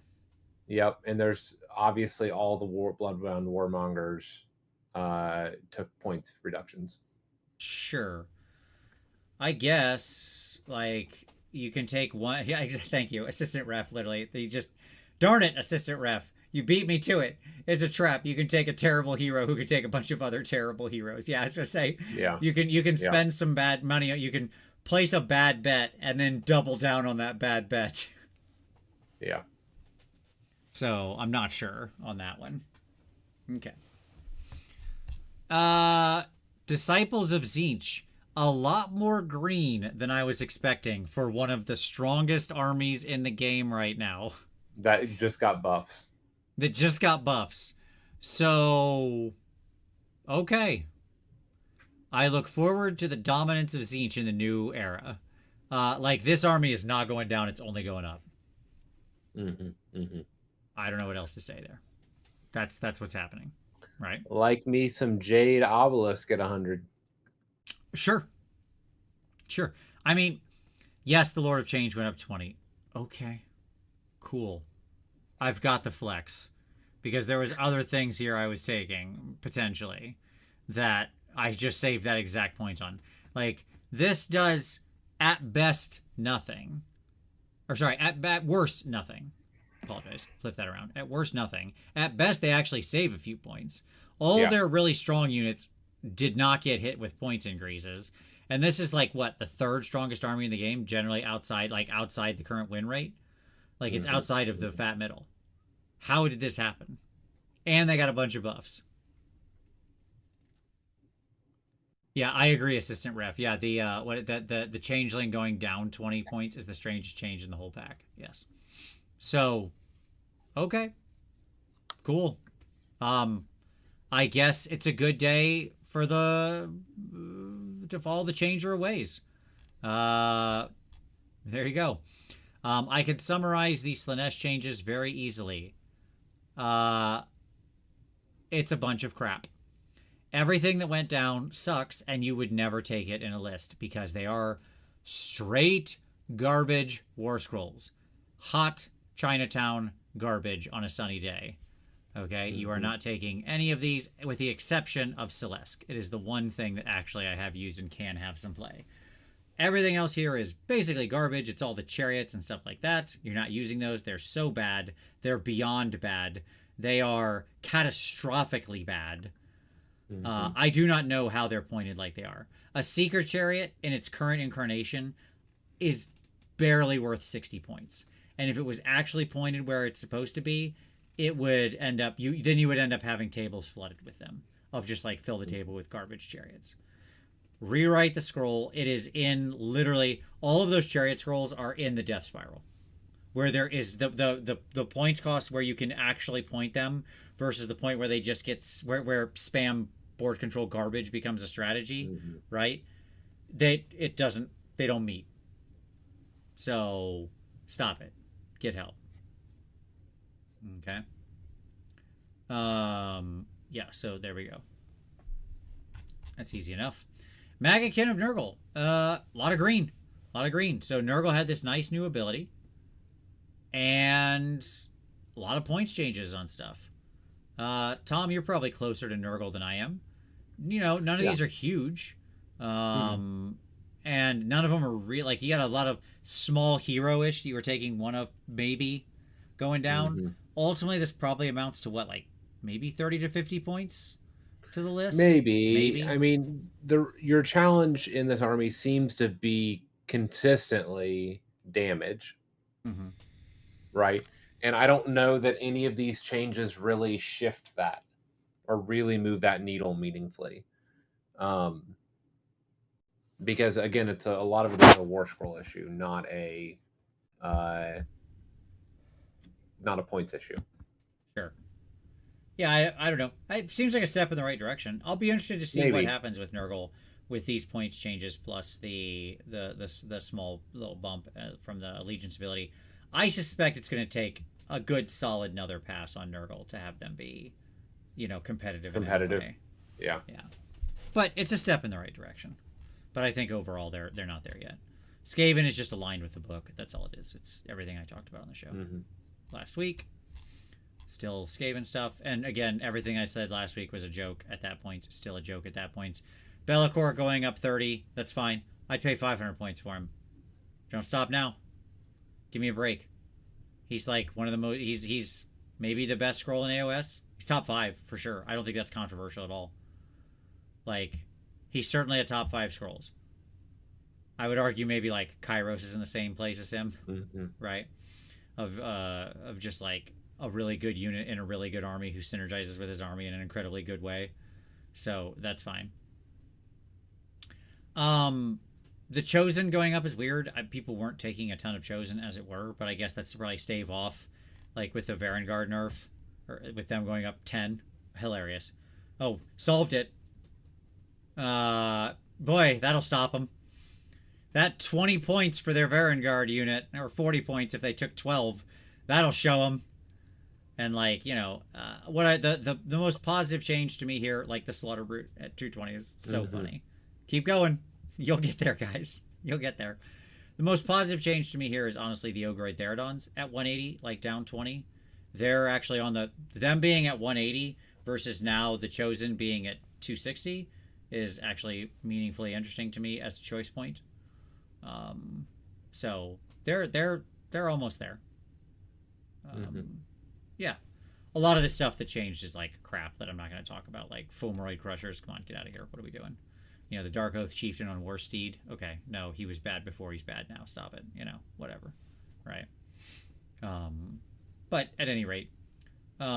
yep, and there's obviously all the bloodbound warmongers took points reductions. Sure. I guess, like, you can take one. Yeah, thank you, assistant ref. Literally, they just, darn it, assistant ref. You beat me to it. It's a trap. You can take a terrible hero who can take a bunch of other terrible heroes. Yeah, I was gonna say, Yeah, you can yeah, spend some bad money. You can place a bad bet and then double down on that bad bet. yeah. So I'm not sure on that one. Okay. Disciples of Zinch. A lot more green than I was expecting for one of the strongest armies in the game right now. That just got buffs. That just got buffs. So, okay. I look forward to the dominance of Zinch in the new era. Like, this army is not going down, it's only going up. Mm-hmm, mm-hmm. I don't know what else to say there. That's what's happening, right? Like me some Jade Obelisk at 100. Sure. Sure. I mean, yes, the Lord of Change went up 20. Okay. Cool. I've got the flex because there was other things here I was taking potentially that I just saved that exact point on. Like, this does at best nothing. Or sorry, at worst nothing. Apologize. Flip that around. At worst nothing. At best they actually save a few points. All Yeah. their really strong units did not get hit with points increases. And this is like what, the third strongest army in the game, generally outside the current win rate. Like, it's outside of the fat middle. How did this happen? And they got a bunch of buffs. Yeah, I agree, assistant ref. Yeah, the changeling going down 20 points is the strangest change in the whole pack. Yes. So, okay. Cool. I guess it's a good day for the to follow the changer of ways. There you go. I can summarize the Slaanesh changes very easily. It's a bunch of crap. Everything that went down sucks, and you would never take it in a list because they are straight garbage war scrolls. Hot Chinatown garbage on a sunny day. Okay, you are not taking any of these with the exception of Celeste. It is the one thing that actually I have used and can have some play. Everything else here is basically garbage. It's all the chariots and stuff like that. You're not using those. They're so bad. They're beyond bad. They are catastrophically bad. I do not know how they're pointed like they are. A Seeker Chariot in its current incarnation is barely worth 60 points. And if it was actually pointed where it's supposed to be, it would end up you would end up having tables flooded with them of just like fill the table with garbage chariots. Rewrite the scroll. It is in literally all of those chariot scrolls are in the death spiral, where there is the points cost where you can actually point them versus the point where they just get where spam board control garbage becomes a strategy, right? They don't meet. So stop it. Get help. Okay. Yeah, so there we go. That's easy enough. Magakin of Nurgle. A lot of green. A lot of green. So Nurgle had this nice new ability. And a lot of points changes on stuff. Tom, you're probably closer to Nurgle than I am. You know, none of these are huge. And none of them are real. Like, you got a lot of small hero-ish that you were taking one of, maybe, going down. Ultimately, this probably amounts to what, like, maybe 30 to 50 points to the list? Maybe. I mean, your challenge in this army seems to be consistently damage, right? And I don't know that any of these changes really shift that or really move that needle meaningfully. because again, it's a lot of it is a war scroll issue, not a points issue. Sure. Yeah, I don't know. It seems like a step in the right direction. I'll be interested to see what happens with Nurgle with these points changes plus the small little bump from the allegiance ability. I suspect it's going to take a good solid another pass on Nurgle to have them be, competitive. Yeah. But it's a step in the right direction. But I think overall they're not there yet. Skaven is just aligned with the book. That's all it is. It's everything I talked about on the show last week. Still Skaven stuff. And again, everything I said last week was a joke at that point. It's still a joke at that point. Be'lakor going up 30. That's fine. I'd pay 500 points for him. Don't stop now. Give me a break. He's like one of the most... He's maybe the best scroll in AoS. He's top 5 for sure. I don't think that's controversial at all. Like, he's certainly a top 5 scrolls. I would argue maybe like Kairos is in the same place as him. Right? Of just like a really good unit in a really good army who synergizes with his army in an incredibly good way. So that's fine. The Chosen going up is weird. People weren't taking a ton of Chosen, as it were, but I guess that's to probably stave off, like with the Varangard nerf, or with them going up 10. Hilarious. Oh, solved it. Boy, that'll stop them. That 20 points for their Varangard unit, or 40 points if they took 12, that'll show them. And like, the most positive change to me here, like the Slaughter Brute at 220 is so funny. Keep going. You'll get there, guys. You'll get there. The most positive change to me here is honestly the Ogroid Therodons at 180, like down 20. They're actually on them being at 180 versus now the Chosen being at 260 is actually meaningfully interesting to me as a choice point. So they're almost there. Yeah. A lot of the stuff that changed is like crap that I'm not going to talk about, like Fulmoroid Crushers. Come on, get out of here. What are we doing? The Dark Oath Chieftain on Warsteed. Okay, no, he was bad before, he's bad now. Stop it. Whatever. Right. But at any rate, it's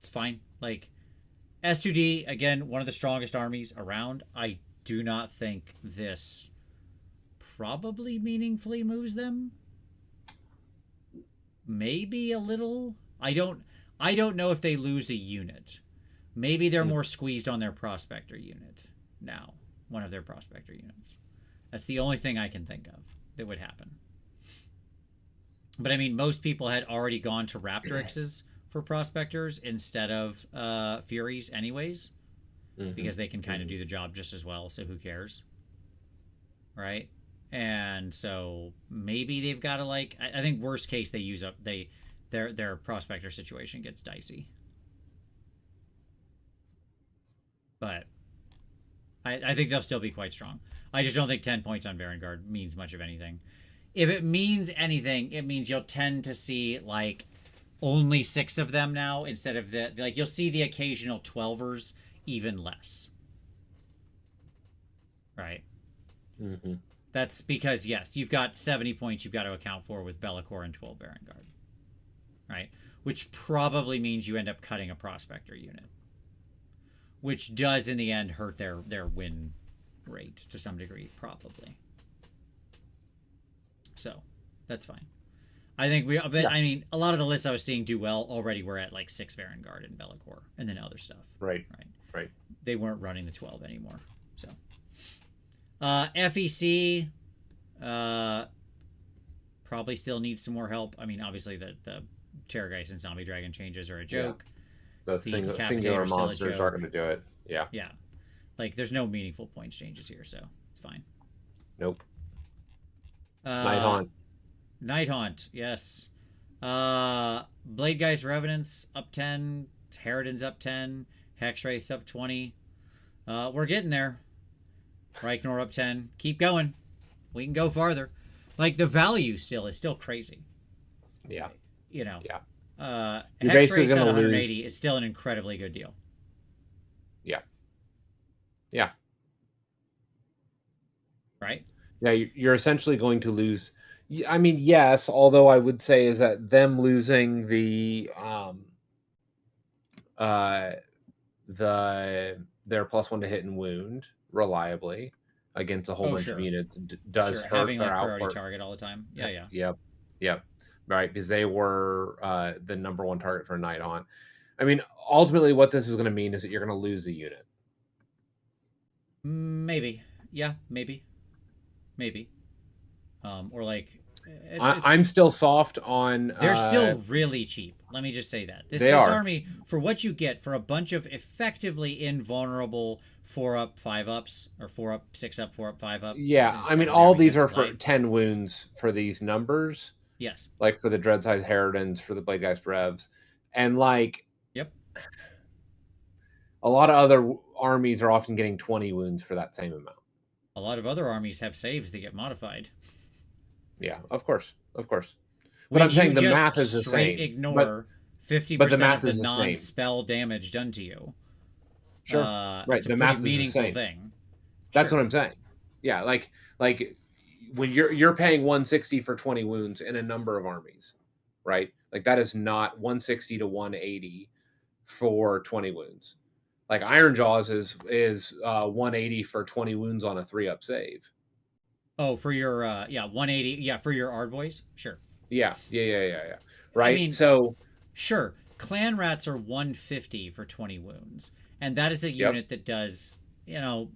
fine. Like, S2D, again, one of the strongest armies around. I do not think this probably meaningfully moves them. Maybe a little. I don't know if they lose a unit. Maybe they're more squeezed on their Prospector unit now. One of their Prospector units. That's the only thing I can think of that would happen. But I mean, most people had already gone to Raptorixes for Prospectors instead of Furies anyways. Because they can kind of do the job just as well, so who cares? Right? And so maybe they've got to like... I think worst case they use up... Their Prospector situation gets dicey. But I think they'll still be quite strong. I just don't think 10 points on Varangard means much of anything. If it means anything, it means you'll tend to see like only 6 of them now instead of you'll see the occasional 12ers even less. Right? That's because, yes, you've got 70 points you've got to account for with Be'lakor and 12 Varangard. Right? Which probably means you end up cutting a Prospector unit. Which does, in the end, hurt their win rate to some degree, probably. So, that's fine. I think I mean, a lot of the lists I was seeing do well already were at like 6 Varangard and Be'lakor, and then other stuff. Right. They weren't running the 12 anymore. So, FEC probably still needs some more help. I mean, obviously the Terrorgeist and Zombie Dragon changes are a joke. Yeah. The singular monsters aren't going to do it. Yeah. Yeah. Like, there's no meaningful points changes here, so it's fine. Nope. Night Haunt. Night Haunt, yes. Blade Guys Revenants up 10. Harridan's up 10. Hexwraith's up 20. We're getting there. Reichnor up 10. Keep going. We can go farther. Like, the value is still crazy. Yeah. Yeah. Hexwraith's at 180 is still an incredibly good deal. Yeah. Right? Yeah, you're essentially going to lose. I mean, yes, although I would say is that them losing the their +1 to hit and wound reliably against a whole Oh, bunch of sure. units does Sure. hurt Having their that priority output. target all the time. Yeah, yeah. Yep. Right, because they were the number one target for Nighthaunt. I mean, ultimately, what this is going to mean is that you're going to lose a unit. Maybe. Yeah, maybe. Maybe. Or like, I'm still soft on. they're still really cheap. Let me just say that They this are. army, for what you get for a bunch of effectively invulnerable 4-up, 5-ups, or 4-up, 6-up, 4-up, 5-up. Yeah, I mean, Every all army these gets are for light. 10 wounds for these numbers. Yes. Like for the Dreadside Harridans, for the Bladegeist Revs, and like Yep. a lot of other armies are often getting 20 wounds for that same amount. A lot of other armies have saves that get modified. Yeah, of course. But When I'm saying you the just math is the straight same. But ignore the 50% of math the is the same. non-spell damage done to you, Sure. Right. it's a The pretty math is the meaningful same. thing. That's Sure. what I'm saying. Yeah, like when you're paying 160 for 20 wounds in a number of armies, right? Like that is not 160 to 180 for 20 wounds. Like Iron Jaws is 180 for 20 wounds on a 3-up save. Oh, for your 180, yeah, for your Ard boys, sure. Yeah. I Right. mean, So sure, clan rats are 150 for 20 wounds, and that is a yep. unit that does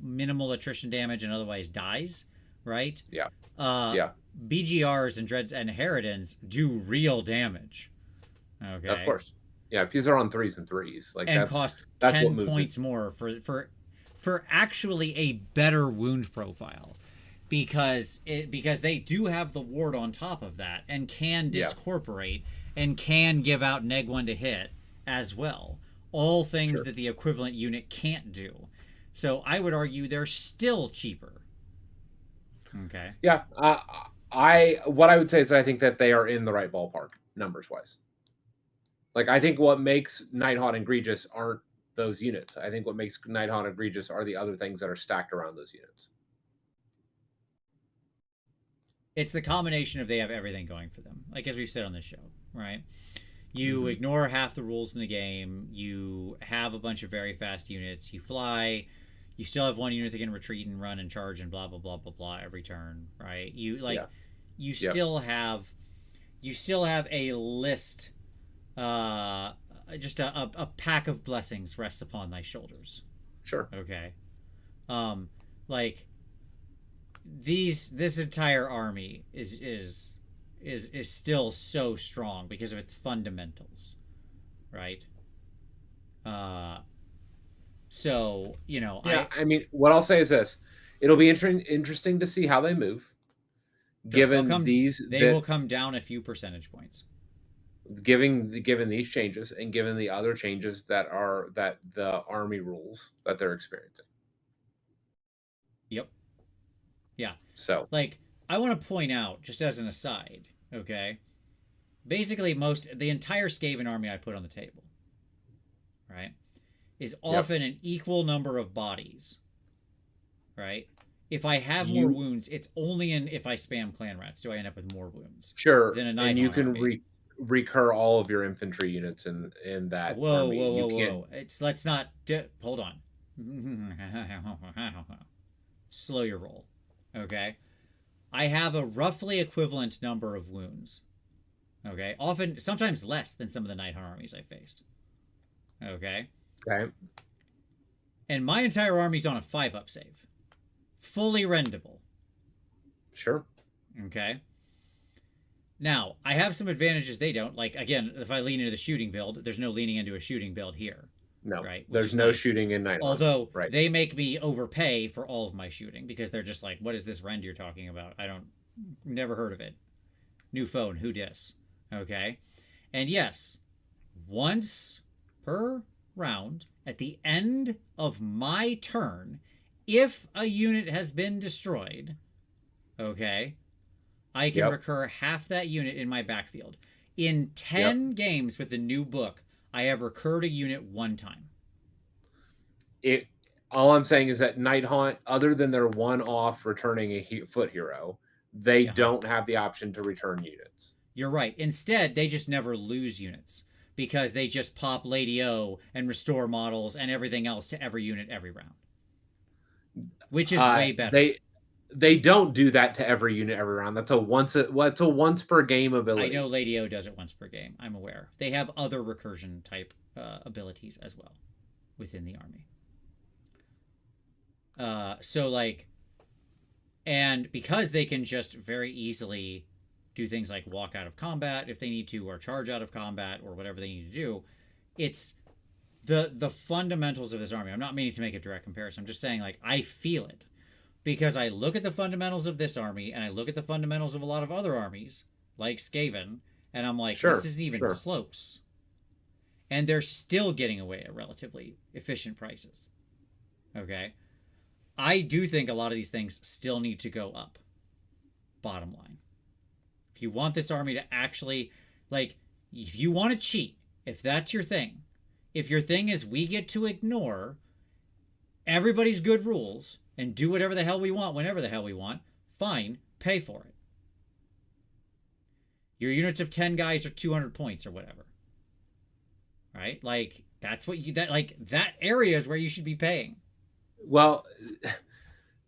minimal attrition damage and otherwise dies, right? Yeah. Uh, Yeah. BGRs and Dreads and Harridans do real damage. Okay. Of course. Yeah, because they're on 3s and 3s. Like And that's cost what 10 moves it. points more for actually a better wound profile, because they do have the ward on top of that and can discorporate and can give out neg 1 to hit as well, all things that the equivalent unit can't do. So I would argue they're still cheaper. Okay. Yeah. What I would say is I think that they are in the right ballpark numbers wise. Like I think what makes Nighthaunt egregious aren't those units. I think what makes Nighthaunt egregious are the other things that are stacked around those units. It's the combination of they have everything going for them, like as we've said on this show, right? You ignore half the rules in the game. You have a bunch of very fast units. You fly. You still have one unit that can retreat and run and charge and blah blah blah blah blah every turn, right? You still have a list. Just a pack of blessings rests upon thy shoulders. Sure. Okay. Like this entire army is still so strong because of its fundamentals, right? So I mean, what I'll say is this: it'll be interesting to see how they move. Given they will come down a few percentage points. Given these changes and given the other changes that the army rules that they're experiencing. Yep. Yeah. So, like, I want to point out, just as an aside, okay? Basically, the entire Skaven army I put on the table, right, is often an equal number of bodies, right? If I have more wounds, it's only if I spam clan rats do I end up with more wounds. Sure, than a and you can army. recur all of your infantry units in that army. Whoa. Let's not hold on. Slow your roll. Okay. I have a roughly equivalent number of wounds. Okay. Often, sometimes less than some of the Nighthaunt armies I faced. Okay. Okay. And my entire army's on a 5-up save. Fully rendable. Sure. Okay. Now, I have some advantages they don't. Like, again, if I lean into the shooting build, there's no leaning into a shooting build here. No, right? There's no shooting in Nighthaunt. Although they make me overpay for all of my shooting because they're just like, what is this rend you're talking about? Never heard of it. New phone, who dis? Okay. And yes, once per round, at the end of my turn, if a unit has been destroyed, okay, I can recur half that unit in my backfield. In 10 games with the new book, I have recurred a unit 1 time. All I'm saying is that Nighthaunt, other than their one-off returning a foot hero, they don't have the option to return units. You're right. Instead, they just never lose units. because they just pop Lady O and restore models and everything else to every unit every round, which is way better. They don't do that to every unit every round. That's a once per game ability. I know Lady O does it once per game. I'm aware. They have other recursion type abilities as well within the army. So like, and because they can just very easily do things like walk out of combat if they need to, or charge out of combat, or whatever they need to do, it's the fundamentals of this army. I'm not meaning to make a direct comparison. I'm just saying, like, I feel it because I look at the fundamentals of this army and I look at the fundamentals of a lot of other armies like Skaven, and I'm like, this isn't even close. And they're still getting away at relatively efficient prices. Okay? I do think a lot of these things still need to go up. Bottom line. If you want this army to actually, like, if you want to cheat, if that's your thing, if your thing is we get to ignore everybody's good rules and do whatever the hell we want whenever the hell we want, fine, pay for it. Your units of 10 guys are 200 points or whatever. Right? Like, that's what you, that area is where you should be paying. Well,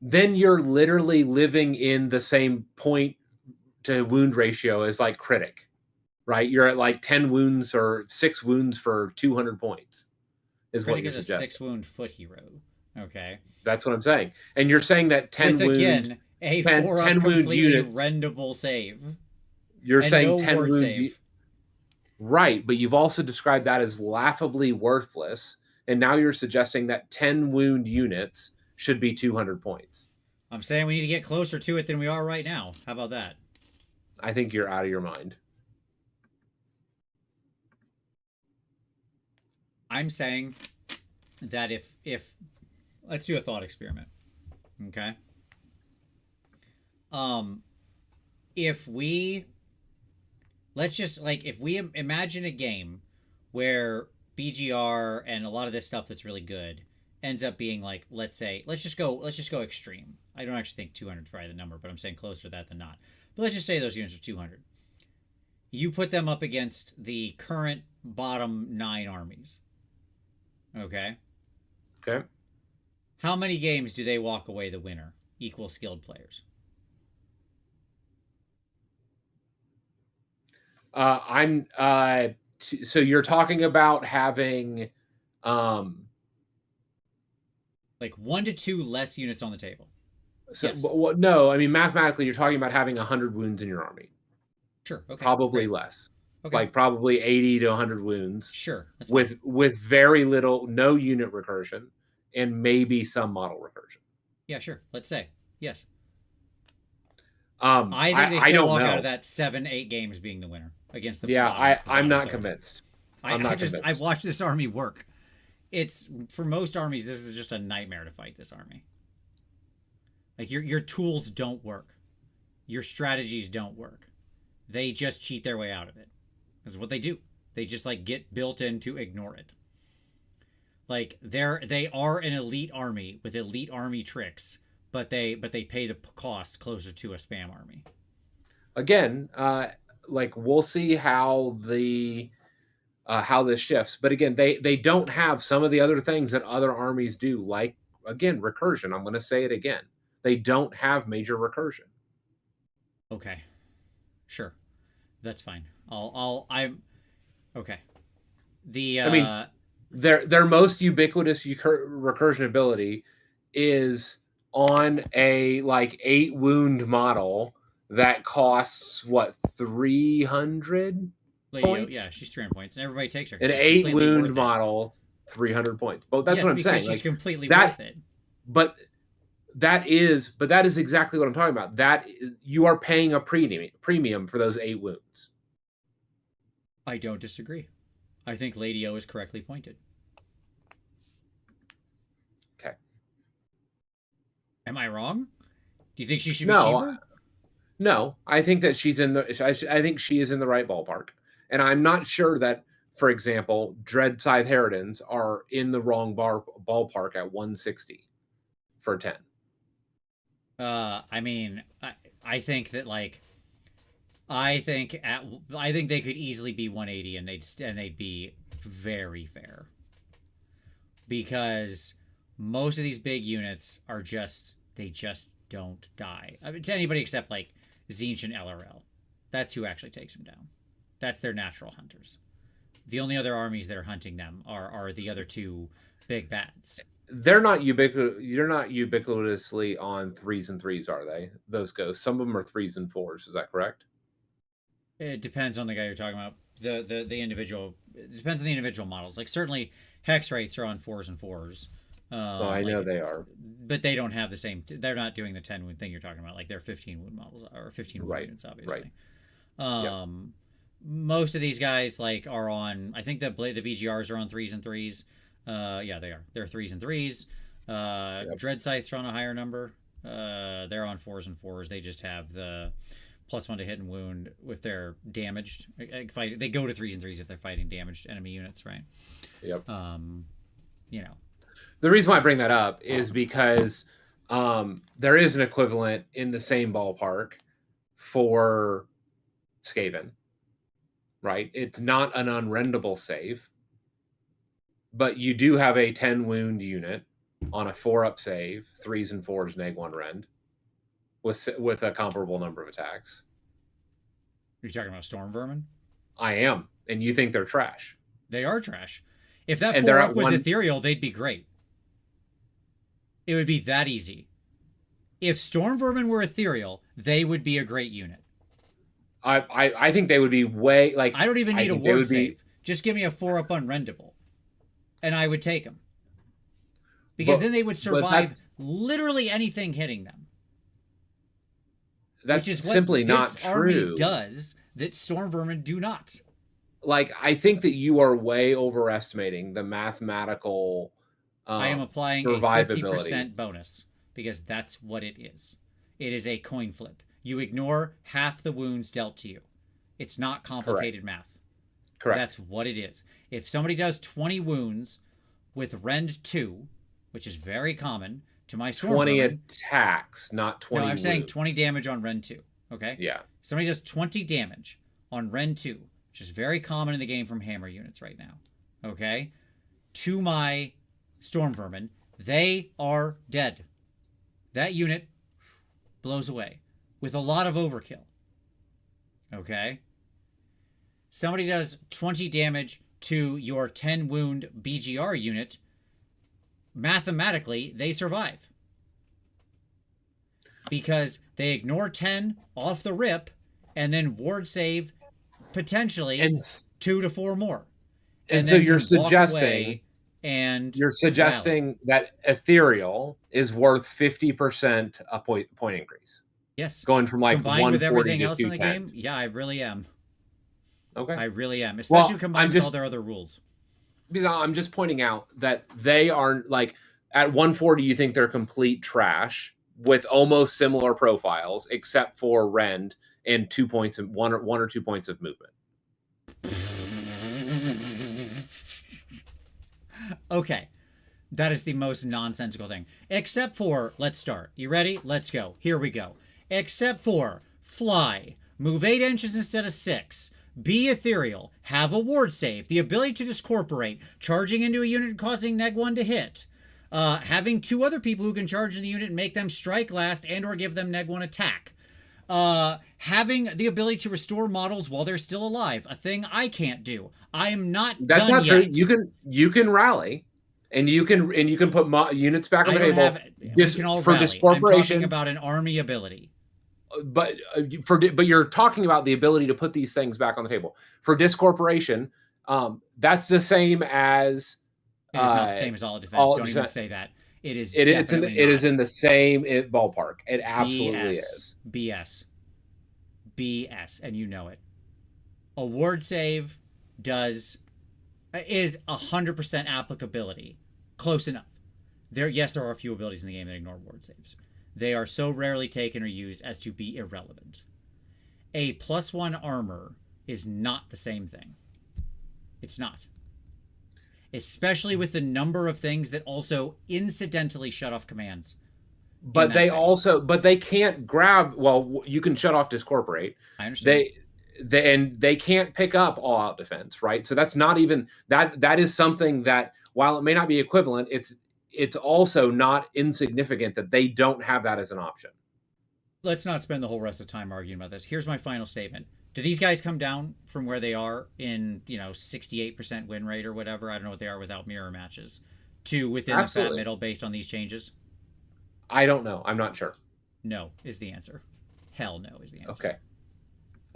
then you're literally living in the same point to wound ratio as like Critic, right? You're at like 10 wounds or 6 wounds for 200 points is Critic what you're is suggesting. a 6 wound foot hero. Okay. That's what I'm saying. And you're saying that 10 with, wound, again, a 4-up completely units, rendable save. You're saying no 10 wound save. Right, but you've also described that as laughably worthless, and now you're suggesting that 10 wound units should be 200 points. I'm saying we need to get closer to it than we are right now. How about that? I think you're out of your mind. I'm saying that if let's do a thought experiment. Okay? If we imagine a game where BGR and a lot of this stuff that's really good ends up being like, let's just go extreme. I don't actually think 200 is probably the number, but I'm saying closer to that than not. But let's just say those units are 200. You put them up against the current bottom 9 armies. Okay? Okay. How many games do they walk away the winner? Equal skilled players. So you're talking about having like 1 to 2 less units on the table. So yes. No, I mean mathematically you're talking about having 100 wounds in your army. Sure. Okay. Probably great. Less. Okay. Like probably 80 to 100 wounds. Sure. That's with fine. With very little, no unit recursion, and maybe some model recursion. Yeah, sure. Let's say yes. I think they still walk out of that 7-8 games being the winner against the. Yeah, I'm not convinced. I've watched this army work. It's for most armies. This is just a nightmare to fight this army. Like your tools don't work, your strategies don't work. They just cheat their way out of it. That's what they do. They just like get built in to ignore it. Like they are an elite army with elite army tricks, but they pay the cost closer to a spam army. Again, like we'll see how this shifts. But again, they don't have some of the other things that other armies do, like again recursion. I'm going to say it again. They don't have major recursion. Okay, sure, that's fine. I'm okay. I mean, their most ubiquitous recursion ability is on a like 8 wound model that costs what 300 points. Yeah, she's 300 points, and everybody takes her. An 8 wound model, 300 points. But that's what I'm saying. She's like, completely worth it. But that is exactly what I'm talking about. That you are paying a premium for those 8 wounds. I don't disagree. I think Lady O is correctly pointed. Okay. Am I wrong? Do you think she should be cheaper? No, I think that she's in the. I think she is in the right ballpark, and I'm not sure that, for example, Dread Scythe Harridans are in the wrong ballpark at 160 for 10. I mean, I think that like I think they could easily be 180 and they'd be very fair because most of these big units are just don't die. I mean, to anybody except like Zinch and LRL. That's who actually takes them down. That's their natural hunters. The only other armies that are hunting them are the other two big bads. They're not You're not ubiquitously on 3s and 3s, are they? Those ghosts. Some of them are 3s and 4s. Is that correct? It depends on the guy you're talking about. The individual. It depends on the individual models. Like certainly hex rates are on 4s and 4s. Oh, I know they are, but they don't have the same. They're not doing the 10 wound thing you're talking about. Like they're 15 wound models or 15 wound units, obviously. Right. Most of these guys like are on. I think the BGRs are on 3s and 3s. Yeah, they are. They're 3s and 3s. Dread Scythes are on a higher number. They're on 4s and 4s. They just have the +1 to hit and wound if they're damaged. They go to 3s and 3s if they're fighting damaged enemy units, right? Yep. You know. The reason why I bring that up is because there is an equivalent in the same ballpark for Skaven, right? It's not an unrendable save, but you do have a 10 wound unit on a 4-up save, 3s and 4s, neg1 rend, with a comparable number of attacks. Are you talking about Storm Vermin? I am, and you think they're trash. They are trash. If that 4-up was ethereal, they'd be great. It would be that easy. If Storm Vermin were ethereal, they would be a great unit. I think they would be way like. I don't even need a ward save. Just give me a 4-up unrendable, and I would take them. Because then they would survive literally anything hitting them. That's simply not true. Army does that Storm Vermin do not. Like, I think that you are way overestimating the mathematical. I am applying a 50% bonus because that's what it is. It is a coin flip. You ignore half the wounds dealt to you. It's not complicated math. Correct. That's what it is. If somebody does 20 wounds with Rend 2, which is very common to my Storm 20 Vermin, attacks, not 20 No, I'm wounds. saying 20 damage on Rend 2. Okay? Yeah. Somebody does 20 damage on Rend 2, which is very common in the game from hammer units right now. Okay? To my Storm Vermin, they are dead. That unit blows away with a lot of overkill. Okay? Somebody does 20 damage to your 10 wound BGR unit. Mathematically, they survive. Because they ignore 10 off the rip and then ward save potentially and 2 to 4 more. And so you're suggesting that ethereal is worth 50% a point increase. Yes. Going from like combined with everything else in the game. Yeah, I really am. Okay. I really am, especially combined with all their other rules. Because I'm just pointing out that they are like at 140. You think they're complete trash with almost similar profiles, except for Rend and 2 points and one or 2 points of movement. Okay. That is the most nonsensical thing. Except for, let's start. You ready? Let's go. Here we go. Except for fly, move 8 inches instead of 6, be ethereal, have a ward save, the ability to discorporate, charging into a unit and causing neg1 to hit, having 2 other people who can charge in the unit and make them strike last and or give them neg1 attack. Having the ability to restore models while they're still alive, a thing I can't do. I am not That's done not yet. true. You can rally. And you can put units back on the table for discorporation. I'm talking about an army ability. But you're talking about the ability to put these things back on the table for discorporation. That's the same as. It is not the same as all defense. Don't even say that. It is. It is in the same ballpark. It absolutely is. BS, and you know it. A ward save is 100% applicability. Close enough. There are a few abilities in the game that ignore ward saves. They are so rarely taken or used as to be irrelevant. A +1 armor is not the same thing. It's not. Especially with the number of things that also incidentally shut off commands. in but that they phase. also but they can't grab. Well, you can shut off discorporate. I understand. They can't pick up all out defense, right? So that's not even that is something that, while it may not be equivalent, it's also not insignificant that they don't have that as an option. Let's not spend the whole rest of the time arguing about this. Here's my final statement. Do these guys come down from where they are in, 68% win rate or whatever? I don't know what they are without mirror matches, to within the fat Absolutely. middle based on these changes? I don't know. I'm not sure. No is the answer. Hell no is the answer. Okay.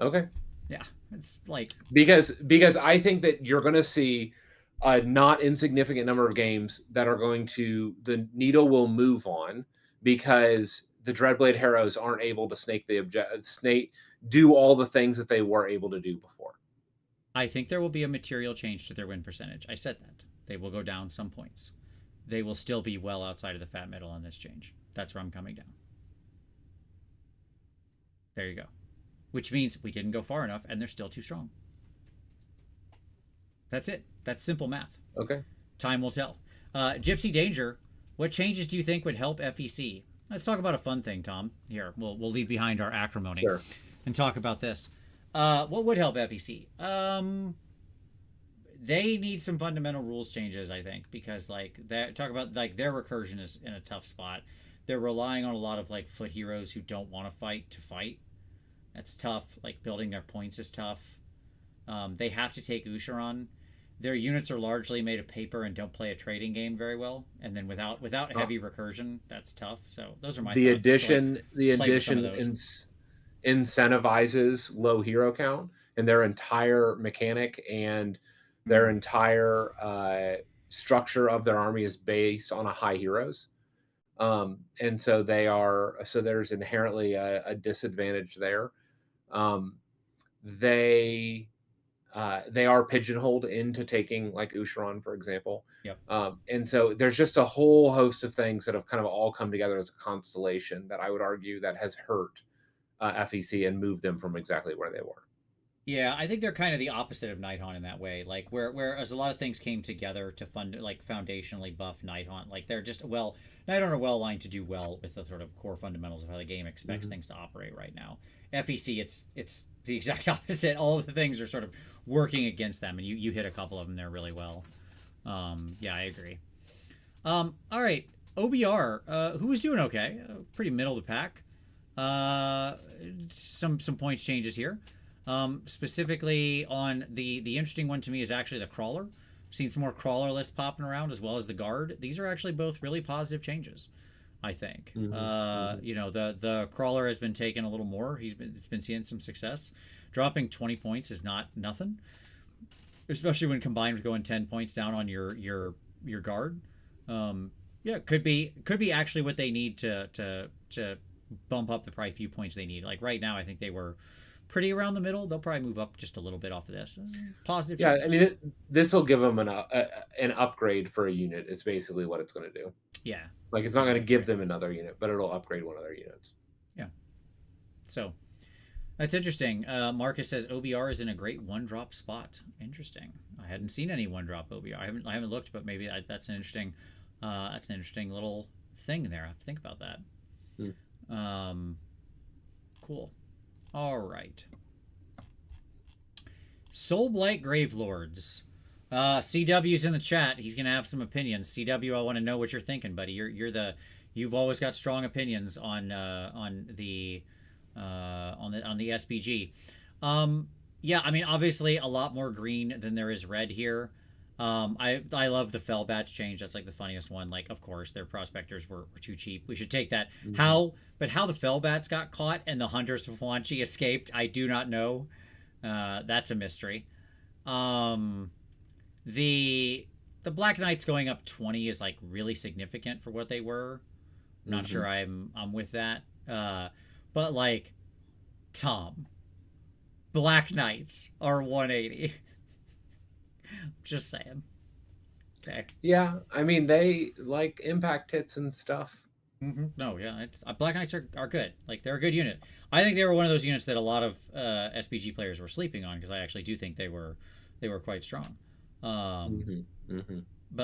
Okay. Yeah, it's like, Because I think that you're going to see a not insignificant number of games that are going to, the needle will move on, because the Dreadblade Heroes aren't able to snake do all the things that they were able to do before. I think there will be a material change to their win percentage. I said that. They will go down some points. They will still be well outside of the fat middle on this change. That's where I'm coming down. There you go. Which means we didn't go far enough and they're still too strong. That's it. That's simple math. Okay. Time will tell. Gypsy Danger, what changes do you think would help FEC? Let's talk about a fun thing, Tom. Here, we'll leave behind our acrimony and talk about this. What would help FEC? They need some fundamental rules changes, I think, because talk about their recursion is in a tough spot. They're relying on a lot of foot heroes who don't want to fight. That's tough. Building their points is tough. They have to take Usharon. Their units are largely made of paper and don't play a trading game very well. And then without heavy recursion, that's tough. So those are my the thoughts. Addition incentivizes low hero count, and their entire mechanic and their entire structure of their army is based on a high heroes. And so there's inherently a disadvantage there. They are pigeonholed into taking Usharon, for example. Yep. And so there's just a whole host of things that have kind of all come together as a constellation that I would argue that has hurt FEC and moved them from exactly where they were. Yeah, I think they're kind of the opposite of Nighthaunt in that way. Whereas a lot of things came together to foundationally buff Nighthaunt. They're just Nighthaunt are well aligned to do well with the sort of core fundamentals of how the game expects things to operate right now. FEC, it's the exact opposite. All of the things are sort of working against them, and you hit a couple of them there really well. Yeah, I agree. All right, OBR, who was doing okay, pretty middle of the pack. Some points changes here. Specifically on the interesting one to me is actually the crawler. I've seen some more crawler lists popping around, as well as the guard. These are actually both really positive changes, I think. The crawler has been taken a little more. It's been seeing some success. Dropping 20 points is not nothing, especially when combined with going 10 points down on your guard. Yeah, could be actually what they need to bump up the probably few points they need. Right now, I think they were pretty around the middle. They'll probably move up just a little bit off of this. Positive. Yeah, changes. I mean, this will give them an upgrade for a unit. It's basically what it's going to do. Yeah. It's not going to give them another unit, but it'll upgrade one of their units. Yeah. So that's interesting. Marcus says OBR is in a great one-drop spot. Interesting. I hadn't seen any one-drop OBR. I haven't looked, but maybe that's an interesting little thing there. I have to think about that. Cool. All right. Soulblight Gravelords. CW's in the chat. He's gonna have some opinions. CW, I want to know what you're thinking, buddy. You've always got strong opinions on the SBG. Yeah, I mean, obviously a lot more green than there is red here. I love the fell batch change. That's the funniest one. Of course, their prospectors were too cheap. We should take that. How the fell bats got caught and the hunters of Huanchi escaped, I do not know. That's a mystery. The Black Knights going up 20 is really significant for what they were. I'm not sure I'm with that. But Tom, Black Knights are 180. Just saying. Okay. Yeah, I mean, they impact hits and stuff. No, yeah, Black Knights are good. They're a good unit. I think they were one of those units that a lot of SPG players were sleeping on, because I actually do think they were quite strong. But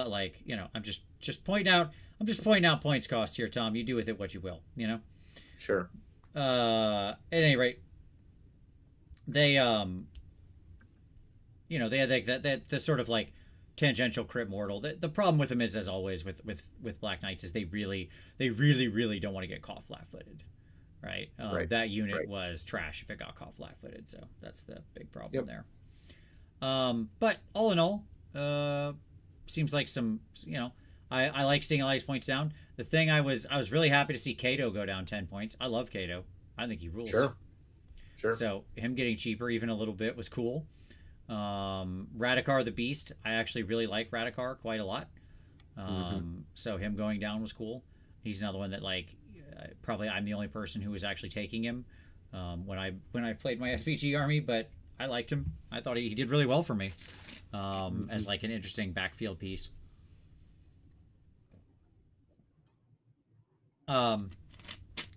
I'm just pointing out. I'm just pointing out points cost here, Tom. You do with it what you will, you know? Sure. At any rate, they they had like that the sort of like tangential crit mortal. The problem with them is, as always with Black Knights, is they really don't want to get caught flat-footed, right? Right. That unit Right. was trash if it got caught flat-footed, so that's the big problem Yep. there. But all in all, seems like some, I like seeing Elias points down. The thing I was really happy to see Kato go down 10 points. I love Kato. I think he rules. Sure. Sure. So him getting cheaper even a little bit was cool. Radikar the Beast, I actually really like Radikar quite a lot. So him going down was cool. He's another one that, like, probably I'm the only person who was actually taking him when I played my SPG army, but I liked him. I thought he did really well for me as like an interesting backfield piece.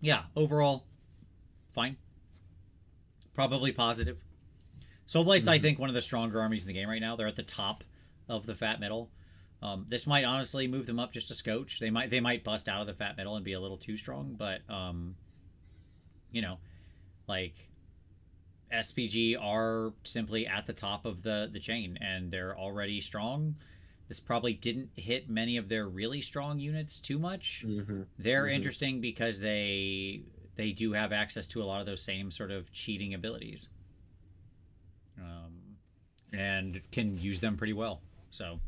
Yeah, overall, fine. Probably positive. Soulblade's, I think, one of the stronger armies in the game right now. They're at the top of the fat middle. This might honestly move them up just a scotch. They might bust out of the fat middle and be a little too strong, but like SPG are simply at the top of the chain, and they're already strong. This probably didn't hit many of their really strong units too much. They're interesting because they do have access to a lot of those same sort of cheating abilities. And can use them pretty well. So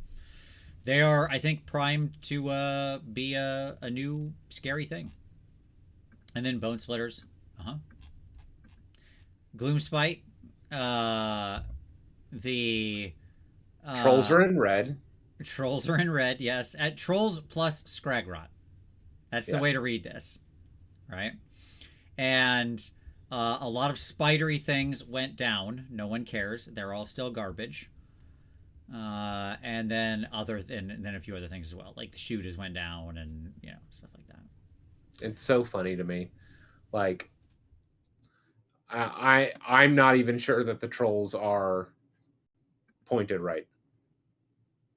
they are, I think, primed to be a new scary thing. And then Bone Splitters. Gloomspite. The Trolls are in red. Trolls are in red, yes. At Trolls plus Scragrot. That's the way to read this. Right? And a lot of spidery things went down. No one cares. They're all still garbage. And then then a few other things as well, like the shooters went down and stuff like that. It's so funny to me, like I'm not even sure that the trolls are pointed right.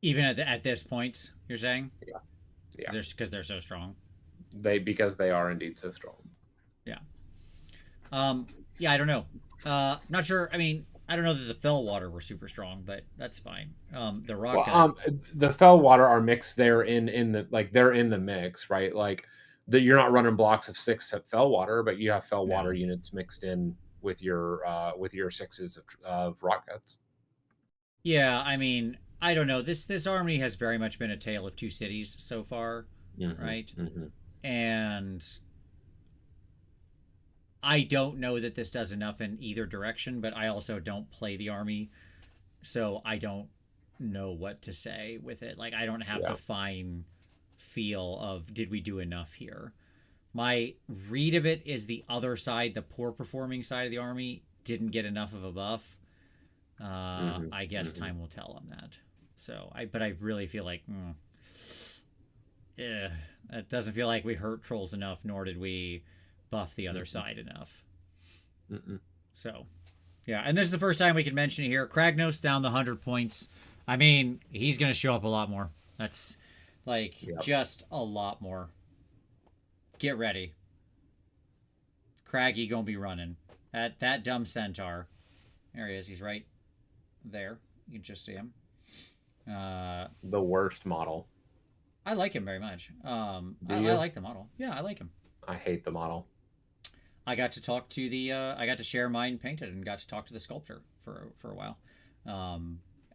Even at this point, you're saying? Yeah. Because they're so strong. Because they are indeed so strong. Yeah. Yeah, I don't know. Not sure. I mean, I don't know that the Fellwater were super strong, but that's fine. The rock. The Fellwater are mixed there in the, like, they're in the mix, right? Like you're not running blocks of 6 at Fellwater, but you have Fellwater units mixed in with your 6s of rockets. Yeah, I mean, I don't know. This army has very much been a tale of two cities so far, right? And I don't know that this does enough in either direction, but I also don't play the army, so I don't know what to say with it. Like, I don't have the fine feel of, did we do enough here? My read of it is the other side, the poor performing side of the army, didn't get enough of a buff. I guess time will tell on that. So but I really feel like, it doesn't feel like we hurt trolls enough, nor did we buff the other side enough. So, yeah, and this is the first time we can mention it here. Kragnos down the 100 points. I mean, he's going to show up a lot more. That's like just a lot more. Get ready. Craggy gonna be running. That dumb centaur. There he is. He's right there. You can just see him. The worst model. I like him very much. I like the model. Yeah, I like him. I hate the model. I got to talk to I got to share mine painted and got to talk to the sculptor for a while.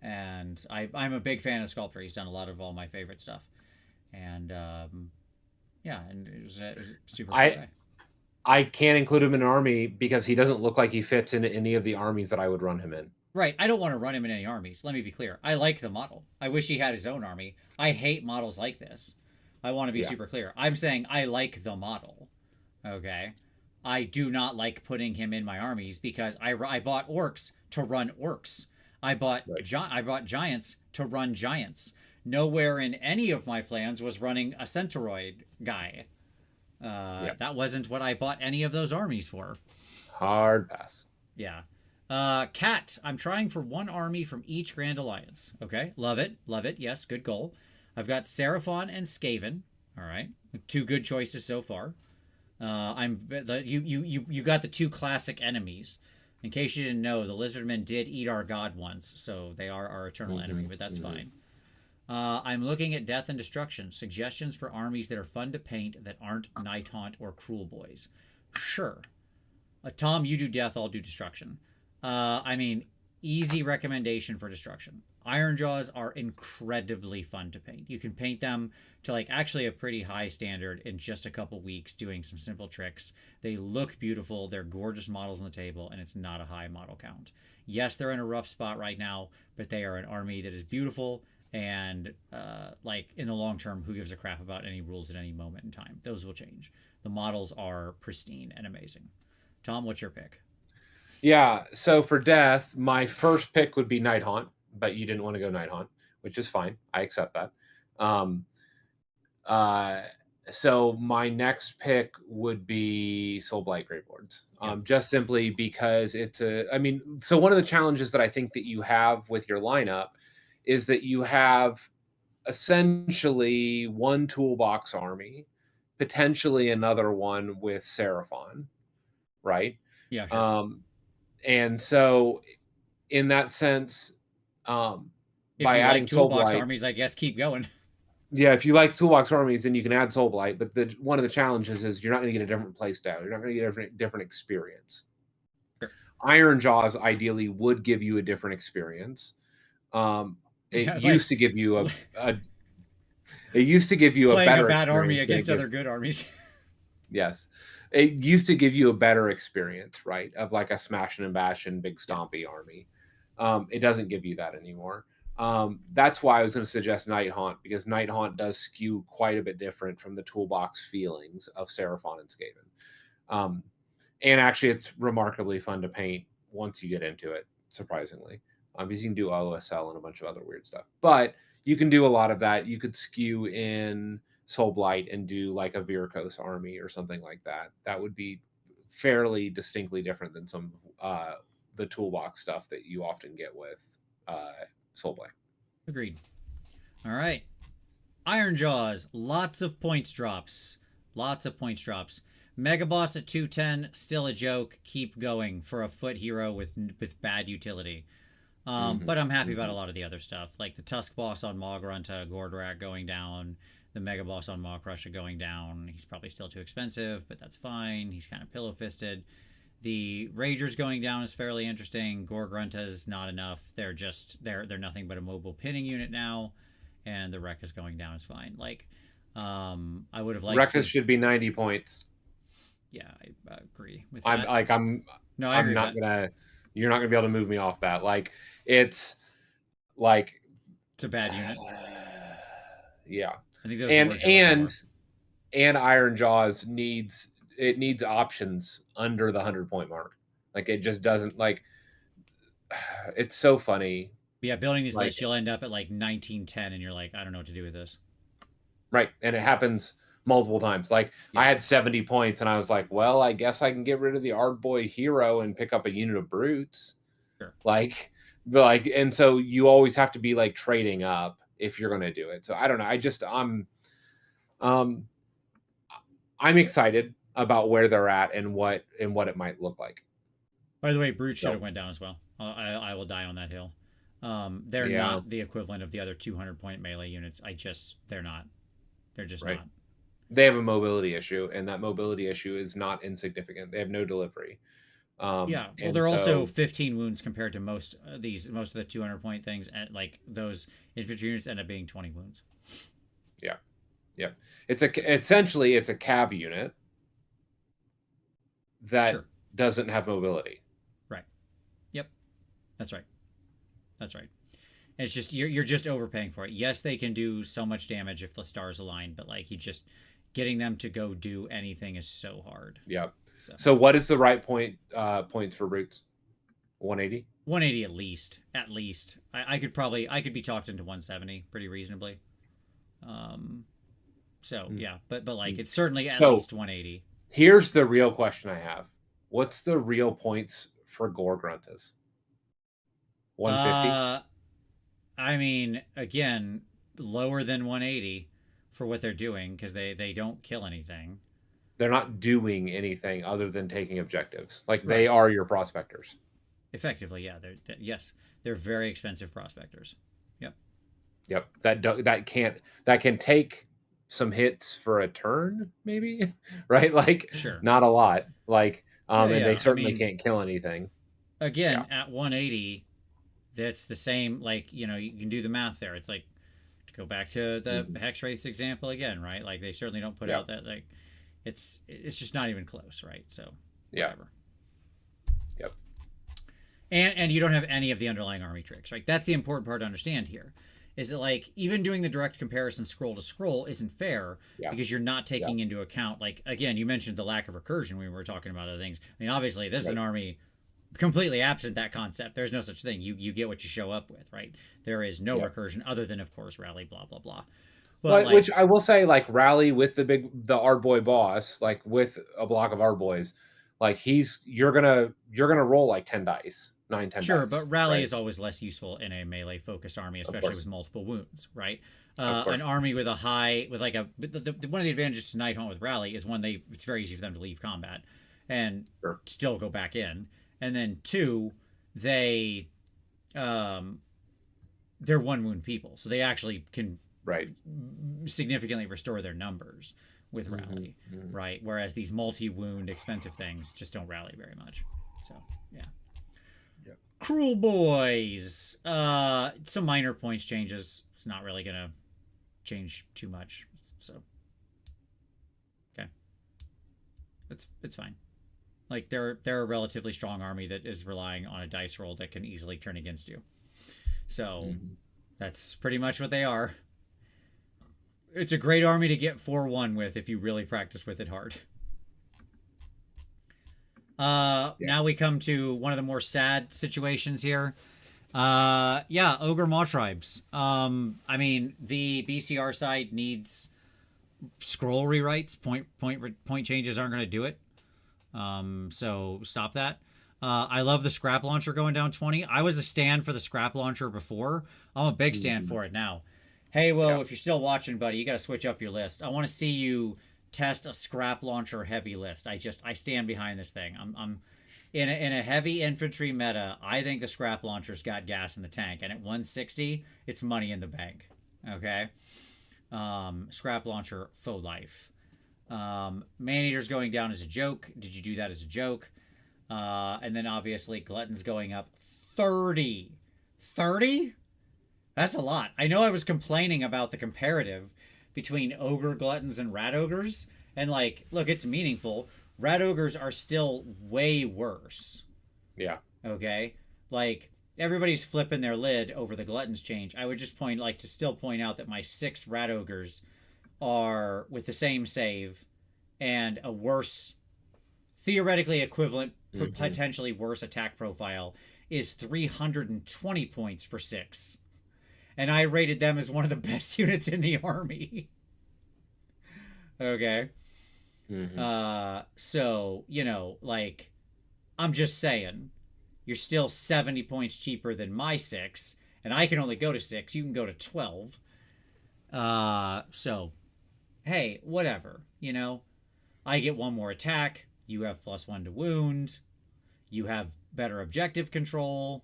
And I'm a big fan of the sculptor. He's done a lot of all my favorite stuff. And and it was a super cool guy. I can't include him in an army because he doesn't look like he fits in any of the armies that I would run him in. Right. I don't want to run him in any armies. Let me be clear. I like the model. I wish he had his own army. I hate models like this. I want to be super clear. I'm saying I like the model. Okay. I do not like putting him in my armies because I bought orcs to run orcs. I bought giants to run giants. Nowhere in any of my plans was running a Centauroid guy. That wasn't what I bought any of those armies for. Hard pass. Yeah. Cat, I'm trying for one army from each Grand Alliance. Okay, love it. Love it. Yes, good goal. I've got Seraphon and Skaven. All right, two good choices so far. You got the two classic enemies. In case you didn't know, the lizardmen did eat our god once, so they are our eternal enemy, but that's fine. I'm looking at death and destruction. Suggestions for armies that are fun to paint that aren't Night Haunt or Cruel Boys. Sure. Tom, you do death, I'll do destruction. I mean, easy recommendation for destruction. Iron Jaws are incredibly fun to paint. You can paint them to like actually a pretty high standard in just a couple weeks doing some simple tricks. They look beautiful, they're gorgeous models on the table, and it's not a high model count. Yes, they're in a rough spot right now, but they are an army that is beautiful and like in the long term, who gives a crap about any rules at any moment in time? Those will change. The models are pristine and amazing. Tom, what's your pick? Yeah, so for death, my first pick would be Night Haunt, but you didn't want to go Night Haunt, which is fine. I accept that. Um, uh, so my next pick would be Soulblight Gravelords, just simply because it's a. I mean, so one of the challenges that I think that you have with your lineup is that you have essentially one toolbox army, potentially another one with Seraphon, right? Yeah, sure. And so in that sense, If by you like adding toolbox Soulblight, armies, I guess keep going. yeah, if you like toolbox armies, then you can add Soulblight. But one of the challenges is you're not going to get a different play style. You're not going to get a different experience. Sure. Iron Jaws ideally would give you a different experience. It Yeah, used to give you it used to give you a playing a better bad army experience than it against other gives. good armies. Yes. It used to give you a better experience, right? Of like a smashing and bashing big Yeah. stompy army. It doesn't give you that anymore. That's why I was going to suggest Night Haunt, because Night Haunt does skew quite a bit different from the toolbox feelings of Seraphon and Skaven. And actually, it's remarkably fun to paint once you get into it, surprisingly. Because you can do OSL and a bunch of other weird stuff. But you can do a lot of that. You could skew in Soulblight and do like a Virkos army or something like that. That would be fairly distinctly different than some the toolbox stuff that you often get with Soulblight. Agreed. All right. Iron Jaws, lots of points drops. Lots of points drops. Mega Boss at 210, still a joke. Keep going for a foot hero with bad utility. But I'm happy about a lot of the other stuff, like the Tusk Boss on Mogrunta, Gordrak going down, the Mega Boss on Maw-Crusher going down. He's probably still too expensive, but that's fine. He's kind of pillow-fisted. The Ragers going down is fairly interesting. Gorgrunta's not enough. They're nothing but a mobile pinning unit now, and the Rekka is going down is fine. Like, I would have liked. Rekka should be 90 points. Yeah, I agree with that. No, I'm not gonna. You're not gonna be able to move me off that. Like, it's like it's a bad unit. Yeah, I think those and Iron Jaws needs options under the 100-point mark. Like, it just doesn't, like, it's so funny. Yeah, building these lists, you'll end up at like 1910, and you're like, I don't know what to do with this. Right, and it happens multiple times. Like, I had 70 points, and I was like, well, I guess I can get rid of the Ardboy hero and pick up a unit of brutes. Sure. And so you always have to be like trading up if you're going to do it. So I don't know. I'm excited about where they're at and what it might look like. By the way, brute should have went down as well. I will die on that hill. They're not the equivalent of the other 200-point melee units. They're not. They're just not. They have a mobility issue, and that mobility issue is not insignificant. They have no delivery. They're also 15 wounds compared to most of the 200-point things, and like those infantry units end up being 20 wounds. Yeah. Essentially it's a cav unit that doesn't have mobility. Right. Yep. That's right. It's just you're just overpaying for it. Yes, they can do so much damage if the stars align, but like getting them to go do anything is so hard. Yeah. So what is the right points for roots? 180? 180 at least. At least. I could be talked into 170 pretty reasonably. But like it's certainly at least 180. Here's the real question I have. What's the real points for Gorgruntas? 150? I mean, again, lower than 180 for what they're doing because they don't kill anything. They're not doing anything other than taking objectives. Like they Right. are your prospectors. Effectively, yeah. Yes, they're very expensive prospectors. Yep. Yep. That can take some hits for a turn, maybe. Right? Like Sure. not a lot. Like Yeah, and they yeah. I certainly mean, can't kill anything. Yeah. again, at 180, that's the same. Like, you can do the math there. It's like to go back to the Mhm. hex race example again, right? Like they certainly don't put Yeah. out that like it's just not even close, right? So Yeah. whatever. Yep. And you don't have any of the underlying army tricks, right? That's the important part to understand here. Is that like even doing the direct comparison scroll to scroll isn't fair Yeah. because you're not Yeah. taking into account like again you mentioned the lack of recursion when we were talking about other things. I mean obviously this is Right. an army completely absent that concept. There's no such thing. You get what you show up with, right? There is no Yeah. recursion other than of course rally blah blah blah. But Well, like which I will say, like rally with the Ard Boy boss, like with a block of Ard Boys, like you're gonna roll like 10 dice, 9, 10 sure, dice, but rally right? is always less useful in a melee focused army, Of especially with course, multiple wounds, right? of An course. army with a high, with like one of the advantages to Nighthaunt with rally is one, it's very easy for them to leave combat and Sure. still go back in, and then two, they, um, they're one wound people, so they actually can Right. significantly restore their numbers with Mm-hmm. rally, Mm-hmm. right? Whereas these multi-wound expensive things just don't rally very much. So yeah. Yep. Cruel Boys. Some minor points changes. It's not really gonna change too much. So okay, it's fine. Like they're a relatively strong army that is relying on a dice roll that can easily turn against you. So Mm-hmm. that's pretty much what they are. It's a great army to get 4-1 with if you really practice with it hard. Yeah. Now we come to one of the more sad situations here. Yeah, Ogre Maw Tribes. I mean, the BCR side needs scroll rewrites. Point changes aren't going to do it. So stop that. I love the scrap launcher going down 20. I was a stand for the scrap launcher before. I'm a big stand Mm-hmm. for it now. Hey, whoa, Yeah. if you're still watching, buddy, you got to switch up your list. I want to see you test a scrap launcher heavy list. I stand behind this thing. I'm in a heavy infantry meta. I think the scrap launcher's got gas in the tank, and at 160, it's money in the bank. Okay, scrap launcher faux life. Man-eater's going down as a joke. Did you do that as a joke? And then obviously Glutton's going up 30. 30? That's a lot. I know I was complaining about the comparative between ogre gluttons and rat ogres, and like, look, it's meaningful. Rat ogres are still way worse. Yeah. Okay, like everybody's flipping their lid over the gluttons change. I would just still point out that my 6 rat ogres are with the same save and a worse, theoretically equivalent, Mm-hmm. potentially worse attack profile is 320 points for 6. And I rated them as one of the best units in the army. Okay. Mm-hmm. So, like, I'm just saying, you're still 70 points cheaper than my 6, and I can only go to 6. You can go to 12. So, hey, whatever, I get one more attack. You have +1 to wound. You have better objective control.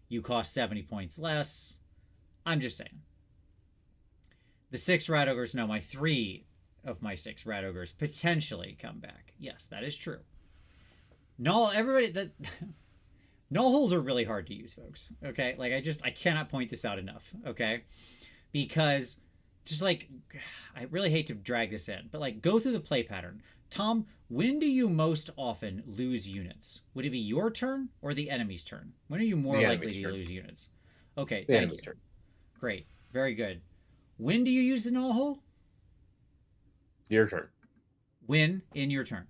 You cost 70 points less. I'm just saying. The 6 rat ogres, no, my 3 of my 6 rat ogres potentially come back. Yes, that is true. Null, everybody, null holes are really hard to use, folks. Okay, like I cannot point this out enough. Okay, because just like I really hate to drag this in, but like go through the play pattern. Tom, when do you most often lose units? Would it be your turn or the enemy's turn? When are you more likely to lose units? Okay, The thank enemy's you. turn. Great, very good. When do you use the null hole? Your turn. When in your turn.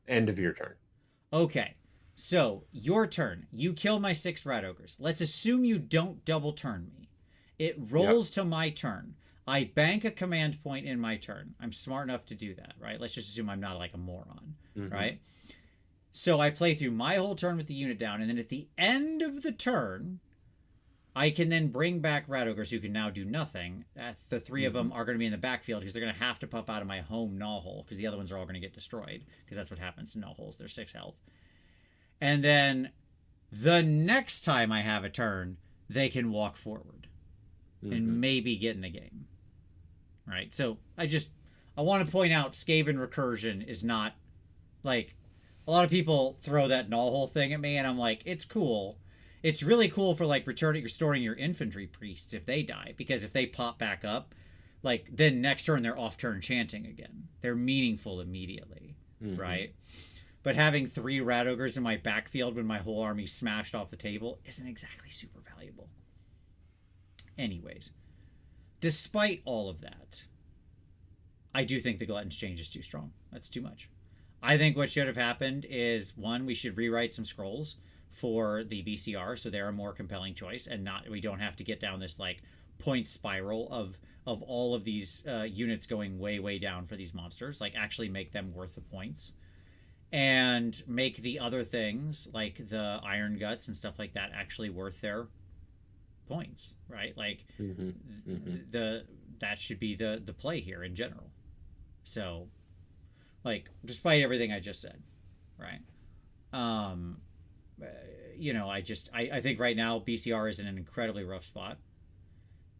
End of your turn. Okay, so your turn. You kill my 6 rat ogres. Let's assume you don't double turn me. It rolls to my turn. I bank a command point in my turn. I'm smart enough to do that, right? Let's just assume I'm not like a moron, right? So I play through my whole turn with the unit down, and then at the end of the turn, I can then bring back rat ogres who can now do nothing. The 3 of them are going to be in the backfield because they're going to have to pop out of my home gnaw hole because the other ones are all going to get destroyed because that's what happens to gnaw holes. They're 6 health. And then the next time I have a turn, they can walk forward and maybe get in the game. Right? So I want to point out Skaven recursion is not like a lot of people throw that gnaw hole thing at me and I'm like, it's cool. It's really cool for like restoring your infantry priests if they die, because if they pop back up, like then next turn they're off turn chanting again. They're meaningful immediately, right? But having 3 rat ogres in my backfield when my whole army smashed off the table isn't exactly super valuable. Anyways, despite all of that, I do think the Glutton's change is too strong. That's too much. I think what should have happened is, one, we should rewrite some scrolls for the BCR so they're a more compelling choice, and we don't have to get down this like point spiral of all of these units going way down for these monsters. Like actually make them worth the points, and make the other things like the iron guts and stuff like that actually worth their points, right? Like that should be the play here in general. So like despite everything I just said, right? I think right now BCR is in an incredibly rough spot.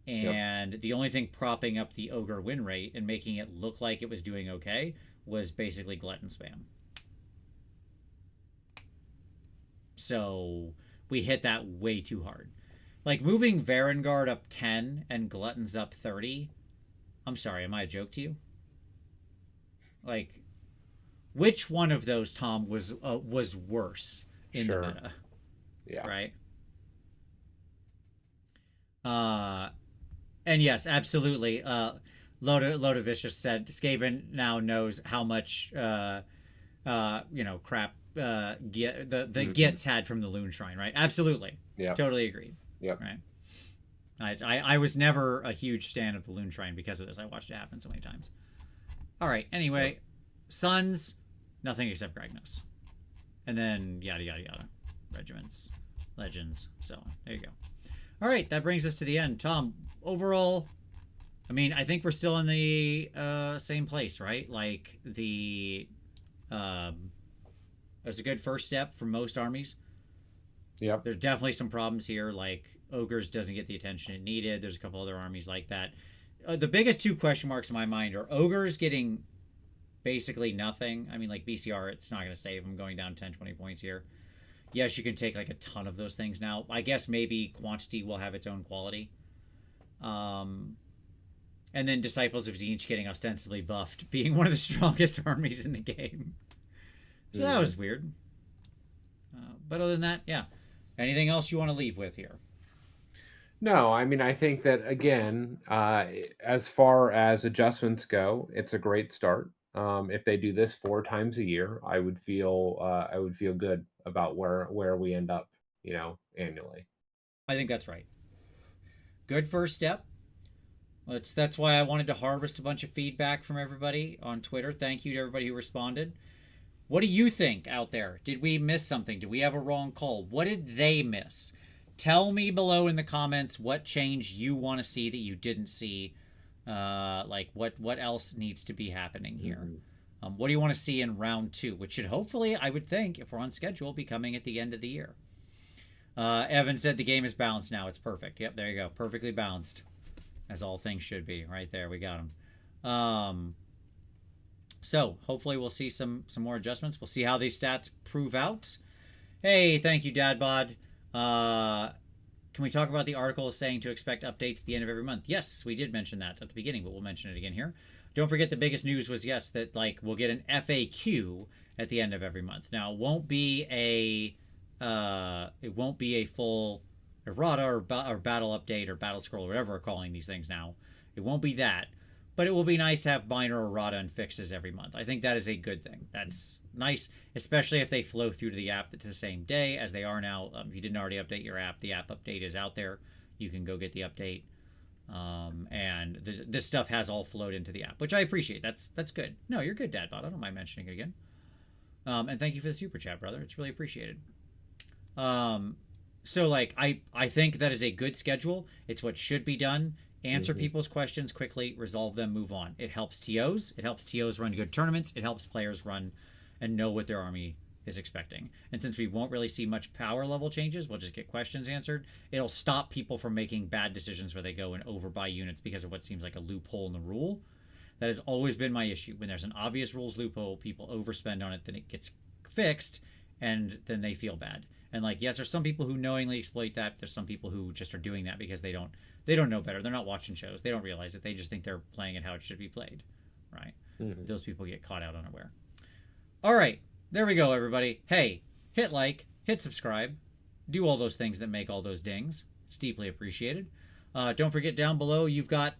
And the only thing propping up the ogre win rate and making it look like it was doing okay was basically glutton spam. So we hit that way too hard. Like moving Varangard up 10 and Gluttons up 30. I'm sorry, am I a joke to you? Like, which one of those, Tom, was worse in the meta? Yeah. Right? And yes, absolutely. Loda Vicious said Skaven now knows how much crap the Gits had from the Loon Shrine, right? Absolutely. Yeah. Totally agreed. Yep. Right. I was never a huge stan of the Loon Shrine because of this. I watched it happen so many times. All right. Anyway, Sons, nothing except Gragnos. And then yada, yada, yada. Regiments, legends, so on. There you go. All right. That brings us to the end. Tom, overall, I mean, I think we're still in the same place, right? Like it was a good first step for most armies. Yep. There's definitely some problems here, like Ogres doesn't get the attention it needed. There's a couple other armies like that. The biggest 2 question marks in my mind are Ogres getting basically nothing. I mean, like BCR, it's not going to save them going down 10, 20 points here. Yes, you can take like a ton of those things now. I guess maybe quantity will have its own quality. And then Disciples of Tzeentch getting ostensibly buffed, being one of the strongest armies in the game. So that was weird. But other than that, yeah. Anything else you want to leave with here? No, I mean, I think that, again, as far as adjustments go, it's a great start. If they do this 4 times a year, I would feel good about where we end up, annually. I think that's right. Good first step. That's why I wanted to harvest a bunch of feedback from everybody on Twitter. Thank you to everybody who responded. What do you think out there? Did we miss something? Did we have a wrong call? What did they miss? Tell me below in the comments what change you want to see that you didn't see. Like what else needs to be happening here? What do you want to see in round 2, which should hopefully, I would think, if we're on schedule, be coming at the end of the year. Evan said the game is balanced now. It's perfect. Yep, there you go. Perfectly balanced, as all things should be. Right there, we got them. So hopefully we'll see some more adjustments. We'll see how these stats prove out. Hey, thank you, Dadbod. Can we talk about the article saying to expect updates at the end of every month? Yes, we did mention that at the beginning, but we'll mention it again here. Don't forget the biggest news was, yes, that like we'll get an FAQ at the end of every month. Now, it won't be a full errata or battle update or battle scroll or whatever we're calling these things now. It won't be that. But it will be nice to have minor errata and fixes every month. I think that is a good thing. That's nice, especially if they flow through to the app to the same day as they are now. If you didn't already update your app, the app update is out there. You can go get the update. And this stuff has all flowed into the app, which I appreciate. That's good. No, you're good, Dadbot. I don't mind mentioning it again. And thank you for the super chat, brother. It's really appreciated. So like I think that is a good schedule. It's what should be done. Answer people's questions quickly, resolve them, move on. It helps TOs. It helps TOs run good tournaments. It helps players run and know what their army is expecting. And since we won't really see much power level changes, we'll just get questions answered. It'll stop people from making bad decisions where they go and overbuy units because of what seems like a loophole in the rule. That has always been my issue. When there's an obvious rules loophole, people overspend on it, then it gets fixed, and then they feel bad. And like, yes, there's some people who knowingly exploit that. There's some people who just are doing that because they don't know better. They're not watching shows. They don't realize it. They just think they're playing it how it should be played, right? Those people get caught out unaware. All right, there we go, everybody. Hey, hit like, hit subscribe, do all those things that make all those dings. It's deeply appreciated. Don't forget down below you've got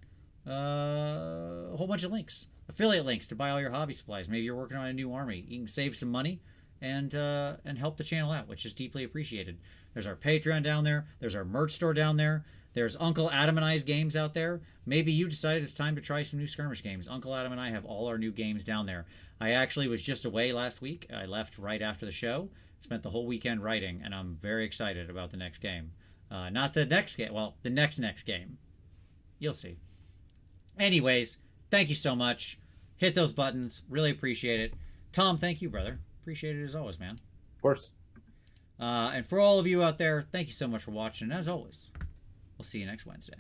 a whole bunch of links, affiliate links to buy all your hobby supplies. Maybe you're working on a new army. You can save some money and help the channel out, which is deeply appreciated. There's our Patreon down there. There's our merch store down there. There's Uncle Adam and I's games out there. Maybe you decided it's time to try some new skirmish games. Uncle Adam and I have all our new games down there. I actually was just away last week. I left right after the show. Spent the whole weekend writing, and I'm very excited about the next game. Not the next game. Well, the next game. You'll see. Anyways, thank you so much. Hit those buttons. Really appreciate it. Tom, thank you, brother. Appreciate it as always, man. Of course. And for all of you out there, thank you so much for watching. And as always, we'll see you next Wednesday.